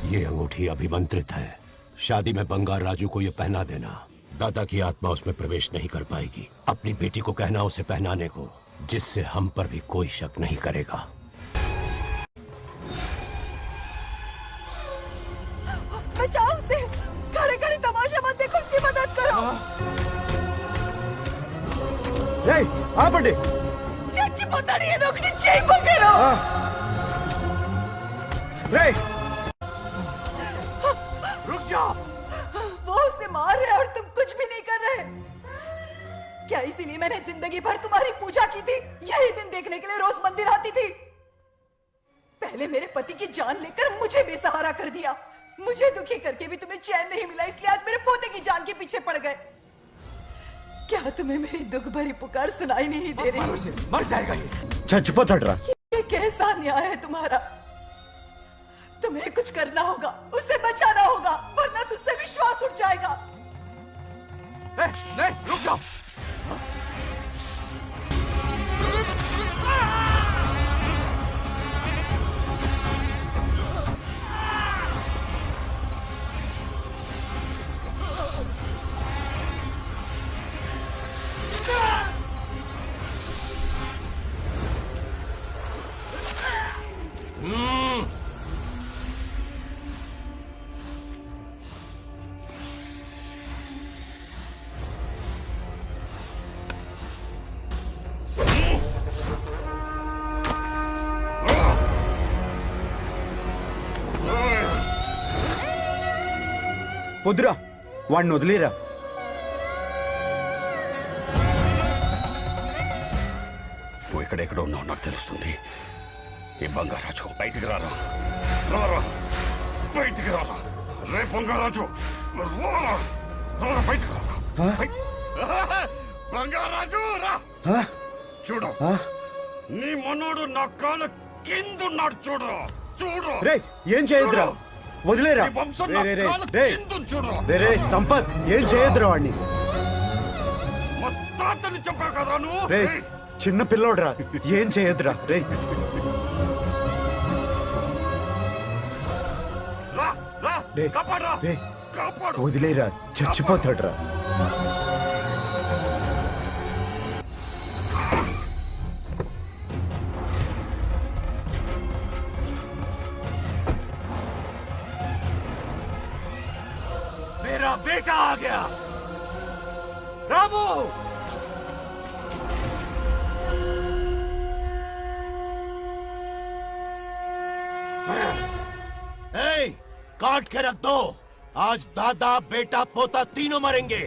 ये अंगूठी अभिमंत्रित है। शादी में बंगार राजू को ये पहना देना। दादा की आत्मा उसमें प्रवेश नहीं कर पाएगी। अपनी बेटी को कहना उसे पहनाने को, जिससे हम पर भी कोई शक नहीं करेगा। बचाओ उसे। खड़े खड़े तमाशा मत देखो, उसकी मदद करो। आपंడి। చచ్చిపోతాడు ఏదో ఒకటి చేయబోకేరో। रुक जाओ। वो उसे मार रहे और तुम कुछ भी नहीं कर रहे। क्या इसीलिए मैंने जिंदगी भर तुम्हारी पूजा की थी? यही दिन देखने के लिए रोज मंदिर आती थी। पहले मेरे पति की जान लेकर मुझे बेसहारा कर दिया। मुझे दुखी करके भी तुम्हें चैन नहीं मिला, इसलिए आज मेरे पोते की जान के पीछे पड़ गए। क्या तुम्हें मेरी दुख भरी पुकार सुनाई नहीं दे रही? मर जाएगा ये। చచ్చిపోతాడురా। ये कैसा न्याय है तुम्हारा? तुम्हें कुछ करना होगा, उसे बचाना होगा, वरना तुझसे विश्वास उठ जाएगा। नहीं, रुक जाओ। వద్దురా, వాడిని వదిలేరా। నువ్వు ఎక్కడెక్కడ ఉన్నావు నాకు తెలుస్తుంది। ఈ బంగారాజు బయటికి రారా, రారా బయటికి రారా, రే బంగారాజు రారా, రారా బయటికి రారా, బంగారాజు రా। చూడు, నీ మనోడు నా కాళ్ళ కిందున్నాడు, చూడు చూడు। రే, ఏం చేయొద్దురా। వదిలేరా ఈ వంశం రే, నా రే, రే, కాళ్ళ రే. కిందుంది చూడురా. రే రే సంపత్ ఏం చేయొద్దురా వాడిని మా తాతని చెప్పావు కదరా నువ్వు. రే చిన్న పిల్లోడ్రా ఏం చేయొద్దురా రే రా రా రే, కాపాడరా రే. కాపాడు. వదిలేరా చచ్చిపోతాడ్రా मेरा बेटा आ गया रामू ए, काट के रख दो। आज दादा बेटा पोता तीनों मरेंगे।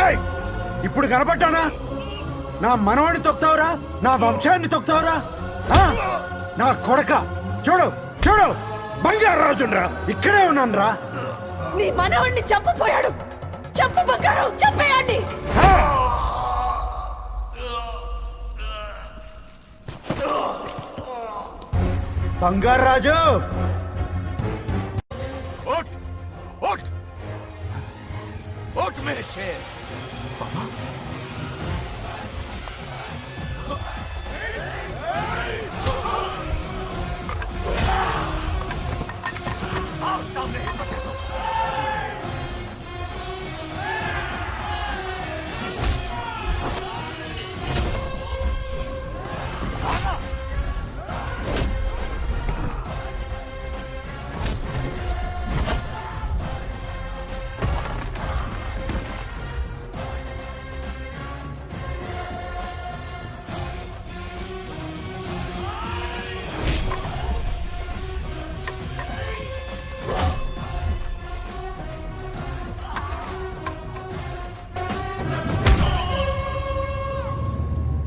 ఏయ్! ఇప్పుడు కనపడ్డానా నా మనవాడిని తొక్తావురా నా వంశాన్ని తొక్తావురా ఆ? నా కొడక చూడు చూడు బంగారు రాజునరా ఇక్కడే ఉన్నాను రా నీ మనవణ్ణి చంపపోయాడు చంపు బంగారం చంపేయండి బంగారు రాజు उठ उठ उठ मेरे शेर आओ सामने हिम्मत है तो।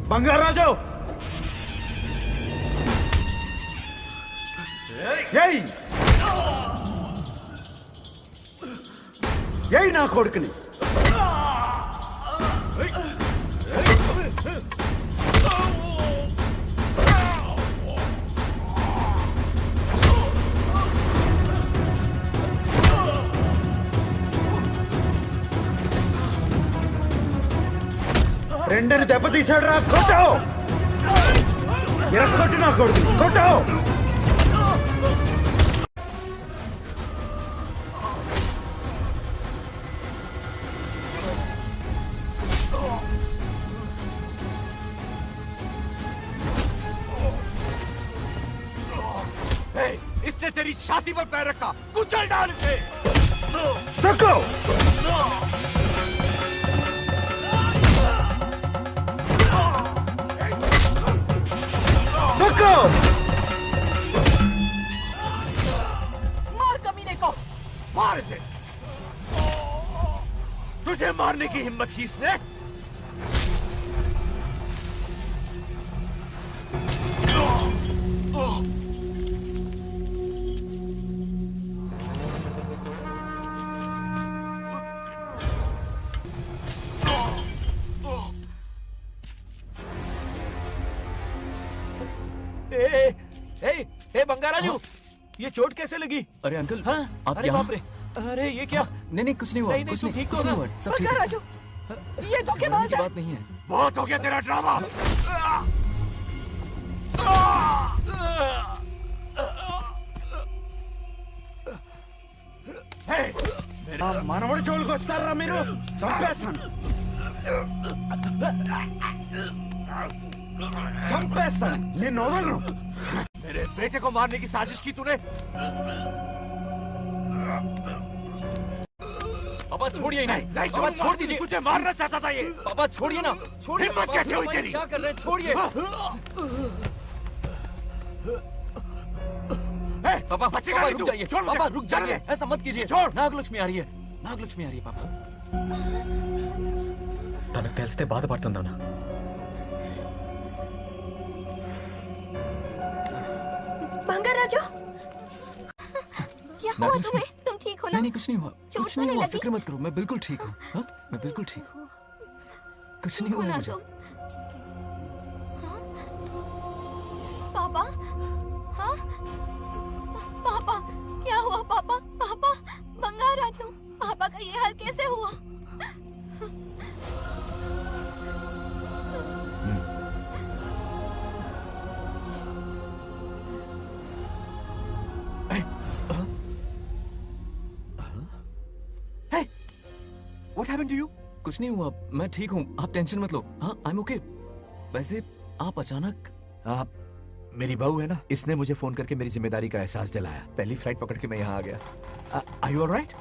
బంగారు రాజు ఏయ్ ఏయ్ నా కొడుకుని రెండని దెబ్బతీశాడు రా కొట్టు కొట్టు నా కొడుకు కొట్టు इसने तेरी छाती पर पैर रखा कुचल डाल इसे देखो देखो मार कमीने को मार इसे तुझे मारने की हिम्मत की इसने ए बंगाराजू ये चोट कैसे लगी? अरे अंकल हाँ? आप अरे यहाँ? बाप रे अरे ये क्या? नहीं कुछ नहीं हुआ, कुछ नहीं, कुछ नहीं हुआ, सब ठीक है। राजू, ये धोखेबाज है। बात नहीं है। बहुत हो गया तेरा ड्रामा। మనవడు జోలికి వస్తారా మీరు? చంపేస్తాను, చంపేస్తాను, నిన్ను వదలను। मेरे बेटे को मारने की साजिश की तूने? पापा छोड़िए नहीं, नहीं पापा छोड़ दीजिए। तुझे मारना चाहता था ये। पापा छोड़िए ना, छोड़िए। हिम्मत कैसे हुई पापा, तेरी? क्या कर रहे हैं? छोड़िए। पापा बचेगा पापा नहीं रुक तू। जाइए, छोड़ मुझे। पापा रुक चल जाइए, दे। ऐसा मत कीजिए। छोड़। नागलक्ष्मी आ रही है, नागलक्ष्मी आ रही है पापा। తనకు తెలిస్తే బాధపడుతుందన్నా। बंगाराजू, क्या हुआ तुम्हें? तुम ठीक हो ना? नहीं कुछ नहीं हुआ, चोट कुछ तो नहीं नहीं हुआ, लगी? फिक्र मत करो, मैं बिल्कुल ठीक हूँ। हाँ, मैं बिल्कुल ठीक हूँ, कुछ नहीं हुआ ना मुझे। तुम? हाँ? पापा, हाँ? पापा, क्या हुआ पापा? पापा, बंगाराजू, पापा का ये हाल कैसे हुआ? What happened to you? कुछ नहीं हुआ, मैं ठीक हूँ, आप टेंशन मत लो। हाँ, I'm okay। वैसे आप अचानक मेरी बहू है ना, इसने मुझे फोन करके मेरी जिम्मेदारी का एहसास दिलाया। पहली फ्लाइट पकड़ के मैं यहाँ आ गया। Are you all right?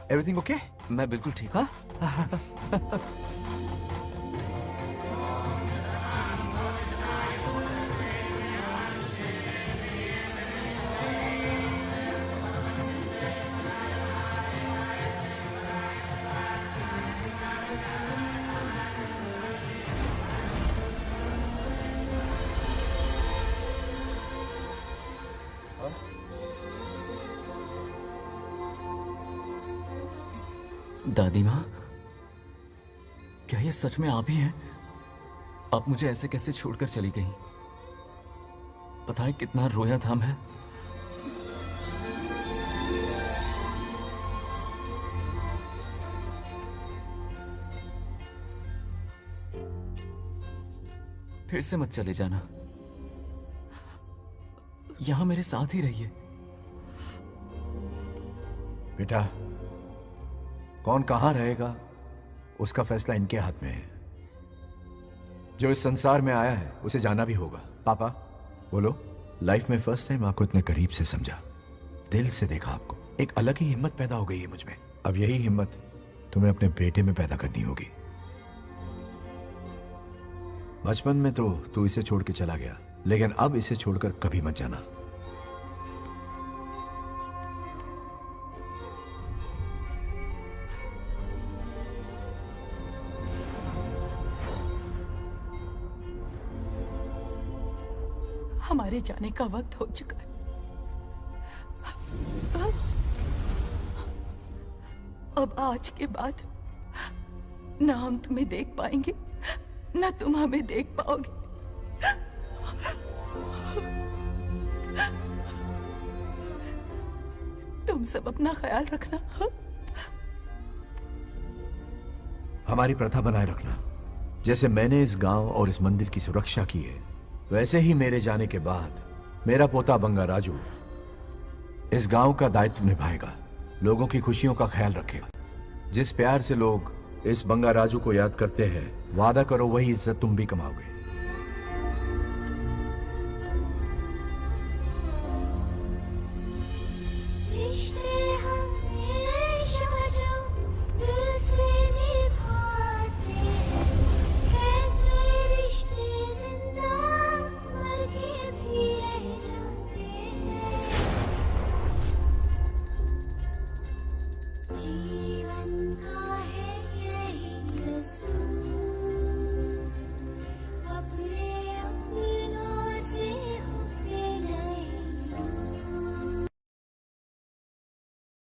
Everything okay? मैं बिल्कुल ठीक हूँ। दादी माँ, क्या ये सच में आप ही हैं? आप मुझे ऐसे कैसे छोड़कर चली गई? पता है कितना रोया था मैं। फिर से मत चले जाना, यहां मेरे साथ ही रहिए। बेटा, कौन कहां रहेगा उसका फैसला इनके हाथ में है। जो इस संसार में आया है उसे जाना भी होगा। पापा बोलो, लाइफ में फर्स्ट टाइम आपको इतने करीब से समझा, दिल से देखा आपको, एक अलग ही हिम्मत पैदा हो गई है मुझ में। अब यही हिम्मत तुम्हें अपने बेटे में पैदा करनी होगी। बचपन में तो तू इसे छोड़ के चला गया, लेकिन अब इसे छोड़कर कभी मत जाना। हमारे जाने का वक्त हो चुका है। अब आज के बाद ना हम तुम्हें देख पाएंगे, ना तुम हमें देख पाओगे। तुम सब अपना ख्याल रखना। हमारी प्रथा बनाए रखना। जैसे मैंने इस गांव और इस मंदिर की सुरक्षा की है, वैसे ही मेरे जाने के बाद मेरा पोता बंगाराजू इस गांव का दायित्व निभाएगा, लोगों की खुशियों का ख्याल रखेगा। जिस प्यार से लोग इस बंगाराजू को याद करते हैं, वादा करो वही इज्जत तुम भी कमाओगे।